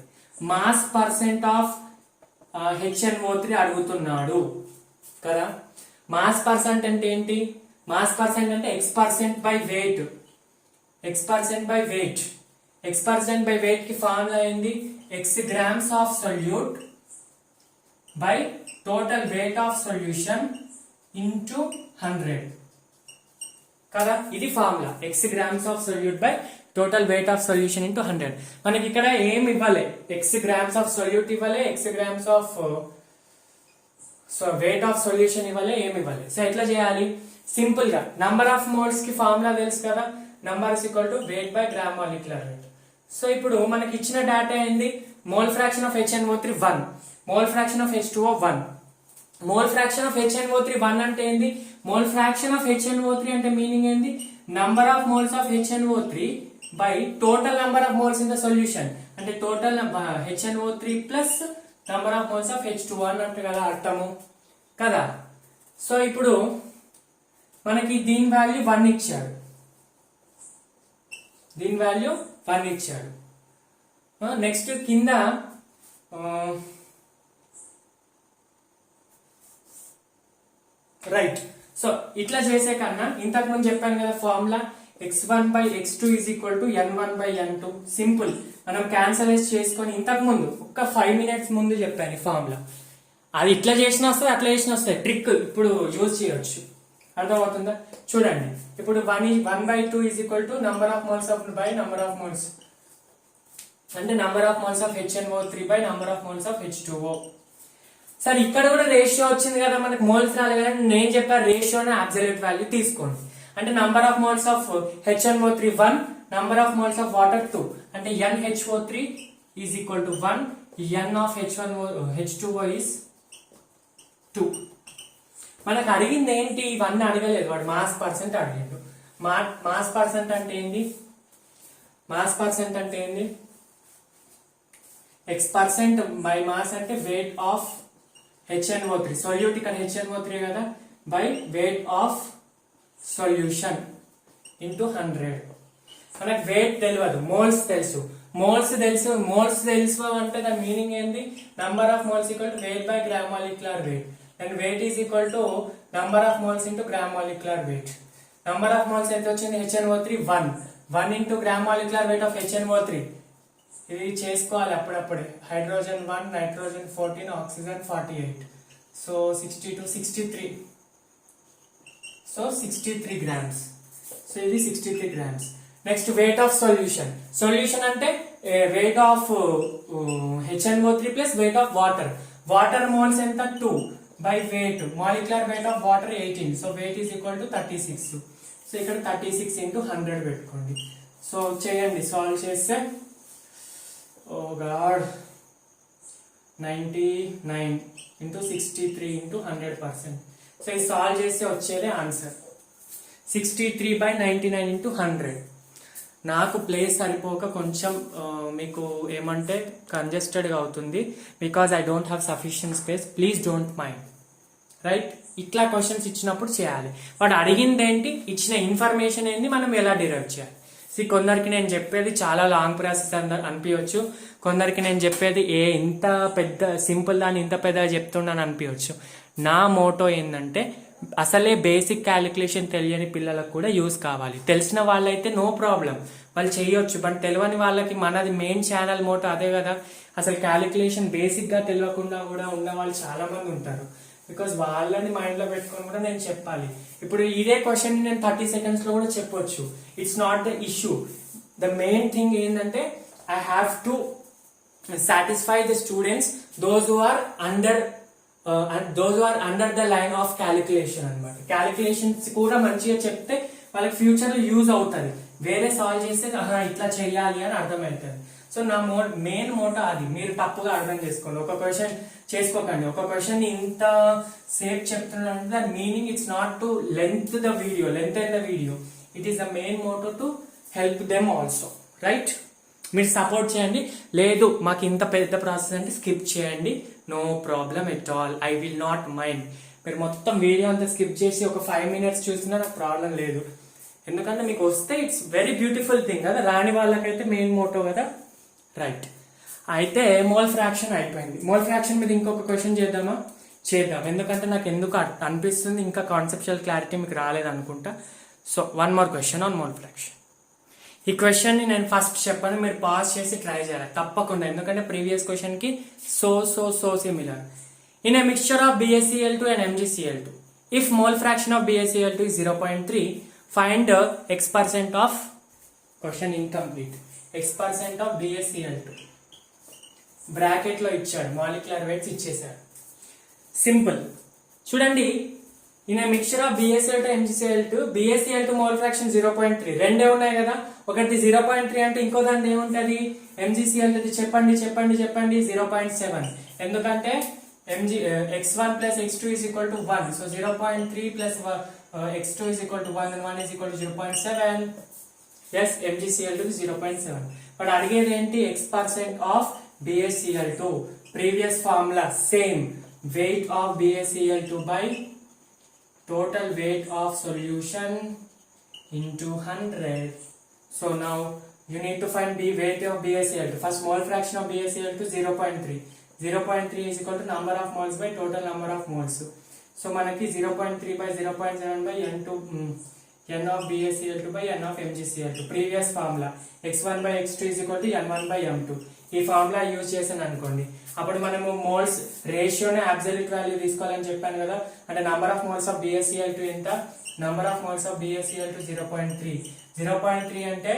మాస్ పర్సెంట్ ఆఫ్ HNO3 అడుగుతున్నాడు కదా. మాస్ పర్సెంట్ అంటే ఏంటి? మాస్ పర్సెంట్ అంటే x% by weight. x% by weight. x% by weight కి ఫార్ములా ఏంది? x grams of solute by total weight of solution into 100 కదా. ఇది formula, x grams of solute by total weight of solution into 100. మనకి ఇక్కడ ఏమి ఇవ్వాలి? x grams of solute ఇవ్వాలి, x grams of weight of solution ఇవ్వాలి, ఏమి ఇవ్వాలి. సో ఎట్లా చేయాలి? సింపుల్ గా నంబర్ ఆఫ్ మోల్స్ కి ఫార్ములా తెలుసు కదా, number is equal to weight by gram molecular weight. So ఇప్పుడు మనకి ఇచ్చిన డేటా ఏంది? Mole fraction of HNO3 1, mole fraction of H2O 1. Mole fraction of HNO3 1 అంటే ఏంది? మోల్ ఫ్రాక్షన్ ఆఫ్ HNO3 అంటే మీనింగ్ ఏంది? Number of moles of HNO3 by total number of moles in the solution. అంటే total HNO3 plus number of moles of H2O అంటే కదా అర్థము కదా. So ఇప్పుడు మనకి దీని వాల్యూ 1 ఇచ్చాడు, దీని వాల్యూ 1 ఇచ్చాడు. నెక్స్ట్ కింద రైట్. సో ఇట్లా చేసే కన్నా ఇంతకు ముందు చెప్పాను కదా formula, x1 by x2 is equal to n1 by n2. Simple, మనం క్యాన్సలైజ్ చేసుకొని ఇంతకు ముందు ఒక్క 5 minutes ముందు చెప్పాను ఈ ఫార్ములా. అది ఇట్లా చేసినా వస్తుంది, అట్లా చేసినా వస్తుంది. ట్రిక్ ఇప్పుడు యూజ్ చేయొచ్చు. అర్థమవుతుందా? చూడండి, ఇప్పుడు 1/2 is equal to number of moles of by number of moles, అంటే number of moles of HNO3 by number of moles of H2O. సరే, ఇక్కడ కూడా రేషియో వచ్చింది కదా, మనకి మోల్స్ రాలేదు కదా. నేను చెప్పా రేషియోని అబ్సల్యూట్ వాల్యూ తీసుకోండి. అంటే number of moles of HNO3 1, number of moles of water 2, అంటే NHO3 is equal to 1, N of H2O is 2. మనకు అడిగింది ఏంటి? ఇవన్నీ అడగలేదు, వాడు మాస్ పర్సెంట్ అడిగాడు. మాస్ పర్సెంట్ అంటే ఏంది? మాస్ పర్సెంట్ అంటే ఏంది? X% బై మాస్ అంటే వెయిట్ ఆఫ్ HNO3, సొల్యూట్ ఇక్కడ HNO3 కదా, by weight of solution into 100. మనకు వెయిట్ తెలియదు, మోల్స్ తెలుసు. మోల్స్ తెలుసు అంటే దాని మీనింగ్ ఏంది? Number of moles equal to weight by gram molecular weight, and weight is equal to number of moles into gram molecular weight. Number of moles ఎంత వచ్చింది? HNO3 1 into gram molecular weight of HNO3. ఇది చేసుకోవాలి అప్పుడప్పుడే. Hydrogen 1, nitrogen 14, oxygen 48, so 62 63, so 63 grams. So ఇది 63 grams. Next weight of solution అంటే weight of HNO3 plus weight of water moles ఎంత? 2 by weight molecular weight of water 18, so weight is equal to 36. So ఇక్కడ 36 into 100 పెట్టుకోండి. So చేయండి, solve చేస్తే oh god 99 into 63 into 100%. So ఇది solve చేస్తే వచ్చేదే answer 63/99 into 100. నాకు place సరిపోక కొంచెం మీకు ఏమంటే కంజెస్టెడ్గా అవుతుంది, because I don't have sufficient space. Please don't mind, right? ఇట్లా క్వశ్చన్స్ ఇచ్చినప్పుడు చేయాలి. వాడు అడిగింది ఏంటి, ఇచ్చిన ఇన్ఫర్మేషన్ ఏంటి, మనం ఎలా డిరైవ్ చేయాలి. కొందరికి నేను చెప్పేది చాలా లాంగ్ ప్రాసెస్ అనిపించవచ్చు, కొందరికి నేను చెప్పేది ఇంత పెద్ద సింపుల్ దాన్ని ఇంత పెద్దగా చెప్తున్నాను అనిపించవచ్చు. నా మోటో ఏంటంటే అసలే బేసిక్ క్యాలిక్యులేషన్ తెలియని పిల్లలకు కూడా యూజ్ కావాలి. తెలిసిన వాళ్ళైతే నో ప్రాబ్లం, వాళ్ళు చేయొచ్చు. బట్ తెలియని వాళ్ళకి మనది మెయిన్ ఛానల్ మోటో అదే కదా. అసలు క్యాలిక్యులేషన్ బేసిక్గా తెలియకుండా కూడా ఉన్న వాళ్ళు చాలా మంది ఉంటారు. బికాస్ వాళ్ళని మైండ్లో పెట్టుకొని కూడా నేను చెప్పాలి. ఇప్పుడు ఇదే క్వశ్చన్ నేను 30 seconds లో కూడా చెప్పొచ్చు. It's not the issue. The main thing ఏంటంటే I have to satisfy the students those who are under the line of calculation అనమాట. క్యాలిక్యులేషన్స్ కూడా మంచిగా చెప్తే వాళ్ళకి ఫ్యూచర్ లో యూజ్ అవుతుంది. వేరే సాల్వ్ చేస్తే ఇట్లా చేయాలి అని అర్థమవుతుంది. సో నా మెయిన్ మోటో అది. మీరు తప్పుగా అర్థం చేసుకోండి, ఒక క్వశ్చన్ చేసుకోకండి. ఒక క్వశ్చన్ ఇంత సేఫ్ చెప్తున్నానంటే దాని meaning it's not to length the video, it is the main motto to help them also, right? మీరు సపోర్ట్ చేయండి. లేదు మాకు ఇంత పెద్ద ప్రాసెస్ అంటే స్కిప్ చేయండి, no problem at all, I will not mind. మీరు మొత్తం వీడియో అంతా స్కిప్ చేసి ఒక 5 minutes చూసినా నాకు ప్రాబ్లం లేదు. ఎందుకంటే మీకు వస్తే ఇట్స్ వెరీ బ్యూటిఫుల్ థింగ్ కదా, రాని వాళ్ళకైతే మెయిన్ మోటో కదా, రైట్? అయితే మోల్ ఫ్రాక్షన్ అయిపోయింది. మోల్ ఫ్రాక్షన్ మీద ఇంకొక క్వశ్చన్ చేద్దాం. ఎందుకంటే నాకు ఎందుకు అనిపిస్తుంది ఇంకా కాన్సెప్చువల్ క్లారిటీ మీకు రాలేదు అనుకుంటా. So one more question on mole fraction. ఈ క్వశ్చన్ ని నేను ఫస్ట్ చెప్పాను, మీరు పాజ్ చేసి ట్రై చేయాలి తప్పకుండా, ఎందుకంటే ప్రీవియస్ క్వశ్చన్ కి so similar. In a mixture of BaCl2 and MgCl2, if mole fraction of BaCl2 is 0.3, find X% of, question incomplete, X% of BaCl2. Bracket లో ఇచ్చాడు, మాలిక్యులర్ వెయిట్స్ ఇచ్చేసాడు. సింపుల్. చూడండి, in a mixture of BaCl2 MgCl2, BaCl2 mole fraction 0.3, రెండే ఉన్నాయి కదా. ఒకటి 0.3 అంటే ఇంకో దాంట్లో ఏముంటది, MgCl2 చెప్పండి 0.7. ఎందుకంటే x1 plus x2 is equal to 1, so 0.3 plus x2 is equal to 1 and 1 is equal to 0.7. yes, MgCl2 is 0.7. but అడిగేది ఏంటి, X% of BaCl2. previous formula same, weight of BaCl2 by total weight of solution into 100. so now you need to find the weight of BaCl2. first mole fraction of BaCl2 0.3. 0.3 is equal to number of moles by total number of moles. so manaki 0.3 by 0.7 by n of BaCl2 by n of MgCl2. previous formula x1 by x2 is equal to n1 by m2. ఈ formula use చేశాను అనుకోండి, అప్పుడు మనము moles రేషియోని absolute value తీసుకోవాలని చెప్పాను కదా. అంటే number of moles of BaCl2 ఎంత, number of moles of BaCl2 0.3. 0.3 అంటే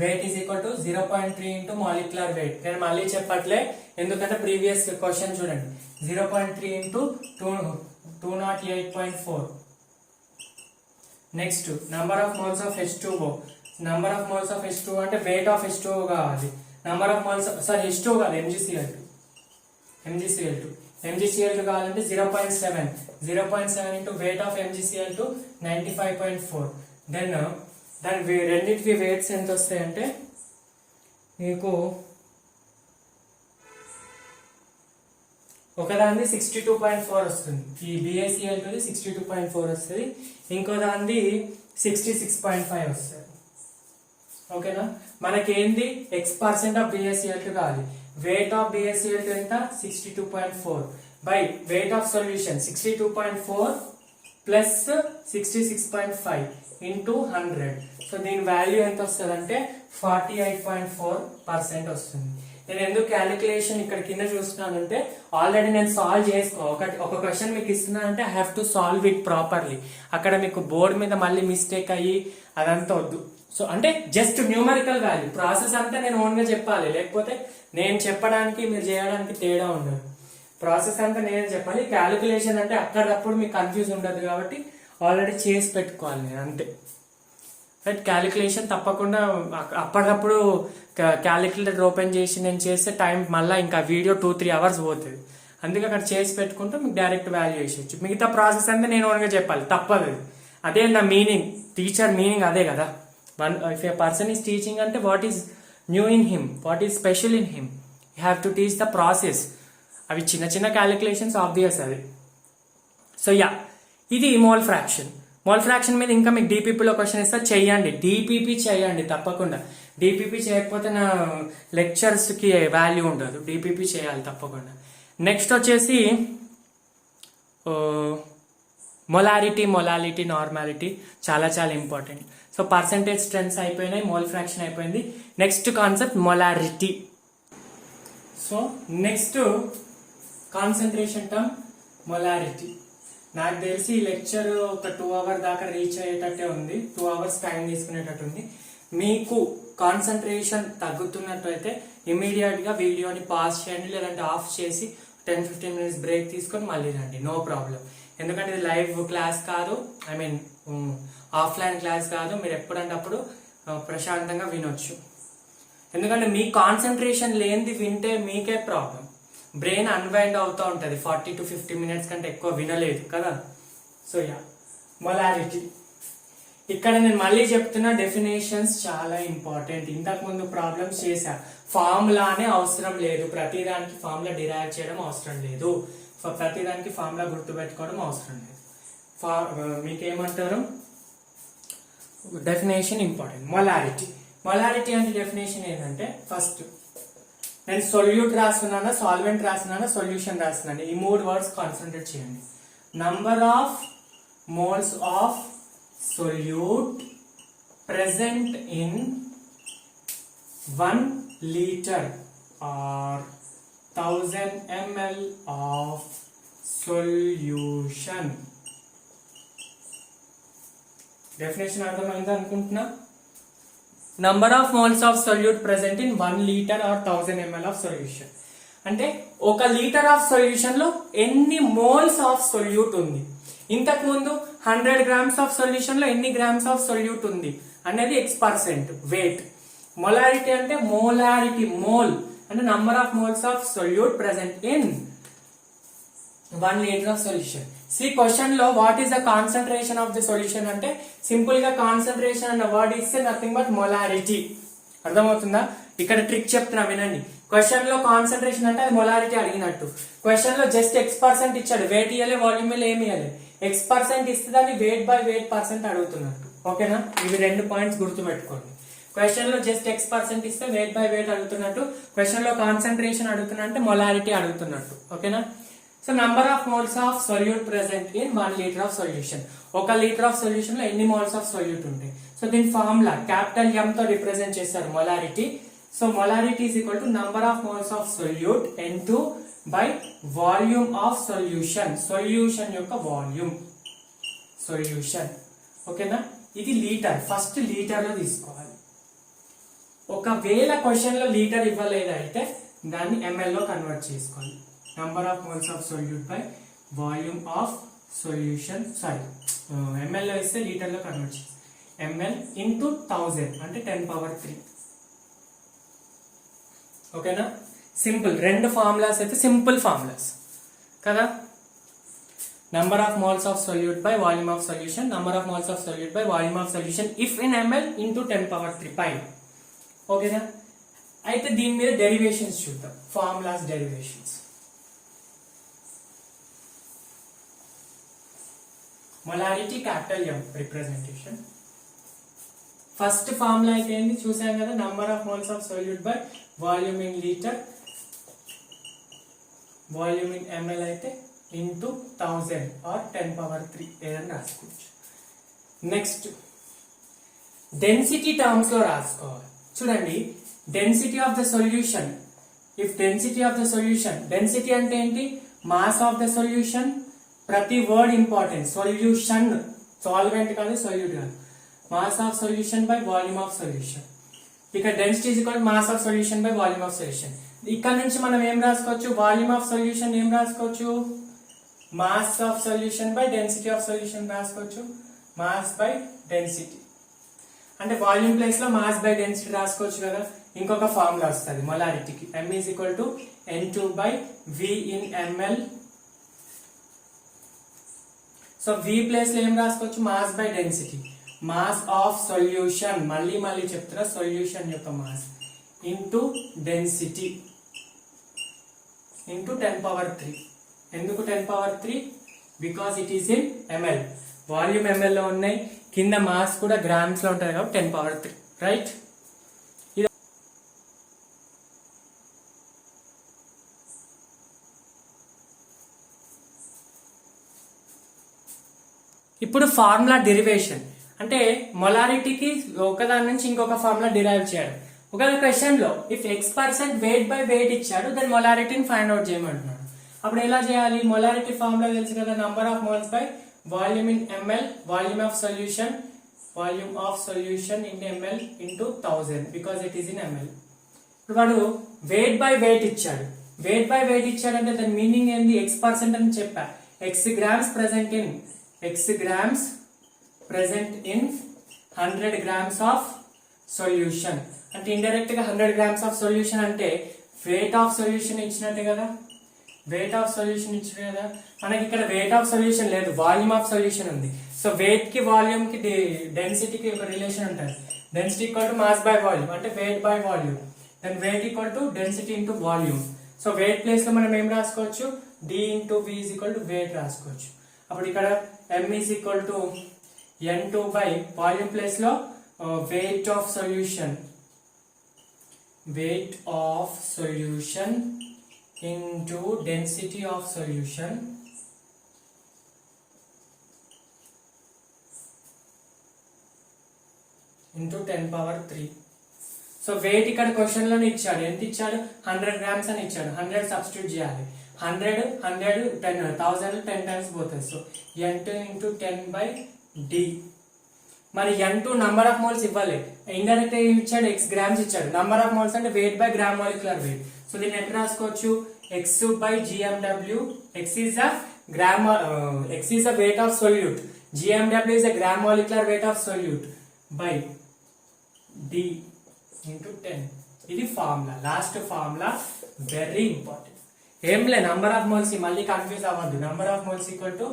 weight is equal to 0.3 into molecular weight. నేను మళ్ళీ చెప్పట్లే, ఎందుకంటే ప్రీవియస్ క్వశ్చన్ చూడండి. 0.3 into 208.4. Next number of moles of H2O. Number of moles of H2O అంటే weight of H2O కావాలి. Number of moles sorry H2O కాదు, MgCl2 కావాలంటే 0.7. 0.7 into weight of MgCl2 95.4. Then దాని రెండింటికి వెయిట్స్ ఎంత వస్తాయంటే మీకు ఒకదాన్ని 62.4 వస్తుంది. ఈ BaCl2 62.4 వస్తుంది, ఇంకో దాన్ని 66.5 వస్తుంది. ఓకేనా, మనకేంది X% ఆఫ్ BaCl2 కావాలి. వెయిట్ ఆఫ్ BaCl2 ఎంత, 62.4 by weight of solution 62.4 plus 66.5 into 100. So దీని వాల్యూ ఎంత వస్తుంది అంటే 48.4% వస్తుంది. నేను ఎందుకు క్యాలిక్యులేషన్ ఇక్కడ కింద చూస్తున్నానంటే ఆల్రెడీ నేను సాల్వ్ చేసుకో ఒక క్వశ్చన్ మీకు ఇస్తున్నానంటే I have to solve it properly. అక్కడ మీకు బోర్డ్ మీద మళ్ళీ మిస్టేక్ అయ్యి అదంతా వద్దు. సో అంటే జస్ట్ న్యూమరికల్ వాల్యూ, ప్రాసెస్ అంతా నేను ఓన్గా చెప్పాలి, లేకపోతే నేను చెప్పడానికి మీరు చేయడానికి తేడా ఉండదు. ప్రాసెస్ అంతా నేను చెప్పాలి. క్యాలిక్యులేషన్ అంటే అక్కడప్పుడు మీకు కన్ఫ్యూజ్ ఉండదు కాబట్టి ఆల్రెడీ చేసి పెట్టుకోవాలి నేను, అంతే. రైట్, క్యాలిక్యులేషన్ తప్పకుండా అప్పటికప్పుడు క్యాలిక్యులేటర్ ఓపెన్ చేసి నేను చేస్తే టైం మళ్ళీ ఇంకా వీడియో 2-3 అవర్స్ పోతుంది. అందుకే అక్కడ చేసి పెట్టుకుంటే మీకు డైరెక్ట్ వాల్యూ వేసేయచ్చు. మిగతా ప్రాసెస్ అంతా నేను ఓన్గా చెప్పాలి, తప్పదు. అదే నా మీనింగ్, టీచర్ మీనింగ్ అదే కదా. If a person is teaching అంటే what is new in him, what is special in him, you have to teach the process. అవి చిన్న చిన్న క్యాలిక్యులేషన్స్ ఆబ్వియస్ అది. సో యా, ఇది మోల్ ఫ్రాక్షన్. మోల్ ఫ్రాక్షన్ మీద ఇంకా మీకు DPPలో క్వశ్చన్ ఇస్తా, చెయ్యండి. DPP చేయండి తప్పకుండా. DPP చేయకపోతే నా లెక్చర్స్కి వాల్యూ ఉండదు. DPP చేయాలి తప్పకుండా. నెక్స్ట్ వచ్చేసి మొలాలిటీ, నార్మాలిటీ చాలా చాలా ఇంపార్టెంట్. సో పర్సంటేజ్ స్ట్రెంత్స్ అయిపోయినాయి, మోల్ ఫ్రాక్షన్ అయిపోయింది. Next concept molarity. So next concentration term molarity. నాకు తెలిసి ఈ లెక్చర్ ఒక 2 hours దాకా రీచ్ అయ్యేటట్టే ఉంది, 2 hours టైం తీసుకునేటట్టు ఉంది. మీకు కాన్సన్ట్రేషన్ తగ్గుతున్నట్టు అయితే ఇమీడియట్ గా వీడియోని పాస్ చేయండి, లేదంటే ఆఫ్ చేసి 10-15 minutes బ్రేక్ తీసుకొని మళ్ళీ రండి, నో ప్రాబ్లం. ఎందుకంటే ఇది లైవ్ క్లాస్ కాదు, ఐ మీన్ ఆఫ్లైన్ క్లాస్ కాదు. మీరు ఎప్పుడంటే అప్పుడు ప్రశాంతంగా వినొచ్చు. ఎందుకంటే మీ కాన్సన్ట్రేషన్ లేనిది వింటే మీకే ప్రాబ్లం. బ్రెయిన్ అన్వైండ్ అవుతూ ఉంటుంది, 40 to 50 minutes కంటే ఎక్కువ వినలేదు కదా. So yeah, molarity. ఇక్కడ నేను మళ్ళీ చెప్తున్నా, డెఫినేషన్స్ చాలా ఇంపార్టెంట్. ఇంతకు ముందు ప్రాబ్లమ్స్ చేశా. ఫార్ములానే అవసరం లేదు, ప్రతిదానికి ఫార్ములా డిరైవ్ చేయడం అవసరం లేదు, ప్రతిదానికి ఫార్ములా గుర్తుపెట్టుకోవడం అవసరం లేదు. మీకేమంటారు, డెఫినేషన్ ఇంపార్టెంట్. మొలారిటీ అంటే డెఫినేషన్ ఏంటంటే, ఫస్ట్ నేను సొల్యూట్ రాస్తున్నానా, సాల్వెంట్ రాస్తున్నానా, సొల్యూషన్ రాస్తున్నాను, ఈ 3 words కాన్సన్ట్రేట్ చేయండి. Number of moles of solute present in 1 liter or 1000 ml of solution. Definition అర్థమైంది అనుకుంటున్నా. Number of moles of solute present in 1 liter or 1000 ml of solution. అంటే 1 liter of solution లో ఎన్ని moles of solute ఉంది, ఇంతకు ముందు 100 grams of solution లో ఎన్ని గ్రామ్స్ ఆఫ్ సొల్యూట్ ఉంది అనేది X% వెయిట్. మొలారిటీ అంటే మోలారిటీ, మోల్ అంటే number of moles of solute present in 1 liter of solution. Question లో what is the concentration of the solution అంటే సింపుల్ గా కాన్సన్ట్రేషన్ అన్న వర్డ్ ఇస్తే నథింగ్ బట్ మొలారిటీ. అర్థమవుతుందా? ఇక్కడ ట్రిక్ చెప్తున్నా వినండి. క్వశ్చన్ లో కాన్సన్ట్రేషన్ అంటే అది మొలారిటీ అడిగినట్టు. క్వశ్చన్ లో జస్ట్ X% ఇచ్చాడు, వెయిట్ ఇవ్వాలి, వాల్యూమ్ ఏమి ఇవ్వాలి. X% ఇస్తే దాన్ని వెయిట్ బై వెయిట్ పర్సెంట్ అడుగుతున్నట్టు. ఓకేనా, ఇవి 2 points గుర్తుపెట్టుకోండి. క్వశ్చన్ లో జస్ట్ X% ఇస్తే వెయిట్ బై వెయిట్ అడుగుతున్నట్టు, క్వశ్చన్ లో కాన్సన్ట్రేషన్ అడుగుతున్నట్టు, మొలారిటీ అడుగుతున్నట్టు. ఓకేనా. So number of moles of solute present in 1 liter of solution. 1 liter of solution లో ఎన్ని మోల్స్ ఆఫ్ సొల్యూట్ ఉంటాయి. సో దీని ఫార్ములా క్యాపిటల్ M తో రిప్రజెంట్ చేస్తారు molarity. So molarity is equal to number of moles of solute N2 by volume of solution. Solution యొక్క volume, solution. ఓకేనా? ఇది litre. First litre లో తీసుకోవాలి. ఒకవేళ క్వశ్చన్ లో లీటర్ ఇవ్వలేదైతే దాన్ని ml లో కన్వర్ట్ చేసుకోవాలి. Number of moles of solute by volume of solution. Sorry, ml లో ఇస్తే లీటర్ లో కన్వర్ట్ చేయాలి. ml ఇంటూ 1000 అంటే 10^3. ఓకేనా? సింపుల్. రెండు ఫార్ములాస్ అయితే సింపుల్ ఫార్ములాస్ కదా. Number of moles of solute by volume of solution, number of moles of solute by volume of solution if in ml into 10^3 పైన. ఓకేనా? అయితే దీని మీద డెరివేషన్స్ చూద్దాం. Formulas derivations. Molarity capital M representation. First formula అయితే ఏంది చూసాం కదా, number of moles of solute by volume in litre, volume in ml అయితే ఇంటూ 1000 ఆర్ 10^3 ఏదైనా రాసుకోవచ్చు. నెక్స్ట్ డెన్సిటీ టర్మ్స్ లో రాసుకోవాలి. చూడండి, density of the solution. If density of the solution, density అంటే ఏంటి? Mass of the solution. ప్రతి word important. Solution, solvent కాదు, సొల్యూట్ కాదు. Mass of solution by volume of solution. ఇక్కడ density is equal mass of solution by volume of solution. ఇక్కడ నుంచి మనం ఏం రాసుకోవచ్చు? వాల్యూమ్ ఆఫ్ సొల్యూషన్ ఏం రాసుకోవచ్చు? Mass of solution by density of solution రాసుకోవచ్చు. మాస్ బై డెన్సిటీ అంటే వాల్యూమ్ ప్లేస్ లో మాస్ బై డెన్సిటీ రాసుకోవచ్చు కదా. ఇంకొక ఫార్ములా వస్తుంది మొలారిటీకి. M is equal to N2 by V in ml. So V place లో ఏం రాసుకోవచ్చు? Mass by density. Mass of solution, మళ్ళీ చెప్తున్నా, సొల్యూషన్ యొక్క మాస్ ఇంటూ డెన్సిటీ ఇంటూ 10^3. ఎందుకు 10^3? Because it is in ml. Volume ml లో ఉన్నాయి, కింద మాస్ కూడా గ్రామ్స్ లో ఉంటాయి కాబట్టి 10^3. రైట్? ఇప్పుడు ఫార్ములా డెరివేషన్ అంటే మొలారిటీకి ఒకదాని నుంచి ఇంకొక ఫార్ములా డిరైవ్ చేయడం. ఒకవేళ క్వశ్చన్ లో if X% wait by wait ఇచ్చాడు, దాని మొలారిటీని ఫైండ్ అవుట్ చేయమంటున్నాడు. అప్పుడు ఎలా చేయాలి? మొలారిటీ ఫార్ములా తెలుసు కదా, number of moles by volume in ml, volume of solution in ml into 1000 because it is in ml. ఇప్పుడు వాడు వెయిట్ బై వెయిట్ ఇచ్చాడు. వెయిట్ బై వెయిట్ ఇచ్చాడంటే దాని మీనింగ్ ఏంది? X% అని చెప్పా. X grams present in 100 grams of solution. అంటే indirect గా 100 grams of solution అంటే వెయిట్ ఆఫ్ సొల్యూషన్ ఇచ్చినట్టే కదా. వెయిట్ ఆఫ్ సొల్యూషన్ ఇచ్చిన కదా. మనకి ఇక్కడ వెయిట్ ఆఫ్ సొల్యూషన్ లేదు, వాల్యూమ్ ఆఫ్ సొల్యూషన్ ఉంది. సో వెయిట్ కి వాల్యూమ్ కి డెన్సిటీకి ఒక రిలేషన్ ఉంటుంది. Density equal to mass by volume అంటే weight by volume. Then weight equal to density into volume. So weight place లో మనం ఏం రాసుకోవచ్చు? D into V is equal to wait రాసుకోవచ్చు. అప్పుడు ఇక్కడ M is equal to N2 by volume place లో weight of solution into density of solution into 10^3. So weight ఇక్కడ question లోనే ఇచ్చాడు. ఎంత ఇచ్చాడు? 100 grams అని ఇచ్చాడు. 100 సబ్స్టిట్యూట్ చేయాలి. 100 10 1000 10 టైమ్స్ పోతుంది. So N2 into 10 by D. మరి N2 నంబర్ ఆఫ్ మోల్స్ ఇవ్వాలి. ఇండైరెక్ట్ ఇచ్చాడు, X grams ఇచ్చాడు. నంబర్ ఆఫ్ మోల్స్ అంటే weight by gram molecular weight. So దీన్ని ఎట్లా రాసుకోవచ్చు? X by GMW. X is a weight of solute. GMW is a gram molecular weight of solute by D into 10. ఇది formula. Last formula very important. ఏం లే, number of moles మళ్ళీ confuse అవ్వద్దు. Number of moles equal to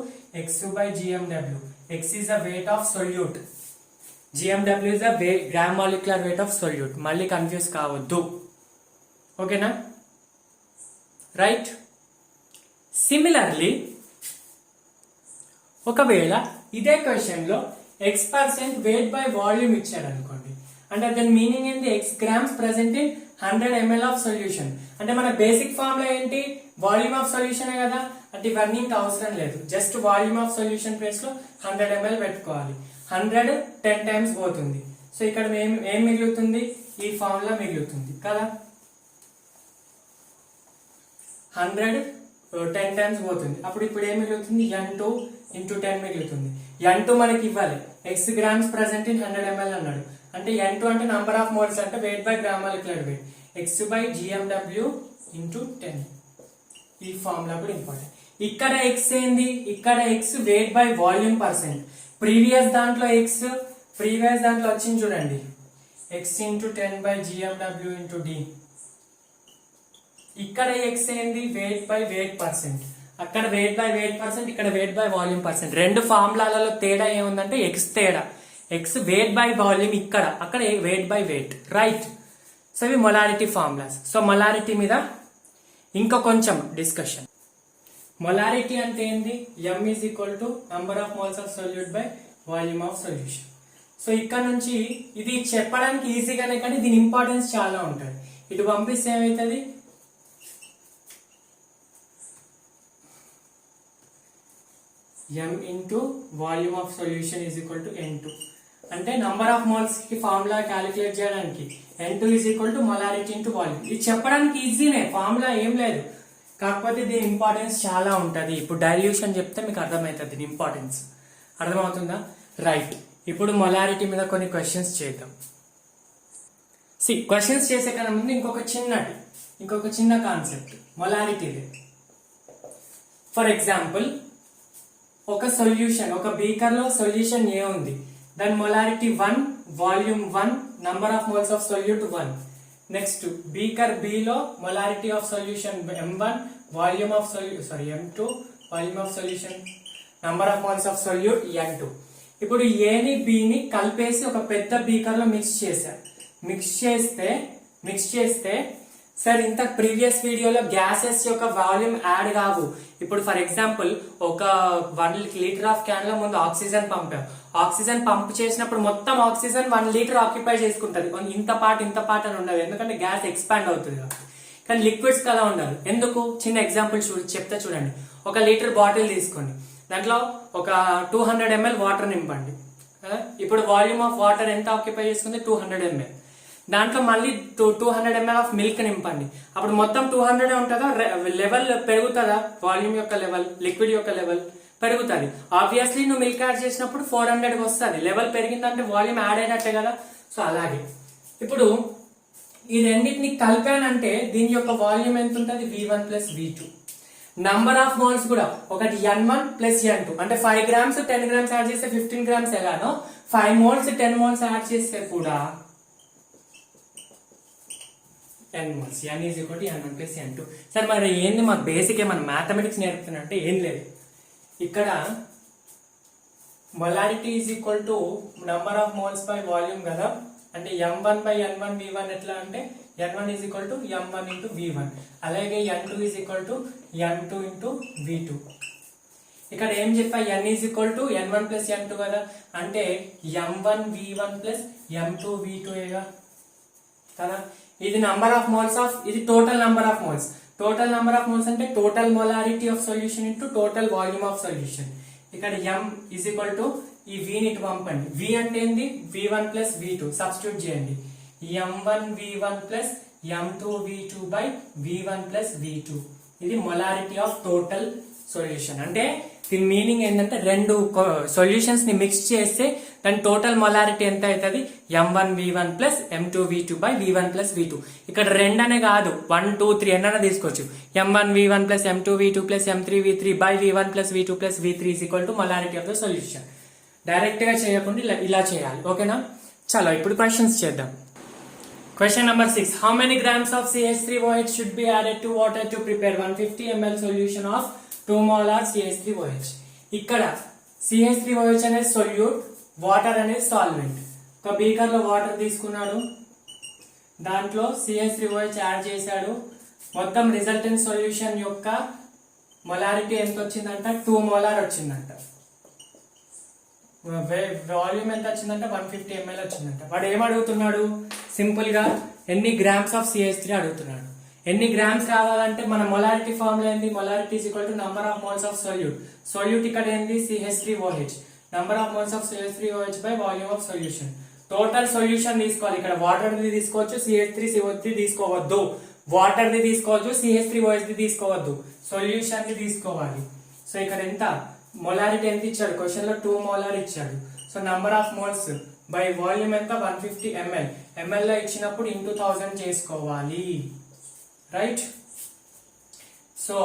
X by GMW. X is a weight of solute. GMW is a gram molecular weight of solute. మళ్ళీ confuse కావద్దు. ఓకేనా? Right? Similarly ఒకవేళ ఇదే question లో X% వెయిట్ బై వాల్యూమ్ ఇచ్చాడు అనుకోండి, అంటే దాని మీనింగ్ ఏంటి? X grams present in 100 ml of solution. అంటే మన బేసిక్ ఫార్ములా ఏంటి? వాల్యూమ్ ఆఫ్ సొల్యూషన్ కదా. అంటే ఇవన్నీ ఇంకా అవసరం లేదు. Just volume of solution place లో 100 ml పెట్టుకోవాలి. 100 10 టైమ్స్ పోతుంది. సో ఇక్కడ ఏం మిగులుతుంది, ఈ ఫార్ములా మిగులుతుంది కదా. 100 10 టైమ్స్ పోతుంది. ఇప్పుడు ఏం మిగులుతుంది, n2 × 10 మిగులుతుంది. n2 మనకి ఇవ్వాలి, x grams present in 100 ml అన్నాడు. అంటే n2 అంటే నంబర్ ఆఫ్ మోల్స్ అంటే weight by gram molecular wait, x/gmw × 10. ఈ ఫార్ములా కూడా ఇంపార్టెంట్. ఇక్కడ x ఏంది, ఇక్కడ x wait by volume percent. Previous దాంట్లో వచ్చింది చూడండి, x × 10/gmw × d. ఇక్కడ x ఏంది, వెయిట్ బై వెయిట్ పర్సెంట్. అక్కడ వెయిట్ బై వెయిట్ పర్సెంట్, ఇక్కడ వెయిట్ బై వాల్యూమ్ పర్సెంట్. రెండు ఫార్ములాలలో తేడా ఏముందంటే x తేడా, x వెయిట్ బై వాల్యూమ్, అక్కడ wait by wait, right. So ఇవి మొలారిటీ ఫార్ములాస్. సో మొలారిటీ మీద ఇంకా కొంచెం డిస్కషన్. మొలారిటీ అంటే ఏంది, m is equal to number of moles of solute by volume of solution. So ఇక్కడ నుంచి ఇది చెప్పడానికి ఈజీగానే, కానీ దీని ఇంపార్టెన్స్ చాలా ఉంటుంది. ఇటు పంపిస్తే ఏమవుతుంది, m into volume of solution is equal to n2. అంటే నంబర్ ఆఫ్ మోల్స్ కి ఫార్ములా క్యాలిక్యులేట్ చేయడానికి n2 is equal to molarity into volume. ఇది చెప్పడానికి ఈజీనే, ఫార్ములా ఏం లేదు, కాకపోతే దీని ఇంపార్టెన్స్ చాలా ఉంటుంది. ఇప్పుడు డైల్యూషన్ చెప్తే మీకు అర్థమవుతుంది దీని ఇంపార్టెన్స్. అర్థమవుతుందా, రైట్. ఇప్పుడు మొలారిటీ మీద కొన్ని క్వశ్చన్స్ చేద్దాం. క్వశ్చన్స్ చేసే కన్నా ముందు ఇంకొక చిన్న కాన్సెప్ట్ మొలారిటీది. ఫర్ ఎగ్జాంపుల్, ఒక సొల్యూషన్, ఒక బీకర్ లో సొల్యూషన్ ఏ ఉంది, దాని molarity 1, volume 1, number of moles of solute 1. Next beaker B లో molarity of solution m1, volume of m2, volume of solution, number of moles of solute n2. ఇప్పుడు ఏని బిని కలిపేసి ఒక పెద్ద బీకర్ లో మిక్స్ చేస్తే సార్, ఇంత ప్రీవియస్ వీడియోలో గ్యాసెస్ యొక్క వాల్యూమ్ యాడ్ కావు. ఇప్పుడు ఫర్ ఎగ్జాంపుల్, ఒక 1 లీటర్ ఆఫ్ క్యాన్ లో ముందు ఆక్సిజన్ పంపాం. ఆక్సిజన్ పంప్ చేసినప్పుడు మొత్తం ఆక్సిజన్ 1 లీటర్ ఆక్యుపై చేసుకుంటది. ఇంత పార్ట్ అని ఉండదు, ఎందుకంటే గ్యాస్ ఎక్స్పాండ్ అవుతుంది కాబట్టి. కానీ లిక్విడ్స్ అలా ఉండదు. ఎందుకు, చిన్న ఎగ్జాంపుల్ చెప్తా చూడండి. 1 లీటర్ బాటిల్ తీసుకోండి, దాంట్లో ఒక 200 ml వాటర్ నింపండి. ఇప్పుడు వాల్యూమ్ ఆఫ్ వాటర్ ఎంత ఆక్యుపై చేసుకుంది, 200 ml. దాంట్లో మళ్ళీ 200 ml ఆఫ్ మిల్క్ నింపండి. అప్పుడు మొత్తం 200 ఉంటుందా, లెవెల్ పెరుగుతుందా, వాల్యూమ్ యొక్క లెవెల్, లిక్విడ్ యొక్క లెవెల్ పెరుగుతుంది. ఆబ్వియస్లీ నువ్వు మిల్క్ యాడ్ చేసినప్పుడు 400 వస్తుంది, లెవెల్ పెరిగిందంటే వాల్యూమ్ యాడ్ అయినట్టే కదా. సో అలాగే ఇప్పుడు ఈ రెండింటిని కలిపానంటే దీని యొక్క వాల్యూమ్ ఎంత ఉంటుంది, v1 + v2. Number of moles కూడా ఒకటి n1 + n2, అంటే 5 grams 10 grams యాడ్ చేస్తే 15 grams ఎలానో 5 moles 10 moles యాడ్ చేస్తే కూడా n moles, n is equal to n1 + n2. Sir మరి ఏంది, మాకు బేసిక్ ఏమన్నా మ్యాథమెటిక్స్ నేర్పుతున్నట్టే ఏం లేదు. ఇక్కడ molarity is equal to number of moles by volume కదా. అంటే m1/n1 v1 ఎట్లా అంటే n1 is equal to m1 × v1. అలాగే n2 is equal to m2 × v2. ఇక్కడ ఏం చెప్పా, n is equal to n1 + n2 కదా. అంటే m1 v1 + m2 v2 కదా. ఇది నంబర్ ఆఫ్ మోల్స్ ఆఫ్, ఇది total number of moles. Total number of moles అంటే total molarity of solution into total volume of solution. ఇక్కడ m is equal to ఈ v ని ఇటు పంపండి. v అంటే ఏంది, v1 + v2 సబ్స్టిట్యూట్ చేయండి. m1 v1 + m2 v2/v1 + v2. ఇది మొలారిటీ ఆఫ్ టోటల్ సొల్యూషన్. అంటే దీని మీనింగ్ ఏంటంటే రెండు సొల్యూషన్స్ ని మిక్స్ చేస్తే దాని టోటల్ మొలారిటీ ఎంత అవుతుంది, m1 v1 + m2 v2/v1 + v2. ఇక్కడ 2 అనే కాదు, 1 2 3 ఎన్నైనా తీసుకోవచ్చు. m1 v1 + m2 v2 + m3 v3/v1 + v2 + v3 = molarity of the solution. Direct గా చేయకుండా ఇలా చేయాలి, ఓకేనా. చలో ఇప్పుడు క్వశ్చన్స్ చేద్దాం. Question number 6. How many grams of CH3OH should be added to water to prepare 150 ml solution of 2 molar CH3OH? ఇక్కడ CH3OH అనేది సొల్యూట్, వాటర్ అనేది సాల్వెంట్. ఒక బీకర్ లో వాటర్ తీసుకున్నాడు, దాంట్లో CH3OH యాడ్ చేశాడు. మొత్తం రిజల్టెంట్ సొల్యూషన్ యొక్క మొలారిటీ ఎంత వచ్చిందంట, 2 molar వచ్చిందంట. వాల్యూమ్ ఎంత వచ్చిందంటే 150 ml వచ్చిందంట. వాడు ఏం అడుగుతున్నాడు, సింపుల్ గా ఎన్ని గ్రామ్స్ ఆఫ్ CH3 అడుగుతున్నాడు. ఎన్ని గ్రామ్స్ కావాలంటే మన మొలారిటీ ఫార్ములా ఏంది, molarity is equal to number of moles of solute. Solute ఇక్కడ ఏంది, CH3OH. Number of moles of CH3OH by volume of solution. Total solution తీసుకోవాలి. ఇక్కడ వాటర్ ది తీసుకోవచ్చు, CH3CO3 తీసుకోవద్దు. వాటర్ ది తీసుకోవచ్చు, CH3OH ది తీసుకోవద్దు. Solution ని తీసుకోవాలి. సో ఇక్కడ ఎంత మొలారిటీ ఎంత ఇచ్చాడు క్వశ్చన్ లో 2 మోలార్ ఇచ్చాడు. So number of moles by volume ఎంత 150 ml. ml లో ఇచ్చినప్పుడు ఇంటూ 1000 చేసుకోవాలి, right. So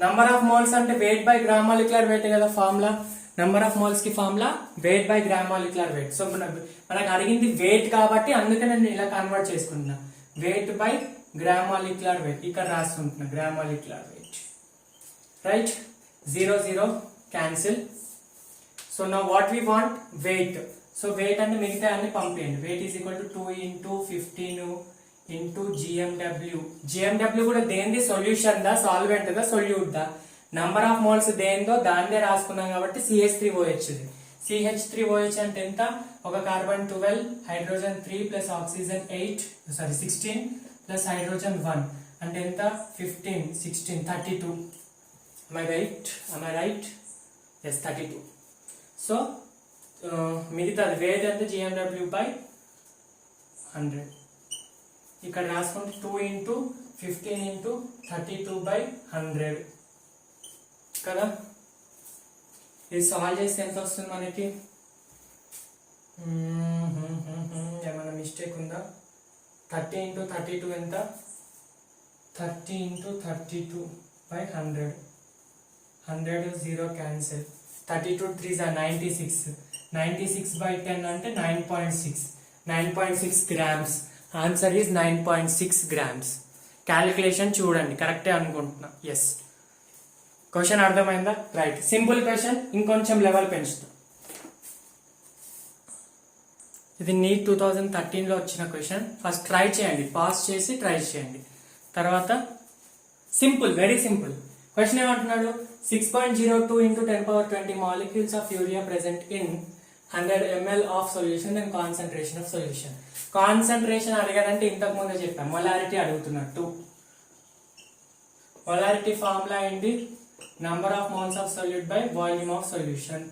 number of moles అంటే weight by gram molecular weight కదా ఫార్ములా. నంబర్ ఆఫ్ మోల్స్ కి formula weight by gram molecular weight. So మనకు అడిగింది వెయిట్ కాబట్టి అందుకే నేను ఇలా కన్వర్ట్ చేసుకుంటున్నా. Weight by gram molecular weight ఇక్కడ రాసుకుంటున్నా, gram molecular weight, right. 0 0 cancel. So now what we want weight. So weight అంటే మిగతా అన్ని పంపేయండి. Weight is equal to 2 into 15 into GMW. GMW కూడా దేనిది సొల్యూషన్ దా, సాల్వెంట్ దా, సొల్యూట్ దా. నంబర్ ఆఫ్ మోల్స్ దేందో దాన్నే రాసుకున్నాం కాబట్టి CH3OH. CH3OH అంటే ఎంత, ఒక carbon 12, hydrogen 3 plus oxygen 16 plus hydrogen 1 అంటే ఎంత 15 16 32. Am I right? Yes, 32. So మిగతా వెయిట్ అంటే GMW బై 100. ఇక్కడ రాసుకుంటే 2 into 15 into 32 by 100 కదా. ఇది సాల్వ్ చేస్తే ఎంత వస్తుంది మనకి, ఏమైనా మిస్టేక్ ఉందా. 30 into 32 ఎంత, 30 into 32 by 100. 100 0 cancel. 32 3s are 96. 96 by 10 అంటే 9.6. 9.6 grams. Answer is 9.6 grams. Calculation చూడండి, కరెక్టే అనుకుంటున్నా. ఎస్, క్వశ్చన్ అర్థమైందా, రైట్. సింపుల్ క్వశ్చన్, ఇంకొంచెం లెవెల్ పెంచుతాం. ఇది నీట్ 2013లో వచ్చిన క్వశ్చన్. ఫస్ట్ ట్రై చేయండి, పాస్ చేసి ట్రై చేయండి. తర్వాత సింపుల్, వెరీ సింపుల్ క్వశ్చన్. ఏమంటున్నాడు, 6.02 into 10^20 molecules of urea present in 100 ml of solution and concentration of solution. Concentration అడిగాడంటే ఇంతకు ముందే చెప్పాం, మొలారిటీ అడుగుతున్నట్టు. మొలారిటీ ఫార్ములా ఏంటి, number of moles of solute by volume of solution.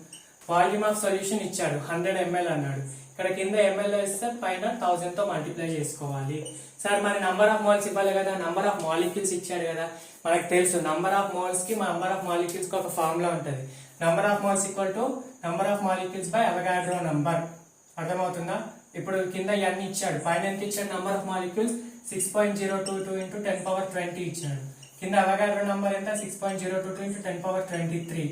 Volume of solution ఇచ్చాడు 100 ml అన్నాడు. ఇక్కడ కింద ml ఇస్తే పైన 1000 తో మల్టిప్లై చేసుకోవాలి. సార్ మరి నంబర్ ఆఫ్ మోల్స్ ఇవ్వాలి కదా, నంబర్ ఆఫ్ మాలిక్యూల్స్ ఇచ్చాడు కదా. మనకు తెలుసు నంబర్ ఆఫ్ మోల్స్ కి నంబర్ ఆఫ్ మాలిక్యూల్స్ కి ఒక ఫార్ములా ఉంటుంది. Number of moles equal to number of molecules by Avogadro number. అర్థమవుతుందా. ఇప్పుడు కింద ఇవన్నీ ఇచ్చాడు, పైన ఎంత ఇచ్చాడు, నంబర్ ఆఫ్ మాలిక్యూల్స్ 6.022 into 10^20 ఇచ్చాడు. కింద అవగాడ్రో నంబర్ ఎంత, 6.022 into 10^23.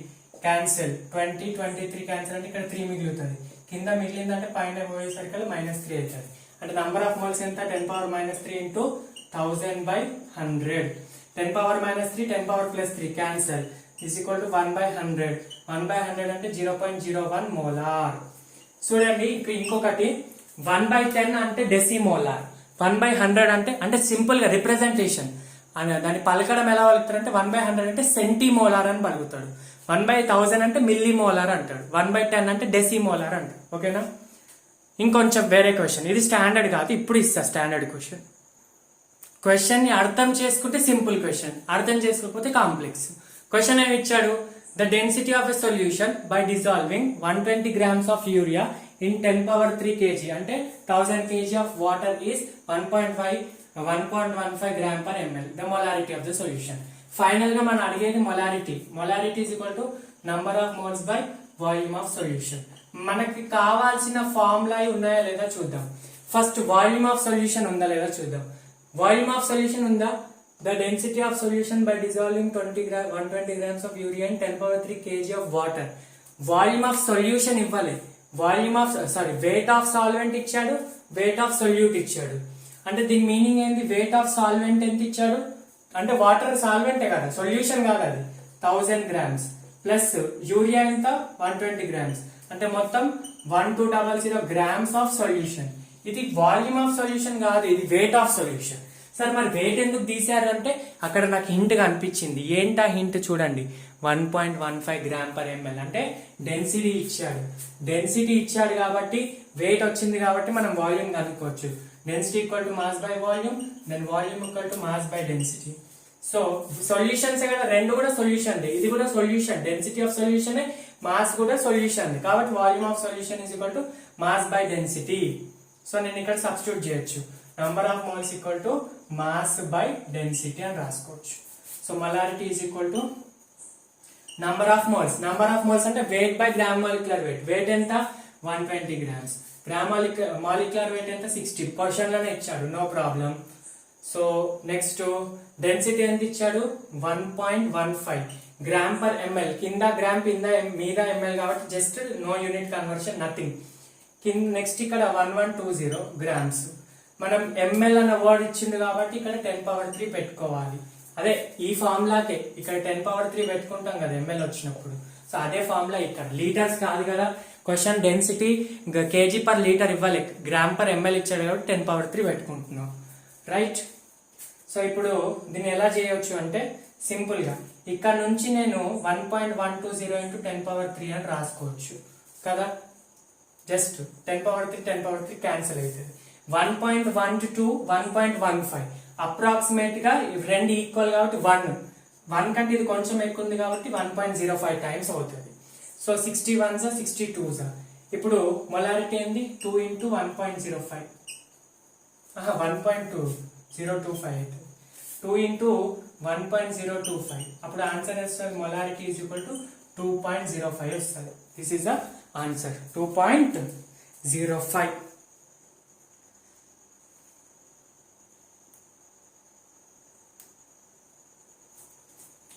క్యాన్సిల్. 20 23 క్యాన్సిల్ అంటే ఇక్కడ 3 మిగులుతుంది. కింద మిగిలిందంటే పైన పోయేసరికి -3 అవుతుంది. అంటే నంబర్ ఆఫ్ మోల్స్ ఎంత, 10^-3 into 1000 by 100. 10^-3 10^+3 cancel is equal to 1/100. 1/100 అంటే 0.01 మోలార్. చూడండి ఇంకొకటి 1/10 అంటే డెసిమోలార్. 1/100 అంటే సింపుల్ గా రిప్రజెంటేషన్ దాన్ని పలకడం ఎలా పలుకుతారు అంటే 1/100 అంటే సెంటీమోలార్ అని పలుకుతాడు. 1/1000 అంటే మిల్లీమోలార్ అంటాడు. 1/10 అంటే డెసిమోలార్ అంటాడు. ఓకేనా. ఇంకొంచెం వేరే క్వశ్చన్, ఇది స్టాండర్డ్ కాదు, ఇప్పుడు ఇస్తా స్టాండర్డ్ క్వశ్చన్. క్వశ్చన్ ని అర్థం చేసుకుంటే సింపుల్ క్వశ్చన్, అర్థం చేసుకోకపోతే కాంప్లెక్స్. క్వశ్చన్ ఏమి ఇచ్చాడు, the density of a solution by dissolving 120 grams of urea in 10^3 kg అంటే 1000 kg of water is 1.15 gram per ml. The molarity of the solution. Final గా మనం అడిగేది molarity. Molarity is equal to number of moles by volume of solution. మనకి కావాల్సిన formula ఉన్నాయా లేదా చూద్దాం. First volume of solution ఉందా లేదా చూద్దాం. వాల్యూమ్ ఆఫ్ సొల్యూషన్ ఉందా, the density of solution by dissolving 120 grams of urea in 10^3 kg of water. Volume of solution ఇవ్వాలి, వెయిట్ ఆఫ్ సాల్వెంట్ ఇచ్చాడు, వెయిట్ ఆఫ్ సొల్యూట్ ఇచ్చాడు. అంటే దీని మీనింగ్ ఏంటి, వెయిట్ ఆఫ్ సాల్వెంట్ ఎంత ఇచ్చాడు అంటే వాటర్ సాల్వెంటే కదా, సొల్యూషన్ కాదు అది, 1000 grams ప్లస్ యూరియా ఎంత 120 grams అంటే మొత్తం 1200 grams ఆఫ్ సొల్యూషన్. ఇది వాల్యూమ్ ఆఫ్ సొల్యూషన్ కాదు, ఇది వెయిట్ ఆఫ్ సొల్యూషన్. సార్ మరి వెయిట్ ఎందుకు తీసారంటే అక్కడ నాకు హింట్ కనిపించింది. ఏంటా హింట్ చూడండి, 1.15 gram per ml అంటే డెన్సిటీ ఇచ్చాడు. డెన్సిటీ ఇచ్చాడు కాబట్టి వెయిట్ వచ్చింది కాబట్టి మనం వాల్యూమ్ కనుక్కోవచ్చు. Density equal to mass by volume, then volume equal to mass by density. So solutions కదా, రెండు కూడా సొల్యూషన్, ఇది కూడా solution. Density of solution, mass కూడా సొల్యూషన్ కాబట్టి volume of solution is equal to mass by density. So నేను ఇక్కడ substitute చేయొచ్చు, number of moles equal to mass by density అని రాసుకోవచ్చు. So molarity is equal to number of moles అంటే weight by gram molecular weight. Weight ఎంత 120 grams. Gram molecular wait ఎంత 60. Question లోనే ఇచ్చాడు, no problem. So next density ఎంత ఇచ్చాడు 1.15 gram per ML. కింద గ్రామ్ మీద ఎంఎల్ కాబట్టి just no unit conversion, nothing. Next ఇక్కడ 1120 గ్రామ్స్. మనం ఎంఎల్ అన్న వర్డ్ ఇచ్చింది కాబట్టి ఇక్కడ 10³ పెట్టుకోవాలి. అదే ఈ ఫార్ములాకే ఇక్కడ 10³ పెట్టుకుంటాం కదా ఎంఎల్ వచ్చినప్పుడు. సో అదే ఫార్ములా ఇక్కడ. లీటర్స్ కాదు కదా question, density KG per litre ఇవ్వాలి, గ్రామ్ పర్ ఎంఎల్ ఇచ్చాడు కాబట్టి 10³ పెట్టుకుంటున్నాం, రైట్. సో ఇప్పుడు దీన్ని ఎలా చేయొచ్చు అంటే సింపుల్ గా ఇక్కడ నుంచి నేను 1.120 into 10³ అని రాసుకోవచ్చు కదా. జస్ట్ 10³ క్యాన్సిల్ అవుతుంది. 1.12 1.15 అప్రాక్సిమేట్ గా రెండు ఈక్వల్ కాబట్టి 1 కంటే ఇది కొంచెం ఎక్కువ ఉంది కాబట్టి 1.05 టైమ్స్ అవుతుంది. సో 61 62. ఇప్పుడు మొలారిటీ ఏంది 2 into 1.05 1.2025 2 into 1.025. అప్పుడు ఆన్సర్ వస్తుంది మొలారిటీ ఈజ్ ఈక్వల్ టు 2.05 వస్తుంది. This is the answer 2.05.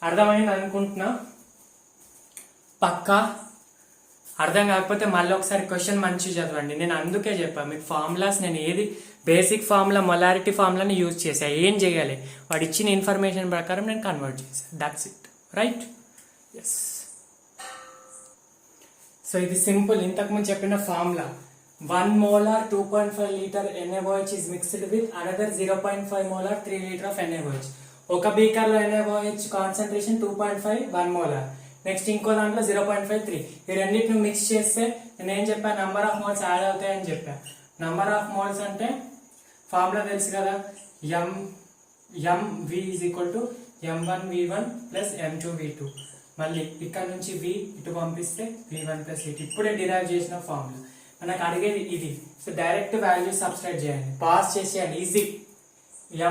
అర్థమైంది అనుకుంటున్నా. పక్కా అర్థం కాకపోతే మళ్ళీ ఒకసారి క్వశ్చన్ మంచిగా చదవండి. నేను అందుకే చెప్పా మీకు ఫార్ములాస్, నేను ఏది బేసిక్ ఫార్ములా మొలారిటీ ఫార్ములాని యూజ్ చేసా. ఏం చేయాలి వాడు ఇచ్చిన ఇన్ఫర్మేషన్ ప్రకారం నేను కన్వర్ట్ చేశాను, that's it, right. Yes. So ఇది సింపుల్. ఇంతకుముందు చెప్పిన formula 1 molar 2.5 liter NaOH is mixed with another 0.5 molar 3 liter of NaOH. ఒక బీకర్ లో NaOH కాన్సన్ట్రేషన్ 2.5 1 molar. నెక్స్ట్ ఇంకో దాంట్లో 0.5 3. ఈ రెండింటిని మిక్స్ చేస్తే నేను ఏం చెప్పాను, నంబర్ ఆఫ్ మోల్స్ యాడ్ అవుతాయని చెప్పా. నంబర్ ఆఫ్ మోల్స్ అంటే ఫార్ములా తెలుసు కదా, mv is equal to m1v1 plus m2v2. మళ్ళీ ఇక్కడ నుంచి v ఇటు పంపిస్తే v1 ప్లస్ v2. ఇప్పుడే డిరైవ్ చేసిన ఫార్ములా. మనకు అడిగేది ఇది. సో డైరెక్ట్ వాల్యూ సబ్స్ట్రాక్ట్ చేయండి, పాస్ చేసేయాలి, ఈజీ.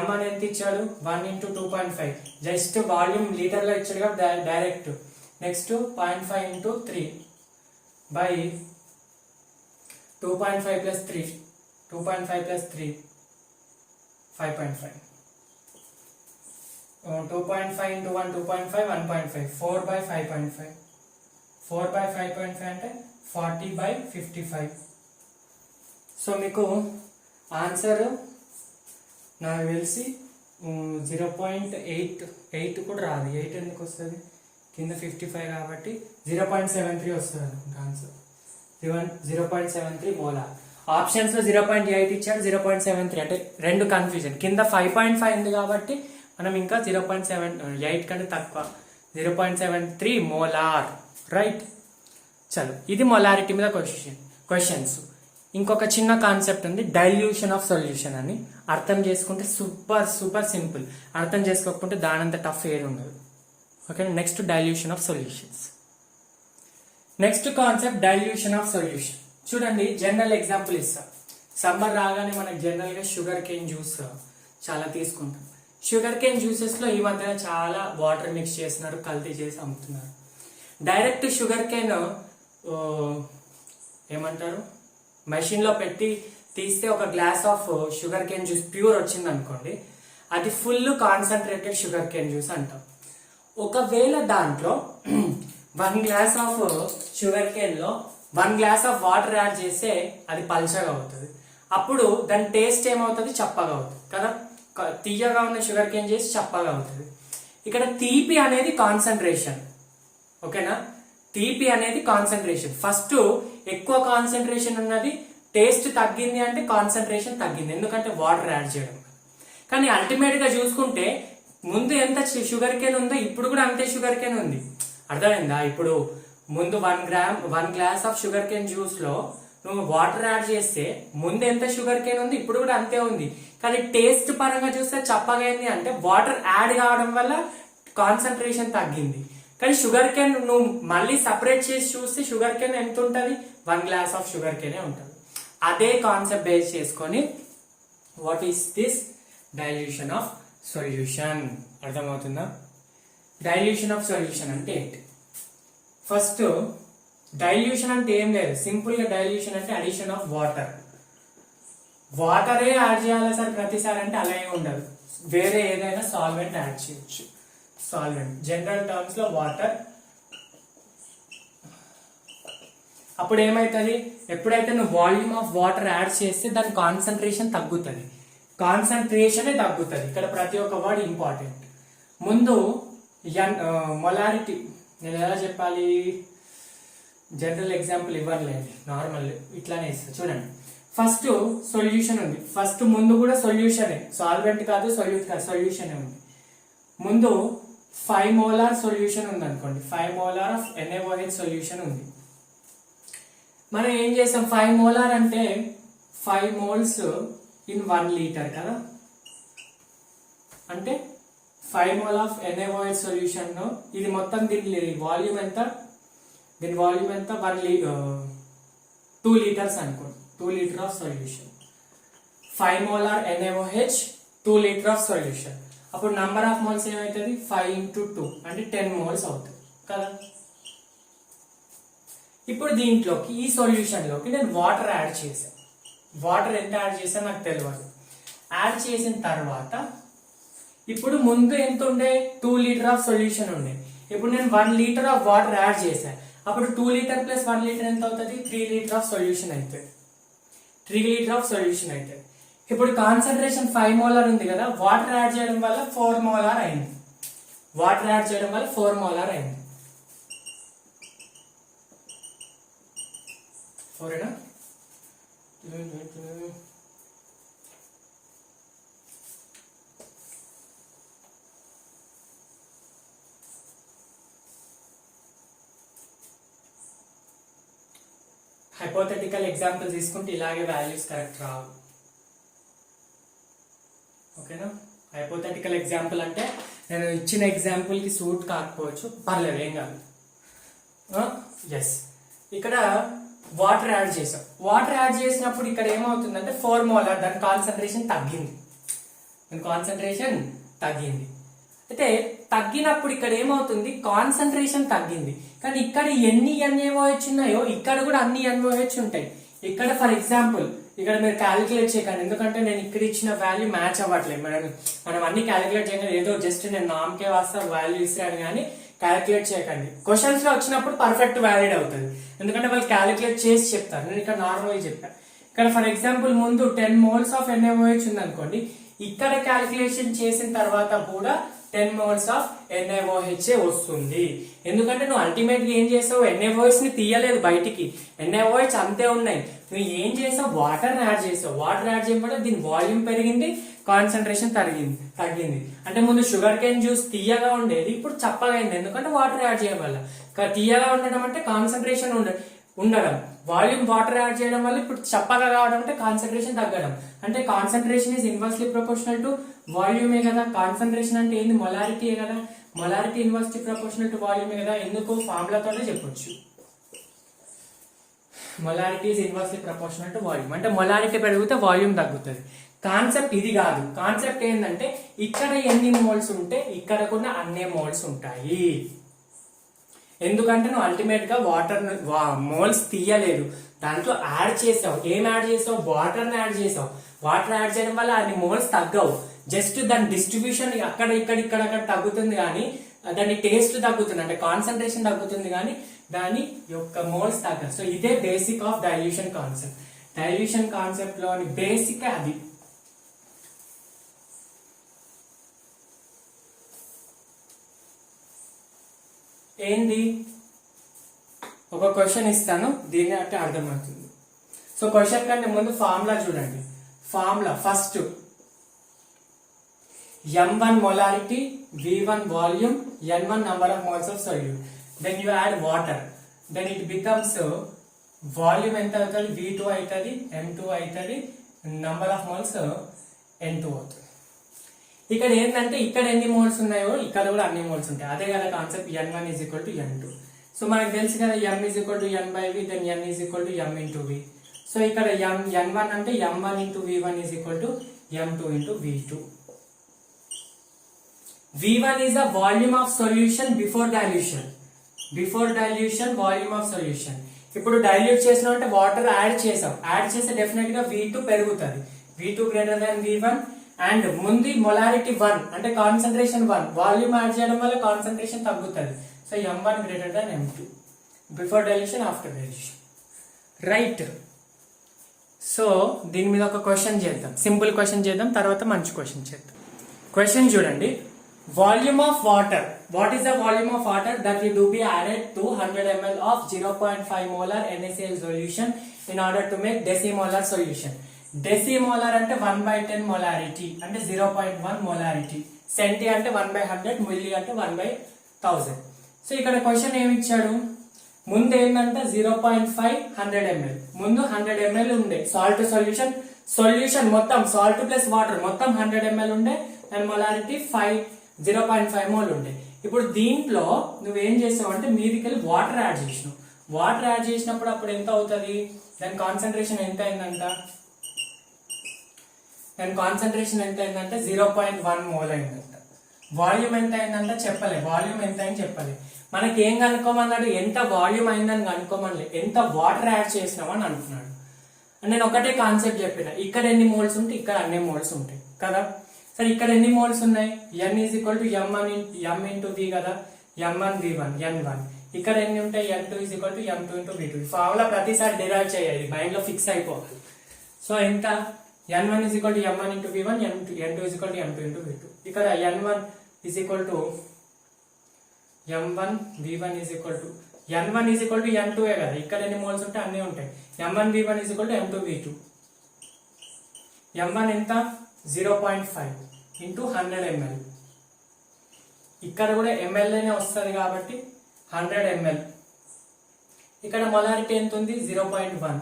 m అని ఎంత ఇచ్చాడు 1 into 2.5. జస్ట్ వాల్యూమ్ లీటర్ లో ఇచ్చాడు కాబట్టి direct. Next 0.5 into 3 by 2.5 plus 3 2.5 plus 3 5.5. 2.5 into 1 2.5 1.5 4 by 5.5 4 by 5.5 అంటే 40 by 55. సో మీకు ఆన్సర్ నాకు తెలిసి 0.8 కూడా రాదు. 8 ఎందుకు వస్తుంది, కింద 55 కాబట్టి 0.73 వస్తుంది అనుకుంటా ఆన్సర్. 0.73 మోలార్. ఆప్షన్స్ లో 0.8 ఇచ్చాడు, 0.73 అంటే రెండు కన్ఫ్యూజన్. కింద 5.5 ఉంది కాబట్టి మనం ఇంకా 0.78 కంటే తక్కువ, 0.73 మోలార్, రైట్. చలో ఇది మొలారిటీ మీద క్వశ్చన్స్. ఇంకొక చిన్న కాన్సెప్ట్ ఉంది, డైల్యూషన్ ఆఫ్ సొల్యూషన్ అని. అర్థం చేసుకుంటే సూపర్ సింపుల్, అర్థం చేసుకోకపోతే దానంత టఫ్ ఏది ఉండదు. Okay, next dilution of solutions. Next concept dilution of solution. చూడండి, జనరల్ ఎగ్జాంపుల్ ఇస్తా. సమ్మర్ రాగానే మనకు జనరల్ గా షుగర్ కేన్ జ్యూస్ చాలా తీసుకుంటాం. షుగర్ కేన్ జ్యూసెస్ లో ఈ మధ్యన చాలా వాటర్ మిక్స్ చేస్తున్నారు, కల్తీ చేసి అమ్ముతున్నారు. డైరెక్ట్ షుగర్ కేన్ ఏమంటారు మెషిన్ లో పెట్టి తీస్తే ఒక glass of sugar cane juice pure వచ్చింది అనుకోండి, అది full concentrated sugar cane juice అంటాం. ఒకవేళ దాంట్లో 1 glass ఆఫ్ షుగర్ కేన్ లో 1 glass ఆఫ్ వాటర్ యాడ్ చేస్తే అది పల్చగా అవుతుంది. అప్పుడు దాని టేస్ట్ ఏమవుతుంది, చప్పగా అవుతుంది కదా. తీయగా ఉన్న షుగర్ కేన్ చేసి చప్పగా అవుతుంది. ఇక్కడ తీపి అనేది కాన్సన్ట్రేషన్, ఓకేనా. తీపి అనేది కాన్సన్ట్రేషన్. ఫస్ట్ ఎక్కువ కాన్సన్ట్రేషన్ ఉన్నది, టేస్ట్ తగ్గింది అంటే కాన్సన్ట్రేషన్ తగ్గింది, ఎందుకంటే వాటర్ యాడ్ చేయడం. కానీ అల్టిమేట్ గా చూసుకుంటే ముందు ఎంత షుగర్ కేన్ ఉందో ఇప్పుడు కూడా అంతే షుగర్ కేన్ ఉంది. అర్థమైందా? ఇప్పుడు ముందు 1 glass of sugar cane juice లో నువ్వు వాటర్ యాడ్ చేస్తే ముందు ఎంత షుగర్ కేన్ ఉంది ఇప్పుడు కూడా అంతే ఉంది. కానీ టేస్ట్ పరంగా చూస్తే చప్పగా అయింది అంటే వాటర్ యాడ్ కావడం వల్ల కాన్సన్ట్రేషన్ తగ్గింది. కానీ షుగర్ కేన్ నువ్వు మళ్ళీ సపరేట్ చేసి చూస్తే షుగర్ కేన్ ఎంత ఉంటుంది, 1 గ్లాస్ ఆఫ్ షుగర్ కేనే ఉంటుంది. అదే కాన్సెప్ట్ బేస్ చేసుకొని what is this dilution of solution. అర్థమవుతుందా? డైల్యూషన్ ఆఫ్ సొల్యూషన్ అంటే ఏంటి? ఫస్ట్ డైల్యూషన్ అంటే ఏం లేదు, సింపుల్ గా డైల్యూషన్ అంటే అడిషన్ ఆఫ్ వాటర్. వాటరే యాడ్ చేయాలి సార్ ప్రతిసారి అంటే అలా ఏమి ఉండదు, వేరే ఏదైనా సాల్వెంట్ యాడ్ చేయొచ్చు. సాల్వెంట్ జనరల్ టర్మ్స్ లో వాటర్. అప్పుడు ఏమైతుంది, ఎప్పుడైతే నువ్వు వాల్యూమ్ ఆఫ్ వాటర్ యాడ్ చేస్తే దాని కాన్సన్ట్రేషన్ తగ్గుతుంది, కాన్సన్ట్రేషనే తగ్గుతుంది. ఇక్కడ ప్రతి ఒక్క వర్డ్ ఇంపార్టెంట్. ముందు మొలారిటీ నేను ఎలా చెప్పాలి, జనరల్ ఎగ్జాంపుల్ ఇవ్వట్లేదు, నార్మల్ ఇట్లానే ఇస్తా చూడండి. ఫస్ట్ సొల్యూషన్ ఉంది, ఫస్ట్ ముందు కూడా సొల్యూషనే, సాల్వెంట్ కాదు సొల్యూట్ కాదు, సొల్యూషనే ఉంది. ముందు 5 మోలార్ సొల్యూషన్ ఉంది అనుకోండి, 5 మోలార్ ఆఫ్ NaOH సొల్యూషన్ ఉంది. మనం ఏం చేస్తాం, 5 మోలార్ అంటే 5 మోల్స్ ఇన్ 1 లీటర్ కదా, అంటే 5 మోల్ ఆఫ్ NaOH సొల్యూషన్. ఇది మొత్తం దీని వాల్యూమ్ ఎంత, దీని వాల్యూమ్ ఎంత 2 లీటర్స్ అనుకోండి, 2 litre of solution. 5 molar NaOH 2 litre of solution. అప్పుడు నంబర్ ఆఫ్ మోల్స్ ఏమవుతుంది, 5 into 2 అంటే 10 మోల్స్ అవుతుంది కదా. ఇప్పుడు దీంట్లోకి ఈ సొల్యూషన్ లోకి నేను వాటర్ యాడ్ చేశాను. వాటర్ ఎంత యాడ్ చేశాను నాకు తెలియదు. యాడ్ చేసిన తర్వాత ఇప్పుడు ముందు ఎంత ఉండే, 2 లీటర్ ఆఫ్ సొల్యూషన్ ఉండే. ఇప్పుడు నేను 1 లీటర్ ఆఫ్ వాటర్ యాడ్ చేశాను. అప్పుడు 2 లీటర్ ప్లస్ 1 లీటర్ ఎంత అవుతుంది, 3 లీటర్ ఆఫ్ సొల్యూషన్ అవుతుంది. 3 లీటర్ ఆఫ్ సొల్యూషన్ అవుతుంది. ఇప్పుడు కాన్సన్ట్రేషన్ 5 మోలార్ ఉంది కదా, వాటర్ యాడ్ చేయడం వల్ల 4 మోలార్ అయింది. వాటర్ యాడ్ చేయడం వల్ల 4 మోలార్ అయింది. 4 హైపోథెటికల్ ఎగ్జాంపుల్ తీసుకుంటే ఇలాగే వాల్యూస్ కరెక్ట్ రావు. ఓకేనా? హైపోథెటికల్ ఎగ్జాంపుల్ అంటే నేను ఇచ్చిన ఎగ్జాంపుల్ కి సూట్ కాకపోవచ్చు, పర్లేదు ఏం కాదు. ఎస్, ఇక్కడ వాటర్ యాడ్ చేసాం. వాటర్ యాడ్ చేసినప్పుడు ఇక్కడ ఏమవుతుందంటే 4 మోలార్, దాని కాన్సన్ట్రేషన్ తగ్గింది. దాని కాన్సన్ట్రేషన్ తగ్గింది. అయితే తగ్గినప్పుడు ఇక్కడ ఏమవుతుంది, కాన్సన్ట్రేషన్ తగ్గింది. కానీ ఇక్కడ ఎన్ని NaOH ఉన్నాయో ఇక్కడ కూడా అన్ని NaOH ఉంటాయి. ఇక్కడ ఫర్ ఎగ్జాంపుల్ ఇక్కడ మీరు క్యాలిక్యులేట్ చేయకండి, ఎందుకంటే నేను ఇక్కడ ఇచ్చిన వాల్యూ మ్యాచ్ అవ్వట్లేదు. మనం అన్ని క్యాలిక్యులేట్ చేయకండి, ఏదో జస్ట్ నేను నామకే వాస్తా వాల్యూ ఇస్తాను కానీ క్యాలిక్యులేట్ చేయకండి. క్వశ్చన్స్ లో వచ్చినప్పుడు పర్ఫెక్ట్ వ్యాలిడ్ అవుతుంది, ఎందుకంటే వాళ్ళు క్యాలిక్యులేట్ చేసి చెప్తారు. నేను ఇక్కడ నార్మల్ చెప్పాను. ఇక్కడ ఫర్ ఎగ్జాంపుల్ ముందు 10 మోల్స్ ఆఫ్ NaOH ఉంది అనుకోండి, ఇక్కడ క్యాలిక్యులేషన్ చేసిన తర్వాత కూడా 10 మోల్స్ ఆఫ్ NaOH వస్తుంది. ఎందుకంటే నువ్వు అల్టిమేట్ గా ఏం చేసావు, NaOH ని తీయలేదు బయటికి, NaOH అంతే ఉన్నాయి. నువ్వు ఏం చేసావు, వాటర్ యాడ్ చేసావు. వాటర్ యాడ్ చేయడం వల్ల దీని వాల్యూమ్ పెరిగింది, కాన్సన్ట్రేషన్ తగ్గింది. అంటే ముందు షుగర్ కేన్ జ్యూస్ తీయగా ఉండేది, ఇప్పుడు చప్పగా అయింది, ఎందుకంటే వాటర్ యాడ్ చేయడం వల్ల. తీయగా ఉండడం అంటే కాన్సన్ట్రేషన్ ఉండడం, వాల్యూమ్ వాటర్ యాడ్ చేయడం వల్ల ఇప్పుడు చప్పగా కావడం అంటే కాన్సన్ట్రేషన్ తగ్గడం. అంటే concentration is inversely proportional to వాల్యూమే కదా. కాన్సన్ట్రేషన్ అంటే ఏంది, మొలారిటీయే కదా. మొలారిటీ ఇన్వర్స్లీ ప్రపోర్షనల్ టు వాల్యూమే కదా. ఎందుకు, ఫార్ములాతోనే చెప్పొచ్చు. Molarity is inversely proportional to volume అంటే మొలారిటీ పెరిగితే వాల్యూమ్ తగ్గుతుంది. కాన్సెప్ట్ ఇది కాదు. కాన్సెప్ట్ ఏంటంటే ఇక్కడ ఎన్ని మోల్స్ ఉంటే ఇక్కడ కూడా అన్నే మోల్స్ ఉంటాయి. ఎందుకంటే నువ్వు అల్టిమేట్ గా వాటర్ మోల్స్ తీయలేదు, దాంట్లో యాడ్ చేసావు. ఏం యాడ్ చేసావు, వాటర్ ని యాడ్ చేసావు. వాటర్ యాడ్ చేయడం వల్ల అన్ని మోల్స్ తగ్గవు, జస్ట్ దాని డిస్ట్రిబ్యూషన్ అక్కడ ఇక్కడ తగ్గుతుంది కానీ దాని టేస్ట్ తగ్గుతుంది, అంటే కాన్సన్ట్రేషన్ తగ్గుతుంది కానీ దాని యొక్క మోల్స్ తగ్గదు. సో ఇదే basic of dilution concept. Dilution concept లోని బేసిక్ అది. ఏంది, ఒక క్వశ్చన్ ఇస్తాను, దీన్ని అంటే అర్థమవుతుంది. సో క్వశ్చన్ కంటే ముందు ఫార్ములా చూడండి. Formula first M1 molarity, V1 volume, N1 number of moles of solute. Then you add water. Then it becomes volume ఎంత అవుతుంది, V2 అవుతుంది, M2 అవుతుంది, number of moles N2 అవుతుంది. ఇక్కడ ఏంటంటే ఇక్కడ ఎన్ని మోల్స్ ఉన్నాయో ఇక్కడ కూడా అన్ని మోల్స్ ఉంటాయి. అదే కదా concept n1 is equal to n2. So మనకు తెలుసు కదా m is equal to n by v, then n is equal to m into v. So ఇక్కడ n1 అంటే m1 into v1 is equal to m2 into v2. v1 is the volume of solution before dilution. Before dilution volume of solution. ఇప్పుడు dilute చేసినాం అంటే water add చేసాం, add చేస్తే definite గా v2 పెరుగుతుంది, v2 greater than v1. And ముందు molarity 1 అంటే concentration 1, volume add చేయడం వల్ల కాన్సన్ట్రేషన్ తగ్గుతుంది. So m1 greater than m2 before dilution after dilution. Right. So దీని మీద ఒక క్వశ్చన్ చేద్దాం, సింపుల్ క్వశ్చన్ చేద్దాం, తర్వాత మంచి క్వశ్చన్ చేద్దాం. క్వశ్చన్ చూడండి. Volume of water. What is the volume of water that will be added to 100 ml of 0.5 molar NaCl solution in order to make decimolar solution? Decimolar అంటే 1/10 molarity అంటే 0.1 molarity. Centi అంటే 1/100, milli అంటే 1/1000. So ఇక్కడ question ఏమి ఇచ్చాడు, ముందు ఏంటంటే 0.5 100 ml, ముందు 100 ml ఉండే సాల్ట్ సొల్యూషన్ మొత్తం సాల్ట్ ప్లస్ వాటర్ మొత్తం 100 ml ఉండే, అండ్ మొలారిటీ 0.5 మోల్ ఉండే. ఇప్పుడు దీంట్లో నువ్వేం చేసావు అంటే మీదికెళ్ళి వాటర్ యాడ్ చేసినావు. వాటర్ యాడ్ చేసినప్పుడు అప్పుడు ఎంత అవుతుంది, దాని కాన్సన్ట్రేషన్ ఎంత అయిందంట, 0.1 మోల్ అయిందంట. వాల్యూమ్ ఎంత అయిందంట చెప్పలే, వాల్యూమ్ ఎంత అని చెప్పలే. మనకి ఏం కనుక్కోమన్నాడు, ఎంత వాల్యూమ్ అయిందని కనుక్కోమని, ఎంత వాటర్ యాడ్ చేసినావు అని అంటున్నాడు. నేను ఒకటే కాన్సెప్ట్ చెప్పిన, ఇక్కడ ఎన్ని మోల్స్ ఉంటాయి ఇక్కడ అన్ని మోల్స్ ఉంటాయి కదా. సరే ఇక్కడ ఎన్ని మోల్స్ ఉన్నాయి, n is equal to m into v కదా, m1 v1 n1. ఇక్కడ ఎన్ని ఉంటాయి, n2 is equal to m2 into v2. ఈ ఫార్ములా ప్రతిసారి డిరైవ్ చేయాలి, మైండ్ లో ఫిక్స్ అయిపోవాలి. సో ఎంత, n1 is equal to m1 into v1, n2 is equal to m2 into v2. ఇక్కడ n1 is equal to m1 v1 is equal to n1 is equal to n2 కదా, ఇక్కడ ఎన్ని moles ఉంటాయి అన్నీ ఉంటాయి. m1 v1 is equal to m2 v2. m1 ఎంత, 0.5 into 100 ml. ఇక్కడ కూడా ml అనే వస్తుంది కాబట్టి 100 ml. ఇక్కడ మొలారిటీ ఎంత ఉంది, 0.1.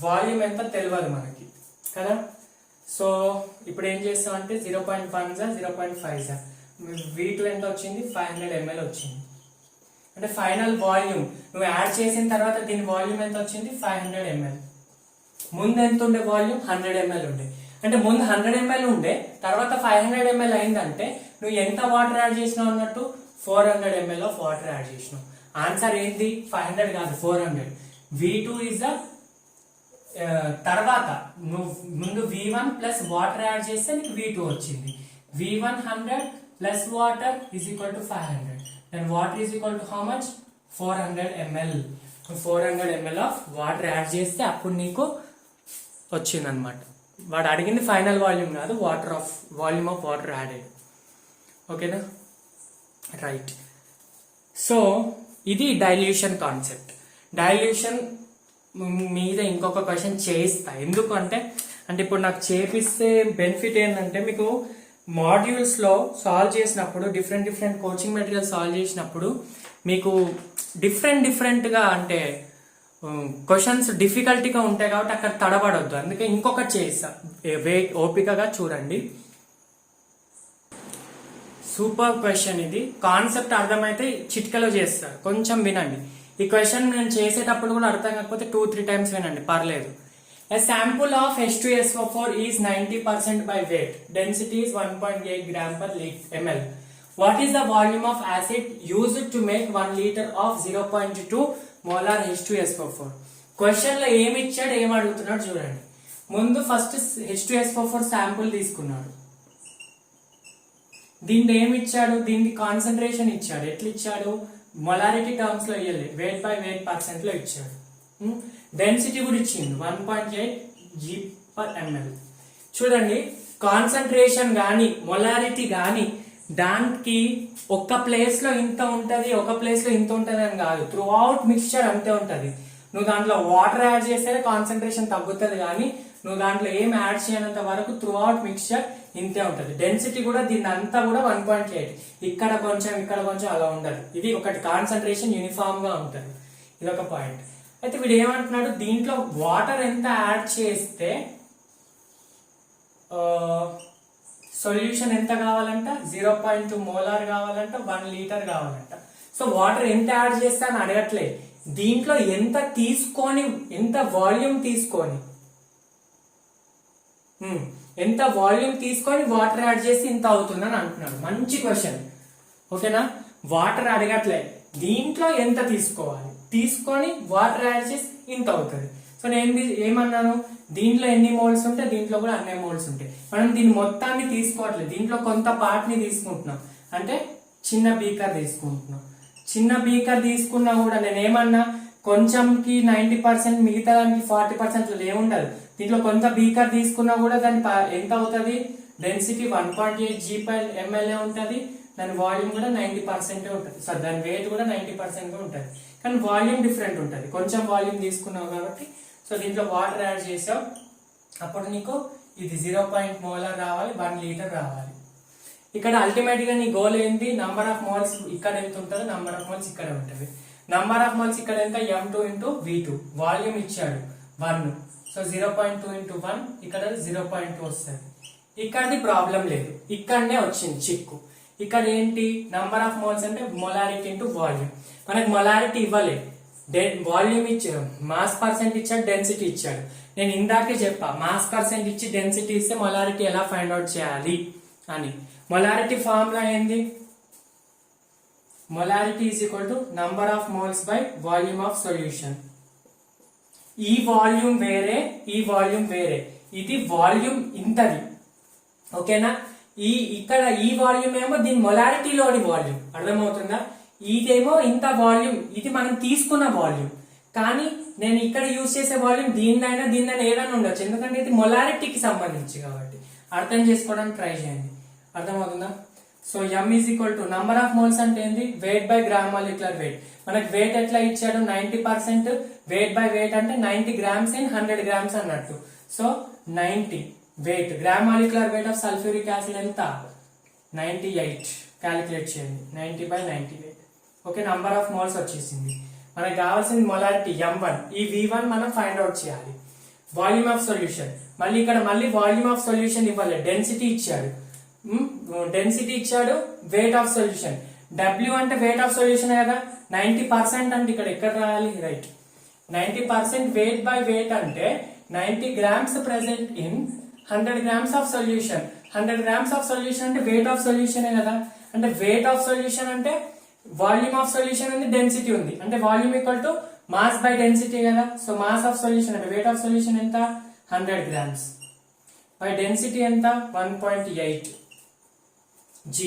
వాల్యూమ్ ఎంత తెలియదు మనకి కదా. సో ఇప్పుడు ఏం చేస్తాం అంటే 0.1 0.5 v2 ఎంత వచ్చింది, 500 ml వచ్చింది. అంటే ఫైనల్ వాల్యూమ్ నువ్వు యాడ్ చేసిన తర్వాత దీని వాల్యూమ్ ఎంత వచ్చింది, 500 ml. ముందు ఎంత ఉండే వాల్యూమ్, 100 ml ఉండే. అంటే ముందు 100 ml ఉండే, తర్వాత 500 ml అయిందంటే నువ్వు ఎంత వాటర్ యాడ్ చేసినావు అన్నట్టు, 400 ml ఆఫ్ వాటర్ యాడ్ చేసినావు. ఆన్సర్ ఏంటి, 500 కాదు 400. v2 ఇస్ ద తర్వాత నువ్వు ముందు v1 ప్లస్ వాటర్ యాడ్ చేస్తే నీకు v2 వచ్చింది. v1 100 plus water is equal to 500. then water is equal to how much, 400 ml. 400 ml of water add చేస్తే అప్పుడు నీకు వచ్చింది అనమాట. వాడు అడిగింది ఫైనల్ వాల్యూమ్ కాదు, వాల్యూమ్ ఆఫ్ వాటర్ యాడెడ్. ఓకేనా, రైట్. సో ఇది డైల్యూషన్ కాన్సెప్ట్. డైల్యూషన్ మీద ఇంకొక క్వశ్చన్ చేయిస్తా, ఎందుకంటే ఇప్పుడు నాకు చేపిస్తే బెనిఫిట్ ఏంటంటే, మీకు మాడ్యూల్స్ లో సాల్వ్ చేసినప్పుడు డిఫరెంట్ కోచింగ్ మెటీరియల్ సాల్వ్ చేసినప్పుడు మీకు డిఫరెంట్ గా అంటే క్వశ్చన్స్ డిఫికల్టీగా ఉంటాయి కాబట్టి అక్కడ తడబడొద్దు. అందుకే ఇంకొకటి చేయిస్తా, ఓపికగా చూడండి. సూపర్ క్వశ్చన్ ఇది, కాన్సెప్ట్ అర్థమైతే చిటికలో చేస్తారు, కొంచెం వినండి. ఈ క్వశ్చన్ నేను చేసేటప్పుడు కూడా అర్థం కాకపోతే 2-3 టైమ్స్ వినండి, పర్లేదు. A sample of H2SO4 is 90% by weight. Density is 1.8 gram per ml. What is the volume of acid used to make 1 liter of 0.2 molar H2SO4? Question లో ఏమి ఇచ్చాడు, ఏం అడుగుతున్నాడు చూడండి. ముందు ఫస్ట్ H2SO4 శాంపుల్ తీసుకున్నాడు. దీన్ని ఏమి ఇచ్చాడు, దీనికి కాన్సన్ట్రేషన్ ఇచ్చాడు. ఎట్లా ఇచ్చాడు, మొలారిటీ టర్మ్స్ లో ఇవ్వలేదు, weight by weight percent లో ఇచ్చాడు. డెన్సిటీ కూడా ఇచ్చింది 1.8 g/ml. చూడండి, కాన్సన్ట్రేషన్ గాని మొలారిటీ గాని దానికి ఒక ప్లేస్ లో ఇంత ఉంటది, ఒక ప్లేస్ లో ఇంత ఉంటది అని కాదు, త్రూ అవుట్ మిక్స్చర్ అంతే ఉంటది. నువ్వు దాంట్లో వాటర్ యాడ్ చేస్తేనే కాన్సన్ట్రేషన్ తగ్గుతుంది, కానీ నువ్వు దాంట్లో ఏం యాడ్ చేయనంత వరకు త్రూ అవుట్ మిక్స్చర్ ఇంతే ఉంటది. డెన్సిటీ కూడా దీని అంతా కూడా 1.8, ఇక్కడ కొంచెం అలా ఉండదు. ఇది ఒకటి, కాన్సన్ట్రేషన్ యూనిఫామ్ గా ఉంటది. ఇది ఒక పాయింట్. అయితే వీడు ఏమంటున్నాడు, దీంట్లో వాటర్ ఎంత యాడ్ చేస్తే సొల్యూషన్ ఎంత కావాలంట 0.2 మోలార్ కావాలంట 1 లీటర్ కావాలంట. సో వాటర్ ఎంత యాడ్ చేస్తా అని అడగట్లే, దీంట్లో ఎంత తీసుకొని ఎంత వాల్యూమ్ తీసుకొని వాటర్ యాడ్ చేసి ఇంత అవుతుందని అంటున్నాడు. మంచి క్వశ్చన్. ఓకేనా, వాటర్ అడగట్లే, దీంట్లో ఎంత తీసుకోవాలి, తీసుకొని వాటర్ యాడ్ చేసి ఇంత అవుతుంది. సో నేను ఏమన్నాను, దీంట్లో ఎన్ని మోల్స్ ఉంటే దీంట్లో కూడా అన్ని మోల్స్ ఉంటాయి. మనం దీని మొత్తాన్ని తీసుకోవట్లేదు, దీంట్లో కొంత పార్ట్ ని తీసుకుంటున్నాం. అంటే చిన్న బీకర్ తీసుకుంటున్నాం. చిన్న బీకర్ తీసుకున్నా కూడా నేను ఏమన్నా కొంచెంకి 90%, మిగతా దానికి 40% ఏముండదు. దీంట్లో కొంత బీకర్ తీసుకున్నా కూడా దాని ఎంత అవుతుంది, డెన్సిటీ 1.8 g/ml ఉంటుంది. దాని వాల్యూమ్ కూడా 90% ఉంటుంది. సో దాని వెయిట్ కూడా 90% ఉంటుంది. కానీ వాల్యూమ్ డిఫరెంట్ ఉంటుంది. కొంచెం వాల్యూమ్ తీసుకున్నావు కాబట్టి సో దీంట్లో వాటర్ యాడ్ చేసావు, అప్పుడు నీకు ఇది 0. మోలార్ రావాలి, 1 లీటర్ రావాలి. ఇక్కడ అల్టిమేట్ గా నీ గోల్ ఏంటి, నంబర్ ఆఫ్ మోల్స్ ఇక్కడ ఎంత ఉంటుందో నంబర్ ఆఫ్ మోల్స్ ఇక్కడ ఉంటుంది. నంబర్ ఆఫ్ మోల్స్ ఇక్కడ ఎంత, m2 × v2. వాల్యూమ్ ఇచ్చాడు 1, సో 0.2 × 1 ఇక్కడ 0.2 వస్తుంది. ఇక్కడది ప్రాబ్లం లేదు, ఇక్కడనే వచ్చింది చిక్కు. ఇక్కడ ఏంటి, నంబర్ ఆఫ్ మోల్స్ అంటే మొలారిటీ ఇంటూ వాల్యూమ్. మనకు మొలారిటీ ఇవ్వలేదు, వాల్యూమ్ ఇచ్చాడు, మాస్ పర్సెంట్ ఇచ్చాడు, డెన్సిటీ ఇచ్చాడు. నేను ఇందాకే చెప్పా, మాస్ పర్సెంట్ ఇచ్చి డెన్సిటీ ఇస్తే మొలారిటీ ఎలా ఫైండ్ అవుట్ చేయాలి అని. మొలారిటీ ఫార్ములా ఏంది, molarity is equal to number of moles by volume of solution. ఈ వాల్యూమ్ వేరే, ఈ వాల్యూమ్ వేరే, ఇది వాల్యూమ్ ఇంతది. ఓకేనా, ఇక్కడ ఈ వాల్యూమ్ ఏమో దీని మొలారిటీలోని వాల్యూమ్, అర్థమవుతుందా. ఇదేమో ఇంత వాల్యూమ్, ఇది మనం తీసుకున్న వాల్యూమ్. కానీ నేను ఇక్కడ యూజ్ చేసే వాల్యూమ్ దీన్నైనా ఏదైనా ఉండొచ్చు, ఎందుకంటే ఇది మొలారిటీకి సంబంధించి కాబట్టి. అర్థం చేసుకోవడానికి ట్రై చేయండి, అర్థమవుతుందా. So m is equal to number of moles అంటే ఏంది, wait by gram molecular wait. మనకు వెయిట్ ఎట్లా ఇచ్చాడు, 90%. వెయిట్ బై వెయిట్ అంటే 90 grams in 100 grams అన్నట్టు. So 90 weight, gram molecular weight of sulphuric acid ఎంత, 98. క్యాలిక్యులేట్ చేయండి, 90/98. ఓకే, నంబర్ ఆఫ్ మోల్స్ వచ్చేసింది. మనకు కావాల్సింది మొలారిటీ m1. ఈ v1 మనం ఫైండ్ అవుట్ చేయాలి. వాల్యూమ్ ఆఫ్ సొల్యూషన్, మళ్ళీ వాల్యూమ్ ఆఫ్ సొల్యూషన్ ఇవ్వాలి, డెన్సిటీ ఇచ్చాడు, వెయిట్ ఆఫ్ సొల్యూషన్. W అంటే వెయిట్ ఆఫ్ సొల్యూషన్ కదా, 90% అంటే ఇక్కడ ఎక్కడ రాయాలి, రైట్. 90% వెయిట్ బై వెయిట్ అంటే 90 grams present in 100 grams of solution. 100 grams of solution అంటే వెయిట్ ఆఫ్ సొల్యూషన్ కదా. అంటే వెయిట్ ఆఫ్ సొల్యూషన్ అంటే వాల్యూమ్ ఆఫ్ సొల్యూషన్ ఉంది, డెన్సిటీ ఉంది, అంటే volume equal to mass by density కదా. సో మాస్ ఆఫ్ సొల్యూషన్ అంటే వెయిట్ ఆఫ్ సొల్యూషన్ ఎంత, 100 grams బై డెన్సిటీ ఎంత, 1.8 g.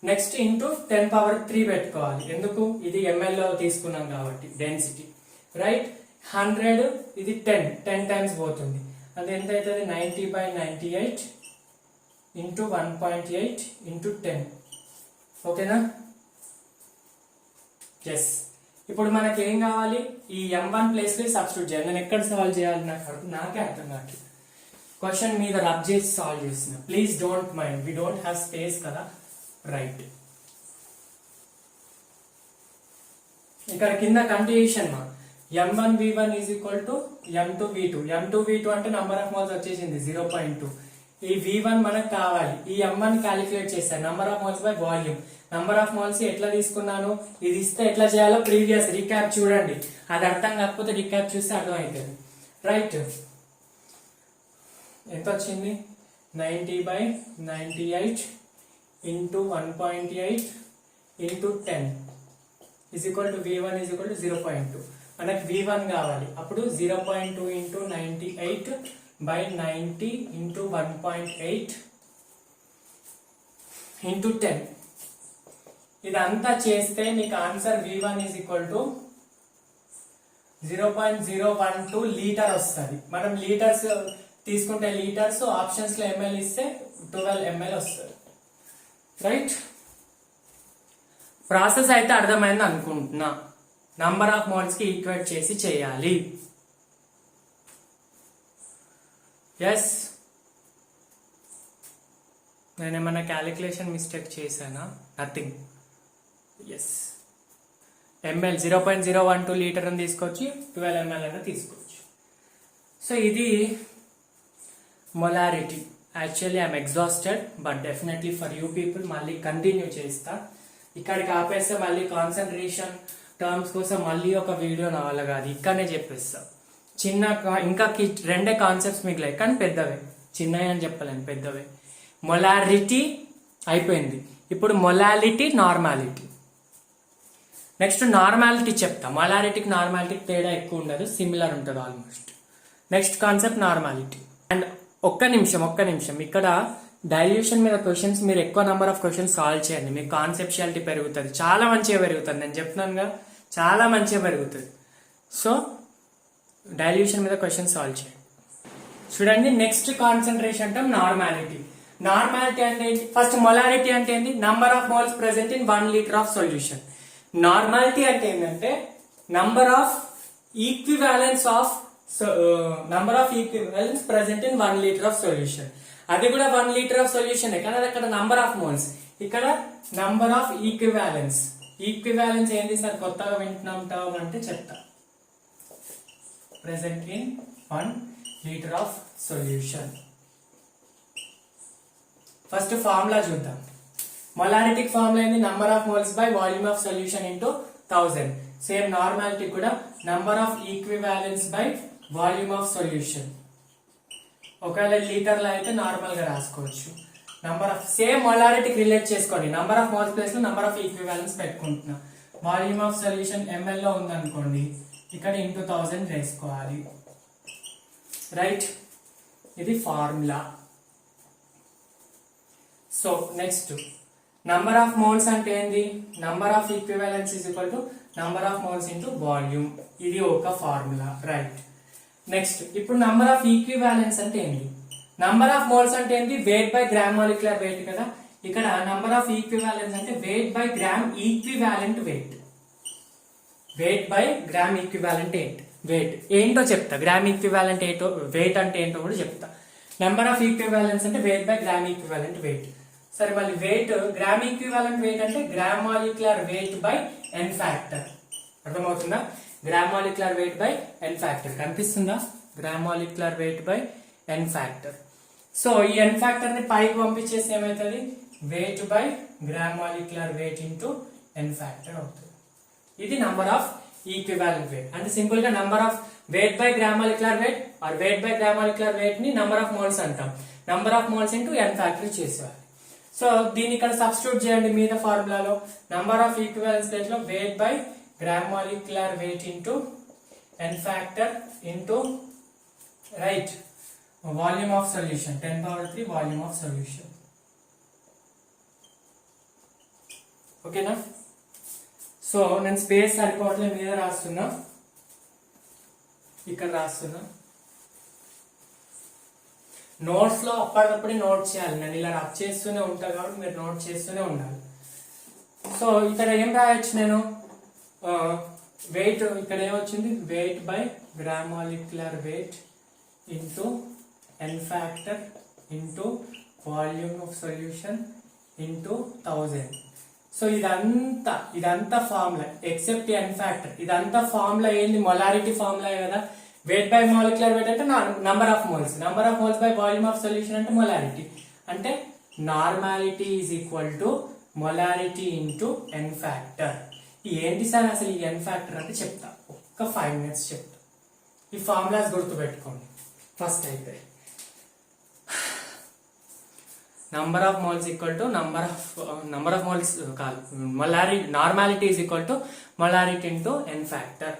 నెక్స్ట్ ఇంటూ 10^3 పెట్టుకోవాలి, ఎందుకు, ఇది ml లో తీసుకున్నాం కాబట్టి డెన్సిటీ, రైట్. 100 ఇది 10 టైమ్స్ పోతుంది, అది ఎంత అవుతుంది, 90/98 ఇంటూ 1.8 ఇంటూ 10. ఓకేనా, ఎస్. ఇప్పుడు మనకి ఏం కావాలి, ఈ m1 ప్లేస్ లో సబ్స్టిట్యూట్ చేయాలి. నేను ఎక్కడ సాల్వ్ చేయాలి నాకే అర్థం కావట్లేదు. క్వశ్చన్ మీద రబ్ చేసి సాల్వ్ చేసిన, please don't mind, we don't have space కదా, రైట్. ఇక్కడ కింద continuation m1v1 is equal to m2v2. m2v2 అంటే నంబర్ ఆఫ్ మోల్స్ వచ్చేసింది 0.2. ఈ v1 మనకు కావాలి, ఈ m1 క్యాలిక్యులేట్ చేశాను, number of moles by volume. Number of moles ఎట్లా తీసుకున్నాను, ఇది ఇస్తే ఎట్లా చేయాలో ప్రీవియస్ రీక్యాప్ చూడండి, అది అర్థం కాకపోతే రీక్యాప్ చూస్తే అర్థం అవుతుంది, రైట్. ఎంత వచ్చింది, 90/98 into 1.8 into 10 is equal to v1 is equal to 0.2. మనకు v1 కావాలి, అప్పుడు 0.2 ఇంటూ 98/90 ఇంటూ 1.8 ఇంటూ 10. ఇదంతా చేస్తే మీకు answer v1 is equal to 0.012 litre వస్తుంది. మనం లీటర్స్ తీసుకుంటే లీటర్స్, ఆప్షన్స్ లో ml ఇస్తే 12 ml వస్తుంది, రైట్. ప్రాసెస్ అయితే అర్థమైంది అనుకుంటున్నా. నంబర్ ఆఫ్ మోల్స్ కి ఈక్వేట్ చేసి చేయాలి, ఎస్. నేనేమన్నా క్యాలిక్యులేషన్ మిస్టేక్ చేశానా, నథింగ్, ఎస్. ml 0.012 లీటర్ అని తీసుకొచ్చి 12 ml అని తీసుకోవచ్చు. సో ఇది molarity. Actually I'm exhausted, but definitely for you people మళ్ళీ కంటిన్యూ చేస్తా. ఇక్కడికి ఆపేస్తే మళ్ళీ కాన్సన్ట్రేషన్ టర్మ్స్ కోసం మళ్ళీ ఒక వీడియో నా వల్ల కాదు, ఇక్కడనే చెప్పేస్తా. ఇంకా రెండే కాన్సెప్ట్స్ మిగిలాయి, కానీ పెద్దవే. చిన్నవి అని చెప్పలేను, పెద్దవే. మొలారిటీ అయిపోయింది, ఇప్పుడు మొలాలిటీ, నార్మాలిటీ. నెక్స్ట్ నార్మాలిటీ చెప్తా. మొలారిటీకి నార్మాలిటీకి తేడా ఎక్కువ ఉండదు, సిమిలర్ ఉంటుంది almost. Next concept normality. And ఒక్క నిమిషం ఇక్కడ డైల్యూషన్ మీద క్వశ్చన్స్ మీరు ఎక్కువ నెంబర్ ఆఫ్ క్వశ్చన్స్ సాల్వ్ చేయండి, మీకు కాన్సెప్షియాలిటీ పెరుగుతుంది, చాలా మంచిగా పెరుగుతుంది. నేను చెప్తున్నానుగా, చాలా మంచిగా పెరుగుతుంది. సో డైల్యూషన్ మీద క్వశ్చన్స్ సాల్వ్ చేయండి. చూడండి, next concentration term normality. Normality అంటే ఏంటి? ఫస్ట్ మొలారిటీ అంటే ఏంటి? Number of moles present in 1 litre of solution. Normality అంటే ఏంటంటే number of equivalence present in 1 litre of solution. అది కూడా 1 లీటర్ ఆఫ్ సొల్యూషన్, కానీ అక్కడ నంబర్ ఆఫ్ మోల్స్, ఇక్కడ నంబర్ ఆఫ్ ఈక్వివాలెన్స్. ఈక్వివాలెన్స్ ఏంటి సార్, కొత్తగా వింటున్నాం టర్మ్ అంటే చెప్తా. Present in 1 litre of solution. First formula చూద్దాం. మొలారిటీకి ఫార్ములా ఏంది? Number of moles by volume of solution into 1000. Same normality కూడా number of equivalents by volume of solution. ఒకవేళ లీటర్లో అయితే నార్మల్ గా రాసుకోవచ్చు. నంబర్ ఆఫ్ సేమ్ మొలారిటీకి రిలేట్ చేసుకోండి. నంబర్ ఆఫ్ మోల్స్ ప్లేస్ లో నంబర్ ఆఫ్ ఈక్వివాలెన్స్ పెట్టుకుంటున్నా. వాల్యూమ్ ఆఫ్ సొల్యూషన్ ml లో ఉందనుకోండి, ఇక్కడ ఇంటూ 1000 వేసుకోవాలి. రైట్, ఇది formula. So next number of moles అంటే ఏంది? Number of equivalence is equal to number of moles into volume. ఇది ఒక ఫార్ములా. రైట్, నెక్స్ట్ ఇప్పుడు నంబర్ ఆఫ్ ఈక్వివాలెన్స్ అంటే ఏంది? నంబర్ ఆఫ్ మోల్స్ అంటే ఏంది? Wait by gram molecular weight కదా. ఇక్కడ నంబర్ ఆఫ్ ఈక్వివాలెన్స్ అంటే weight by gram equivalent wait. Wait by gram equivalent wait ఏంటో చెప్తా. గ్రామ్ ఈక్వివాలెంట్ వెయిట్ అంటే ఏంటో కూడా చెప్తా. నెంబర్ ఆఫ్ ఈక్వివాలెన్స్ అంటే weight by gram equivalent wait. సరే, మళ్ళీ వెయిట్ గ్రామ్ ఈక్వివాలెంట్ వెయిట్ అంటే gram molecular weight by N factor. అర్థమవుతుందా? Gram molecular weight by N factor కనిపిస్తుందా? Gram molecular weight by N factor. So ఈ N factor ని పైకి పంపించేసి ఏమవుతుంది? Weight by gram molecular weight into N factor అవుతుంది. ఇది నంబర్ ఆఫ్ ఈక్వివాలెంట్ వెయిట్. అంటే సింపుల్ గా number of weight by gram molecular weight or weight by gram molecular weight ని నంబర్ ఆఫ్ మోల్స్ అంటాం. Number of moles into N factor చేసేవారు. So దీన్ని ఇక్కడ substitute చేయండి మీద ఫార్ములాలో. నంబర్ ఆఫ్ ఈక్వివాలెన్స్ ప్లేస్ లో weight by gram molecular weight into N factor into right volume of solution 10³ volume of solution. ఓకేనా? So నేను స్పేస్ సరిపోవట్లేదు, మీద రాస్తున్నా, ఇక్కడ రాస్తున్నా. నోట్స్ లో అప్పటికప్పుడే నోట్ చేయాలి. నేను ఇలా రబ్ చేస్తూనే ఉంటా కాబట్టి మీరు నోట్ చేస్తూనే ఉండాలి. సో ఇక్కడ ఏం రాయొచ్చు నేను? వెయిట్ ఇక్కడ ఏమొచ్చింది? Weight by gram molecular weight into N factor into volume of solution into 1000. So ఇదంతా ఫార్ములా ఎక్సెప్ట్ ఎన్ ఫ్యాక్టర్. ఇదంతా ఫార్ములా ఏంది? మొలారిటీ ఫార్ములా కదా. వెయిట్ బై మాలిక్యులర్ వెయిట్ అంటే number of moles, number of moles by volume of solution అంటే molarity. అంటే normality is equal to molarity into N factor. ఏంటి sir అసలు ఈ N factor అంటే చెప్తా, ఒక్క 5 minutes చెప్తా. ఈ ఫార్ములాస్ గుర్తుపెట్టుకోండి. ఫస్ట్ అయితే number of moles equal to number of moles కాదు, normality is equal to molarity into N factor.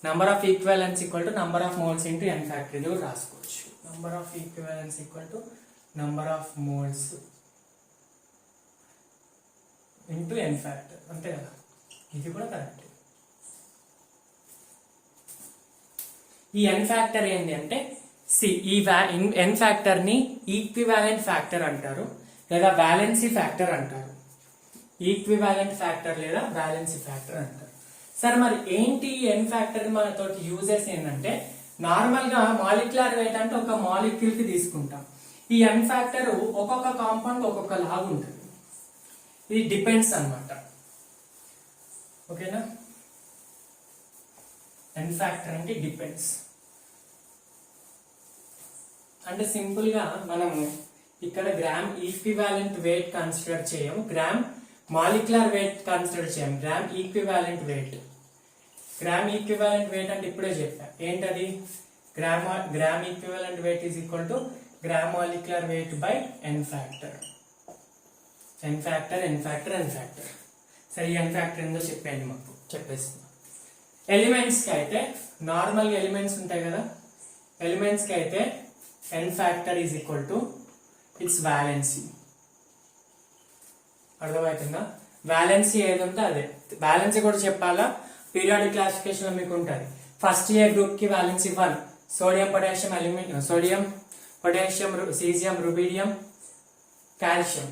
Number of equivalents equal to number of moles into N factor. ఇది కూడా రాసుకోవచ్చు. Number of equivalents equal to number of moles into N factor. అంతే కదా, ఇది కూడా correct. ఈ N factor ఏంటి అంటే ఈ ఎన్ ఫ్యాక్టర్ ని ఈక్వివాలెంట్ ఫ్యాక్టర్ అంటారు, లేదా వ్యాలెన్సీ ఫ్యాక్టర్ అంటారు. ఈక్వివాలెంట్ ఫ్యాక్టర్ లేదా వ్యాలెన్సీ ఫ్యాక్టర్ అంటారు. సరే, మరి ఏంటి ఎన్ ఫ్యాక్టర్ మనతో యూజెస్ ఏంటంటే, నార్మల్ గా మాలిక్యులర్ వెయిట్ అంటే ఒక మాలిక్యూల్ కి తీసుకుంటాం. ఈ ఎన్ ఫ్యాక్టర్ ఒక్కొక్క కాంపౌండ్ ఒక్కొక్క లాగా ఉంటుంది. ఇది డిపెండ్స్ అన్నమాట. ఓకేనా? ఎన్ ఫ్యాక్టర్ అంటే డిపెండ్స్. అంటే సింపుల్ గా మనము ఇక్కడ గ్రామ్ ఈక్వివాలెంట్ వెయిట్ కన్సిడర్ చేయము, గ్రామ్ మాలిక్యులర్ వెయిట్ కన్సిడర్ చేయము, gram equivalent weight. Gram equivalent weight అంటే ఇప్పుడే చెప్పా ఏంటది, gram equivalent weight is equal to gram molecular weight by N factor. N factor N factor N factor. సరే ఈ N factor ఏందో చెప్పండి, మాకు చెప్పేస్తున్నా. ఎలిమెంట్స్ కి అయితే నార్మల్ ఎలిమెంట్స్ ఉంటాయి కదా, ఎలిమెంట్స్ కి అయితే N factor is equal to its valency. అర్థమవుతుందా? వ్యాలెన్సీ ఏది ఉంటే అదే. వ్యాలెన్సీ కూడా చెప్పాలా, పీరియాడిక్ క్లాసిఫికేషన్ లో మీకు ఉంటుంది. ఫస్ట్ ఏ గ్రూప్ కి valency 1, sodium potassium aluminium, sodium potassium caesium rubidium calcium,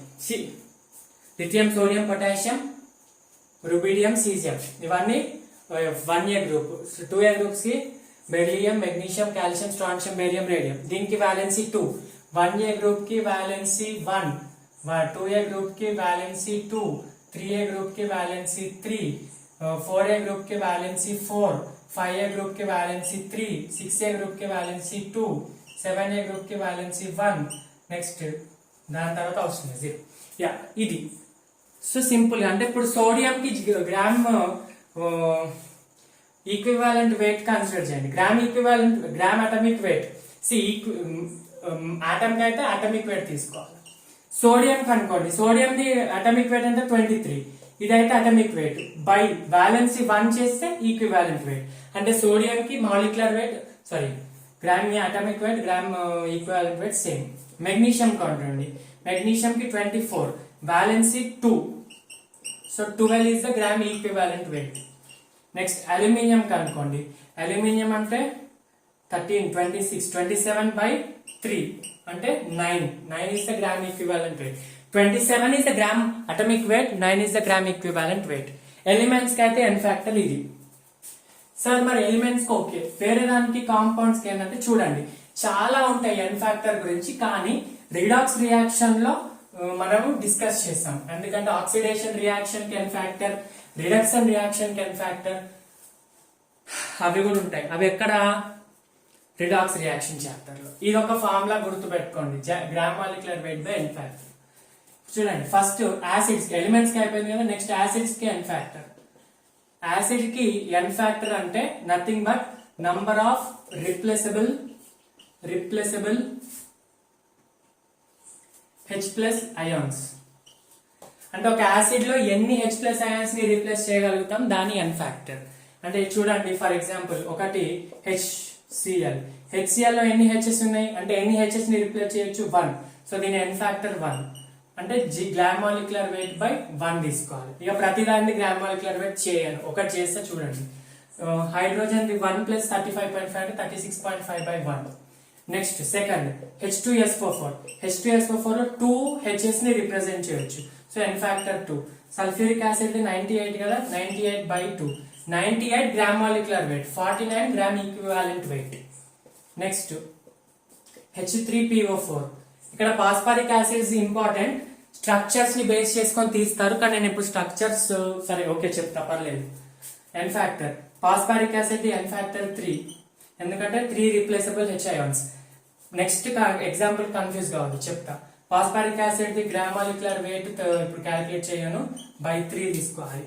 lithium sodium potassium rubidium caesium, ఇవన్నీ 1A గ్రూప్. 2A గ్రూప్స్ కి beryllium magnesium calcium strontium barium radium, దీనికి వ్యాలెన్సీ 2. 1A గ్రూప్ కి valency 1, 2A group కి valency 2, 3A group కి valency 3, 4A group కి valency 4, 5A group కి valency 3, 6A group కి valency 2, 7A group కి valency 1. Next దాని తర్వాత వస్తుంది 0. యా ఇది. సో సింపుల్ అంటే ఇప్పుడు సోడియం కి గ్రామ్ ఈక్వివాలెంట్ వెయిట్ కన్సిడర్ చేయండి. Gram equivalent gram atomic weight. Atom కి అయితే అటామిక్ వెయిట్ తీసుకోవాలి. సోడియం కనుకోండి, సోడియం ది అటామిక్ వెయిట్ అంటే 23, ఇదైతే అటామిక్ వెయిట్ బై వ్యాలెన్సీ 1 చేస్తే ఈక్వివాలెంట్ వెయిట్. అంటే సోడియం కి molecular weight gram atomic weight gram equivalent weight same. Magnesium కనుకోండి, మెగ్నీషియం కి 24, valency 2, so 12 is the gram equivalent weight. Next aluminium కనుకోండి, అల్యూమినియం అంటే 13, 26, 27 by 3 అంటే 9 is the gram equivalent weight. 27 is the gram atomic weight, 9 is the gram equivalent weight. Elements కి అయితే N factor ఇది. Sir మరి elements కి okay, వేరే దానికి కాంపౌండ్స్ కి ఏంటంటే చూడండి చాలా ఉంటాయి ఎన్ ఫ్యాక్టర్ గురించి, కానీ రిడాక్స్ రియాక్షన్ లో మనం డిస్కస్ చేస్తాం. ఎందుకంటే ఆక్సిడేషన్ రియాక్షన్ కి ఎన్ ఫ్యాక్టర్, రిడక్షన్ రియాక్షన్ కి ఎన్ ఫ్యాక్టర్, అవి కూడా ఉంటాయి. అవి ఎక్కడ? రిడాక్స్ రియాక్షన్ చాప్టర్ లో. ఇది ఒక ఫార్ములా గుర్తు పెట్టుకోండి, gram molecular weight by N factor. చూడండి ఫస్ట్ యాసిడ్స్ కి, ఎలిమెంట్స్ కి అయిపోయింది కదా, నెక్స్ట్ యాసిడ్స్ కి ఎన్ ఫ్యాక్టర్. యాసిడ్ కి ఎన్ ఫ్యాక్టర్ అంటే nothing but number of replaceable H plus ions. అంటే ఒక యాసిడ్ లో ఎన్ని H ప్లస్ అయాన్స్ ని రీప్లేస్ చేయగలుగుతాం, దాని ఎన్ ఫ్యాక్టర్. అంటే చూడండి ఫర్ ఎగ్జాంపుల్ ఒకటి HCl లో ఎన్ని H's ఉన్నాయి అంటే ఎన్ని H's ని రీప్లేస్ చేయొచ్చు 1, సో దీని ఎన్ ఫ్యాక్టర్ 1. అంటే గ్రామ్ మాలిక్యులర్ వెయిట్ బై 1 తీసుకోవాలి. ఇక ప్రతిదాన్ని గ్రామ్ మాలిక్యులర్ వెయిట్ చేయాలి, ఒకటి చేస్తే చూడండి హైడ్రోజన్ ది 1 ప్లస్ 35.5 అంటే 36.5 by 1. నెక్స్ట్ సెకండ్ H2SO4 లో 2 H's ని రిప్రజెంట్ చేయొచ్చు, so N factor 2. Sulphuric acid 98 కదా, 98 by 2, 98 gram molecular wait, 49 gram equivalent wait. Next H3PO4. ఇక్కడ పాస్పారిక్ యాసిడ్స్ ఇంపార్టెంట్, స్ట్రక్చర్స్ ని బేస్ చేసుకొని తీస్తారు, కానీ నేను ఇప్పుడు స్ట్రక్చర్స్ సరే ఓకే చెప్తా పర్లేదు. ఎన్ ఫ్యాక్టర్ పాస్పారిక్ యాసిడ్ ఎన్ ఫ్యాక్టర్ 3, ఎందుకంటే 3 replaceable H ions. Next example confuse కావద్దు చెప్తా. Phosphoric acid the gram molecular wait ఇప్పుడు క్యాలిక్యులేట్ చేయను, బై 3 తీసుకోవాలి.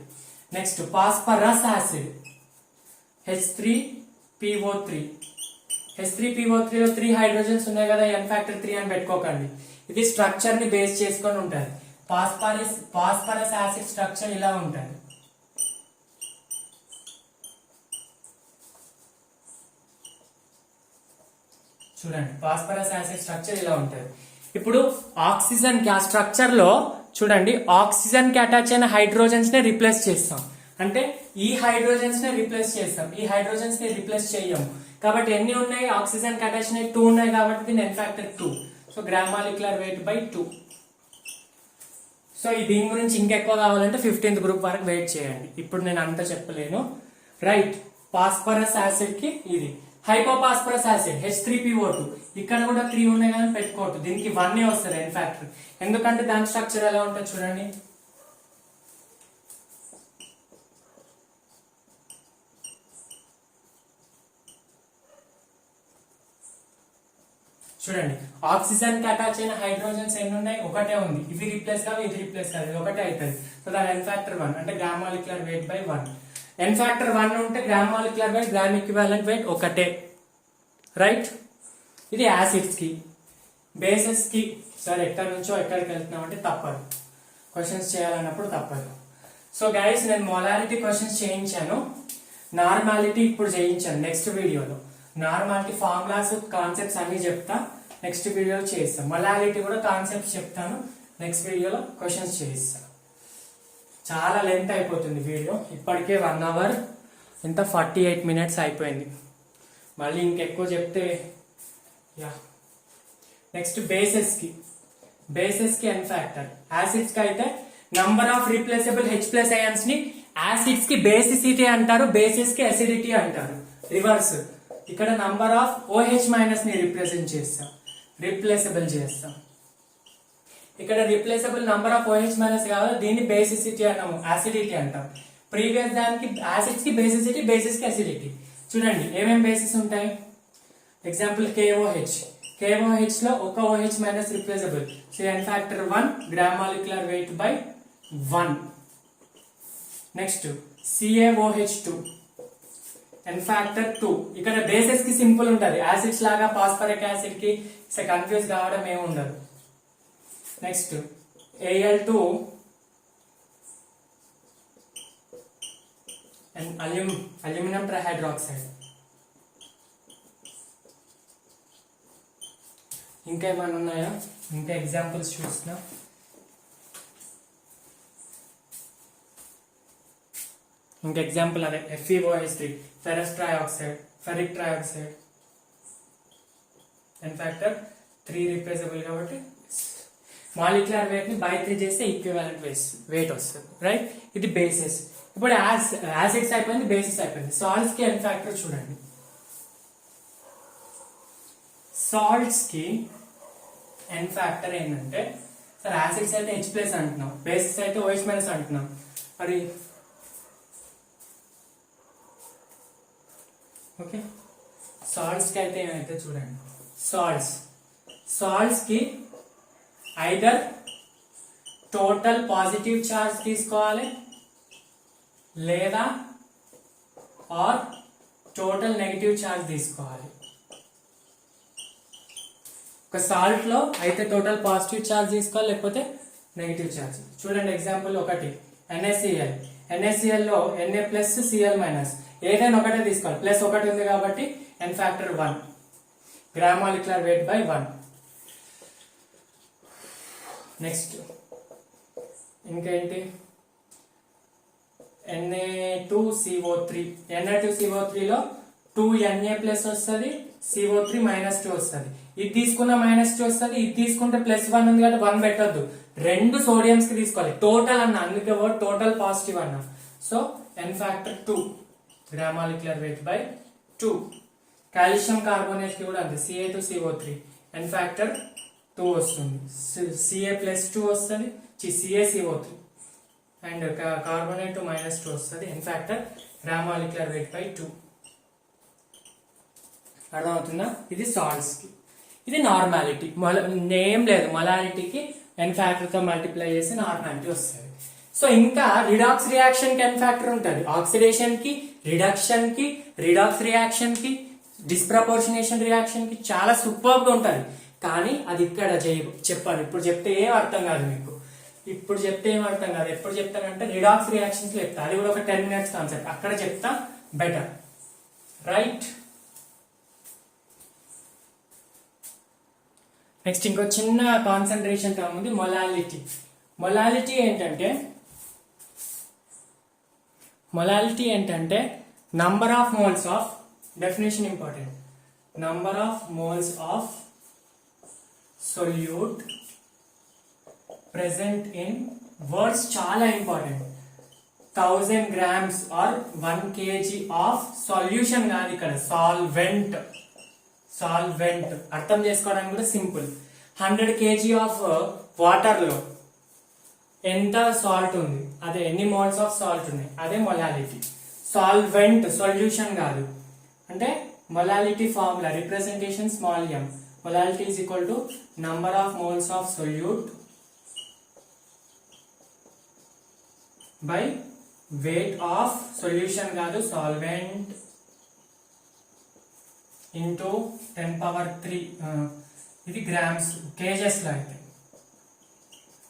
నెక్స్ట్ పాస్పరస్ యాసిడ్ H3PO3 లో 3 హైడ్రోజన్స్ ఉన్నాయి కదా, ఎన్ ఫ్యాక్టర్ 3 అని పెట్టుకోకండి, ఇది స్ట్రక్చర్ ని బేస్ చేసుకొని ఉంటుంది. పాస్పరస్ యాసిడ్ స్ట్రక్చర్ ఇలా ఉంటుంది. చూడండి పాస్పరస్ యాసిడ్ స్ట్రక్చర్ ఇలా ఉంటుంది. ఇప్పుడు ఆక్సిజన్ కి ఆ స్ట్రక్చర్ లో చూడండి ఆక్సిజన్ కి అటాచ్ అయిన హైడ్రోజన్స్ ని రిప్లేస్ చేస్తాం, అంటే ఈ హైడ్రోజన్స్ ని రిప్లేస్ చేస్తాం, ఈ హైడ్రోజన్స్ ని రిప్లేస్ చేయము. కాబట్టి ఎన్ని ఉన్నాయి, ఆక్సిజన్ కి అటాచ్ అయిన 2 ఉన్నాయి కాబట్టి దీని N factor 2, so gram molecular weight by 2. So దీని గురించి ఇంకెక్కువ కావాలంటే 15th గ్రూప్ వరకు వెయిట్ చేయండి, ఇప్పుడు నేను అంతా చెప్పలేను. రైట్, పాస్పరస్ యాసిడ్ కి ఇది. హైపోపాస్పరస్ యాసిడ్ H3PO2, ఇక్కడ కూడా 3 ఉన్నాయి కానీ పెట్టుకోవద్దు, దీనికి 1 వస్తుంది ఎన్ ఫ్యాక్టర్, ఎందుకంటే దాని స్ట్రక్చర్ ఎలా ఉంటుంది చూడండి. చూడండి ఆక్సిజన్ కి అటాచ్ అయిన హైడ్రోజన్స్ ఎన్ని ఉన్నాయి, ఒకటే ఉంది. ఇవి రీప్లేస్ కాదు, ఇది రీప్లేస్ కాదు, ఇది ఒకటే అవుతుంది. సో దాని ఎన్ ఫ్యాక్టర్ 1 అంటే gram molecular weight by 1. N factor 1 ఉంటే gram molecular weight gram equivalent weight ఒకటే, రైట్. ఇది యాసిడ్స్ కి. బేసెస్ కి సరే ఎక్కడి నుంచో ఎక్కడికి వెళ్తున్నాం అంటే తప్పదు, క్వశ్చన్స్ చేయాలన్నప్పుడు తప్పదు. సో గైస్ నేను మొలారిటీ క్వశ్చన్స్ చేయించాను, నార్మాలిటీ ఇప్పుడు చేయించాను నెక్స్ట్ వీడియోలో. నార్మాలిటీ ఫార్ములాస్ కాన్సెప్ట్స్ అన్ని చెప్తా, నెక్స్ట్ వీడియోలో చేస్తాను. మొలారిటీ కూడా కాన్సెప్ట్స్ చెప్తాను, నెక్స్ట్ వీడియోలో క్వశ్చన్స్ చేయిస్తాను. చాలా లెంత్ అయిపోతుంది వీడియో, ఇప్పటికే 1 అవర్ ఎంత 48 మినిట్స్ అయిపోయింది. మళ్ళీ ఇంకెక్కువ చెప్తే యా. నెక్స్ట్ బేసెస్ కి ఎన్ ఫ్యాక్టర్. యాసిడ్స్ కి అయితే number of replaceable H+ ions ని యాసిడ్స్ కి బేసిసిటీ అంటారు, బేసిస్ కి అసిడిటీ అంటారు. రివర్స్, ఇక్కడ నంబర్ ఆఫ్ OH- ని రిప్రజెంట్ చేస్తాం, రీప్లేసబుల్ చేస్తాం. ఇక్కడ రీప్లేసబుల్ నంబర్ ఆఫ్ OH- కావాలి, దీన్ని బేసిసిటీ అన్నాము, అసిడిటీ అంటాం. ప్రీవియస్ దానికి యాసిడ్స్ కి బేసిసిటీ, బేసిస్ కి అసిడిటీ. చూడండి ఏమేం బేసిస్ ఉంటాయి. ఎగ్జాంపుల్ KOH లో ఒక OH- replaceable. So N factor 1 gram molecular weight by 1. Next CaOH2 N factor 2. ఇక్కడ బేసెస్ కి సింపుల్ ఉంటది, యాసిడ్స్ లాగా ఫాస్ఫరిక్ యాసిడ్ కి కన్ఫ్యూజ్ కావడం ఏమి ఉండదు. Next Al2 and aluminium trihydroxide. ఇంకా ఏమైనా ఉన్నాయా, ఇంకా ఎగ్జాంపుల్స్ చూస్తున్నా. ఇంకా ఎగ్జాంపుల్ అదే FeOH3 ferrous trioxide, ferric trioxide. N factor 3 replaceable కాబట్టి మాలిక్యులర్ వెయిట్ ని బై 3 చేస్తే ఈక్వివాలెంట్ వెయిట్ వస్తుంది, రైట్. ఇది బేసిస్. ఇప్పుడు యాసిడ్స్ అయిపోయింది, బేసిస్ అయిపోయింది. సాల్ట్స్ కి ఎన్ ఫ్యాక్టర్ చూడండి. సాల్ట్స్ కి ఎన్ ఫ్యాక్టర్ ఏంటంటే, సార్ యాసిడ్స్ అయితే H+ అంటున్నాం, బేసిస్ అయితే OH- అంటున్నాం. మరి ఓకే, సాల్ట్స్ కి అయితే ఏమైతే చూడండి. సాల్ట్స్ కి ఐదర్ టోటల్ పాజిటివ్ చార్జ్ తీసుకోవాలి, లేదా ఆర్ టోటల్ నెగిటివ్ చార్జ్ తీసుకోవాలి. ఒక సాల్ట్ లో అయితే టోటల్ పాజిటివ్ చార్జ్ తీసుకోవాలి, లేకపోతే నెగిటివ్ చార్జ్. చూడండి ఎగ్జాంపుల్ ఒకటి NaCl లో Na+Cl- ఏదైనా ఒకటే తీసుకోవాలి. ప్లస్ ఒకటి ఉంది కాబట్టి N factor 1 gram molecular weight by 1. నెక్స్ట్ ఇంకేంటి, Na2CO3. Na2CO3 లో 2Na+ వస్తుంది, CO3 -2 వస్తుంది. ఇది తీసుకున్న -2 వస్తుంది, ఇది తీసుకుంటే +1 ఉంది కాబట్టి 1 పెట్టద్దు, 2 సోడియంస్ కి తీసుకోవాలి. టోటల్ అన్న, అందుకే వర్డ్ టోటల్ పాజిటివ్ అన్న. So N factor 2 gram molecular weight by 2. Calcium carbonate కి కూడా అంతే, Ca2CO3 ఎన్ ఫ్యాక్టర్ 2 వస్తుంది, Ca+2 వస్తుంది, CaCO3 అండ్ కార్బోనేట్ -2 వస్తుంది. N factor gram molecular weight by 2. అర్థమవుతుందా? ఇది సాల్ట్స్ కి. ఇది నార్మాలిటీ, నేమ్ లేదు, మొలారిటీకి ఎన్ ఫ్యాక్టర్ తో మల్టిప్లై చేసి నార్మాలిటీ వస్తుంది. సో ఇంకా రిడాక్స్ రియాక్షన్ కి ఎన్ ఫ్యాక్టర్ ఉంటుంది. ఆక్సిడేషన్ కి, రిడక్షన్ కి, రిడాక్స్ రియాక్షన్ కి, డిస్ప్రపోర్షనేషన్ రియాక్షన్ కి చాలా సూపర్ గా ఉంటుంది. కానీ అది ఇక్కడ చెప్పాలి, ఇప్పుడు చెప్తే ఏం అర్థం కాదు మీకు. ఇప్పుడు చెప్తే ఏం అర్థం కాదు, ఎప్పుడు చెప్తానంటే రిడాక్స్ రియాక్షన్స్ చెప్తా, అది కూడా ఒక 10 మినిట్స్ కాన్సెప్ట్, అక్కడ చెప్తా బెటర్, రైట్. నెక్స్ట్ ఇంకో చిన్న కాన్సన్ట్రేషన్ టర్మ్ ఉంది, మొలాలిటీ ఏంటంటే number of moles of, definition important, number of moles of solute present in words, చాలా important. 1000 grams or 1 kg of solution కాదు, ఇక్కడ సాల్వెంట్. అర్థం చేసుకోవడానికి కూడా సింపుల్. 100 kg ఆఫ్ వాటర్ లో ఎంత సాల్ట్ ఉంది, అదే ఎన్ని మోల్స్ ఆఫ్ సాల్ట్ ఉన్నాయి, అదే మొలాలిటీ. సాల్వెంట్ సొల్యూషన్ కాదు. అంటే molality formula representation small m, Molality is equal to number of moles of solute by weight of solution కాదు solvent into 10 power 3 ఇది గ్రామ్స్ కేజెస్ లో అయితే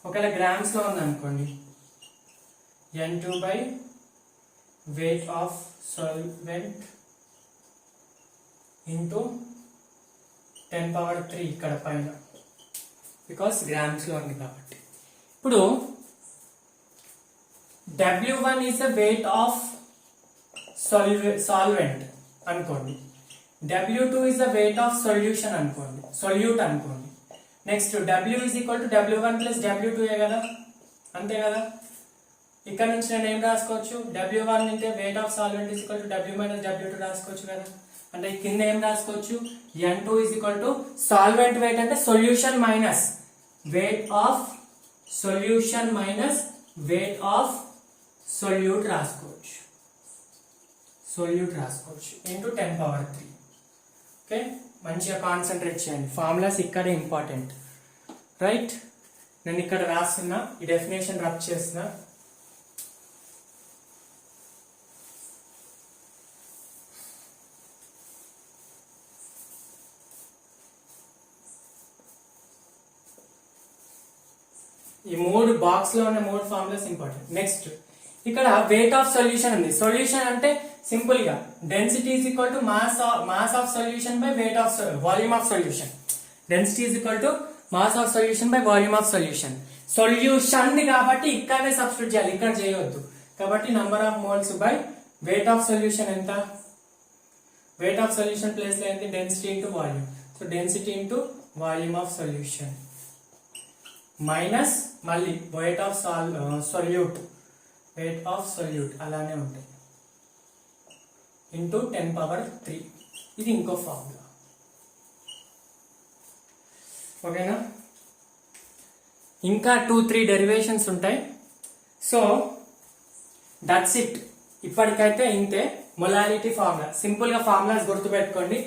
ఒకవేళ గ్రామ్స్ లో ఉంది అనుకోండి N2 by weight of solvent into 10 power 3 ఇక్కడ పైన బికాస్ గ్రామ్స్ లో ఉంది కాబట్టి ఇప్పుడు W1 is the weight of solvent అనుకోండి W2 is the weight of solution అనుకోండి solute అనుకోండి next W is equal to W1 plus W2 ఏ కదా అంతే కదా ఇక్కడ నుంచి నేను ఏం రాసుకోవచ్చు W1 అంటే weight of solvent is equal to W minus W2 రాసుకోవచ్చు కదా అంటే కింద ఏం రాసుకోవచ్చు N2 is equal to solvent weight అంటే solution minus weight of solution minus weight of solute రాసుకోవచ్చు into 10 power 3 ఓకే మంచిగా కాన్సన్ట్రేట్ చేయండి ఫార్ములాస్ ఇక్కడ ఇంపార్టెంట్ రైట్ నేను ఇక్కడ రాస్తున్నా ఈ డెఫినేషన్ రబ్ చేస్తున్నా ఈ మూడు బాక్స్ లో ఉన్న మూడు ఫార్ములాస్ ఇంపార్టెంట్ నెక్స్ట్ ఇక్కడ వెయిట్ ఆఫ్ సొల్యూషన్ ఉంది సొల్యూషన్ అంటే సింపుల్ గా density is equal to mass of solution by weight of volume of solution density is equal to mass of solution by volume of solution solution కాబట్టి ఇక్కడనే substitute చేయాలి ఇక్కడ చేయవద్దు కాబట్టి number of moles by weight of solution ఎంత wait of solution place లో ఏంటి density into volume so density into volume of solution minus మళ్ళీ వెయిట్ ఆఫ్ సొల్యూట్ అలానే ఉంటాయి ఇంటూ 10 పవర్ 3 ఇది ఇంకో ఫార్ములా ఓకేనా ఇంకా 2-3 డెరివేషన్స్ ఉంటాయి సో దట్స్ ఇట్ ఇప్పటికైతే ఇంతే మొలారిటీ ఫార్ములా సింపుల్ గా ఫార్ములాస్ గుర్తుపెట్టుకోండి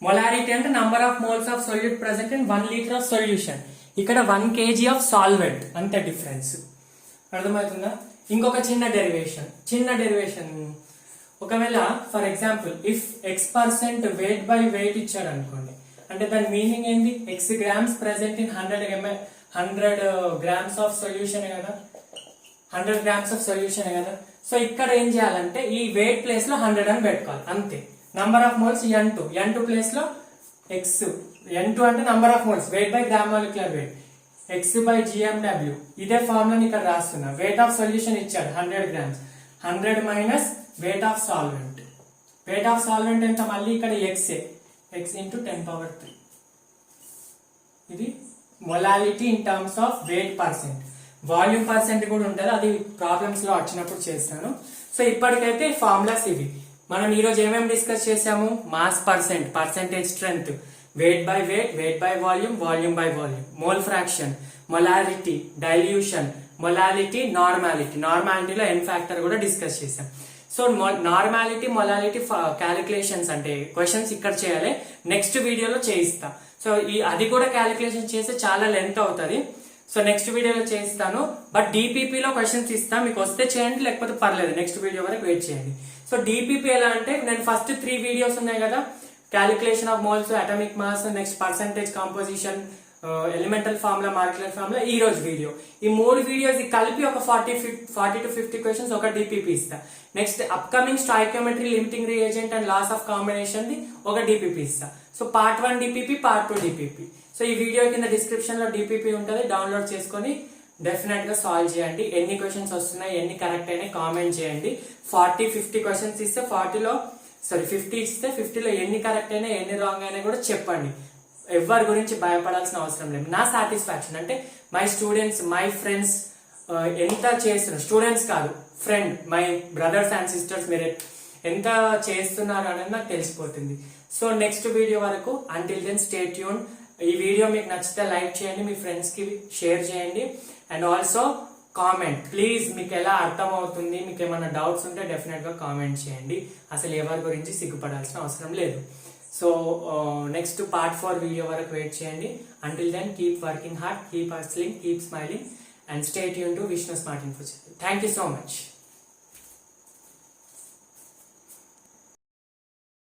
మొలారిటీ అంటే number of moles of solute present in 1 litre of solution ఇక్కడ 1 kg ఆఫ్ సాల్వెంట్ అంతే డిఫరెన్స్ అర్థమవుతుందా ఇంకొక చిన్న డెరివేషన్ ఒకవేళ for example if X% wait by wait ఇచ్చాడు అనుకోండి అంటే దాని మీనింగ్ ఏంది X grams present in 100 grams of solution కదా 100 గ్రామ్స్ ఆఫ్ సొల్యూషన్ కదా సో ఇక్కడ ఏం చేయాలంటే ఈ వెయిట్ ప్లేస్ లో 100 అని పెట్టుకోవాలి అంతే number of moles N2 place లో X N2 అంటే number of moles wait by gram molecular wait X by GMW ఇదే ఫార్ములాని ఇక్కడ రాస్తున్నా వెయిట్ ఆఫ్ సొల్యూషన్ ఇచ్చాడు 100 grams 100 minus weight of solvent ఎంత మళ్ళీ ఇక్కడ X ఇంటూ 10 పవర్ 3 ఇది molality in terms of weight percent volume percent కూడా ఉంటుంది అది ప్రాబ్లమ్స్ లో వచ్చినప్పుడు చేస్తాను సో ఇప్పటికైతే ఫార్ములాస్ ఇవి మనం ఈరోజు ఏమేమి డిస్కస్ చేసాము mass percentage strength weight by volume by volume mole fraction molarity dilution molality normality లో n factor కూడా డిస్కస్ చేసాం సో నార్మాలిటీ మొలాలిటీ క్యాలిక్యులేషన్స్ అంటే క్వశ్చన్స్ ఇక్కడ చేయాలి నెక్స్ట్ వీడియోలో చేయిస్తా సో అది కూడా క్యాలిక్యులేషన్ చేస్తే చాలా లెంత్ అవుతుంది సో నెక్స్ట్ వీడియోలో చేయిస్తాను బట్ డిపిపి లో క్వశ్చన్స్ ఇస్తా మీకు వస్తే చేయండి లేకపోతే పర్లేదు నెక్స్ట్ వీడియో వరకు వెయిట్ చేయండి సో డిపిపి ఎలా అంటే నేను ఫస్ట్ 3 వీడియోస్ ఉన్నాయి కదా calculation of moles atomic mass next percentage composition elemental formula molecular formula ఈ రోజు వీడియో ఈ 3 వీడియోస్ కలిపి ఒక 40 to 50 క్వశ్చన్స్ ఒక డిపిపి ఇస్తా next upcoming stoichiometry limiting reagent and laws of combination ది ఒక డిపిపి ఇస్తా so part 1 DPP part 2 DPP so ఈ వీడియో కింద డిస్క్రిప్షన్ లో డిపిపి ఉంటుంది డౌన్లోడ్ చేసుకొని డెఫినెట్ గా సాల్వ్ చేయండి ఎన్ని క్వశ్చన్స్ వస్తున్నాయి ఎన్ని కరెక్ట్ అయినాయి కామెంట్ చేయండి 40-50 క్వశ్చన్స్ ఇస్తే 50 ఇస్తే 50లో ఎన్ని కరెక్ట్ అయినా ఎన్ని రాంగ్ అయినా కూడా చెప్పండి ఎవరి గురించి భయపడాల్సిన అవసరం లేదు నా సాటిస్ఫాక్షన్ అంటే మై స్టూడెంట్స్ మై ఫ్రెండ్స్ ఎంత చేస్తున్నారు స్టూడెంట్స్ కాదు friend my brothers and sisters మీరు ఎంత చేస్తున్నారు అనేది నాకు తెలిసిపోతుంది సో నెక్స్ట్ వీడియో వరకు అంటిల్ దెన్ స్టే ట్యూన్ ఈ వీడియో మీకు నచ్చితే లైక్ చేయండి మీ ఫ్రెండ్స్ కి షేర్ చేయండి అండ్ ఆల్సో కామెంట్ ప్లీజ్ మీకు ఎలా అర్థం అవుతుంది మీకు ఏమైనా డౌట్స్ ఉంటే డెఫినెట్ గా కామెంట్ చేయండి అసలు ఎవరి గురించి సిగ్గుపడాల్సిన అవసరం లేదు సో నెక్స్ట్ పార్ట్ 4 వీడియో వరకు వెయిట్ చేయండి. Until then keep working hard, keep hustling, keep smiling and stay tuned to Vishnu Smart Info channel. Thank you so much.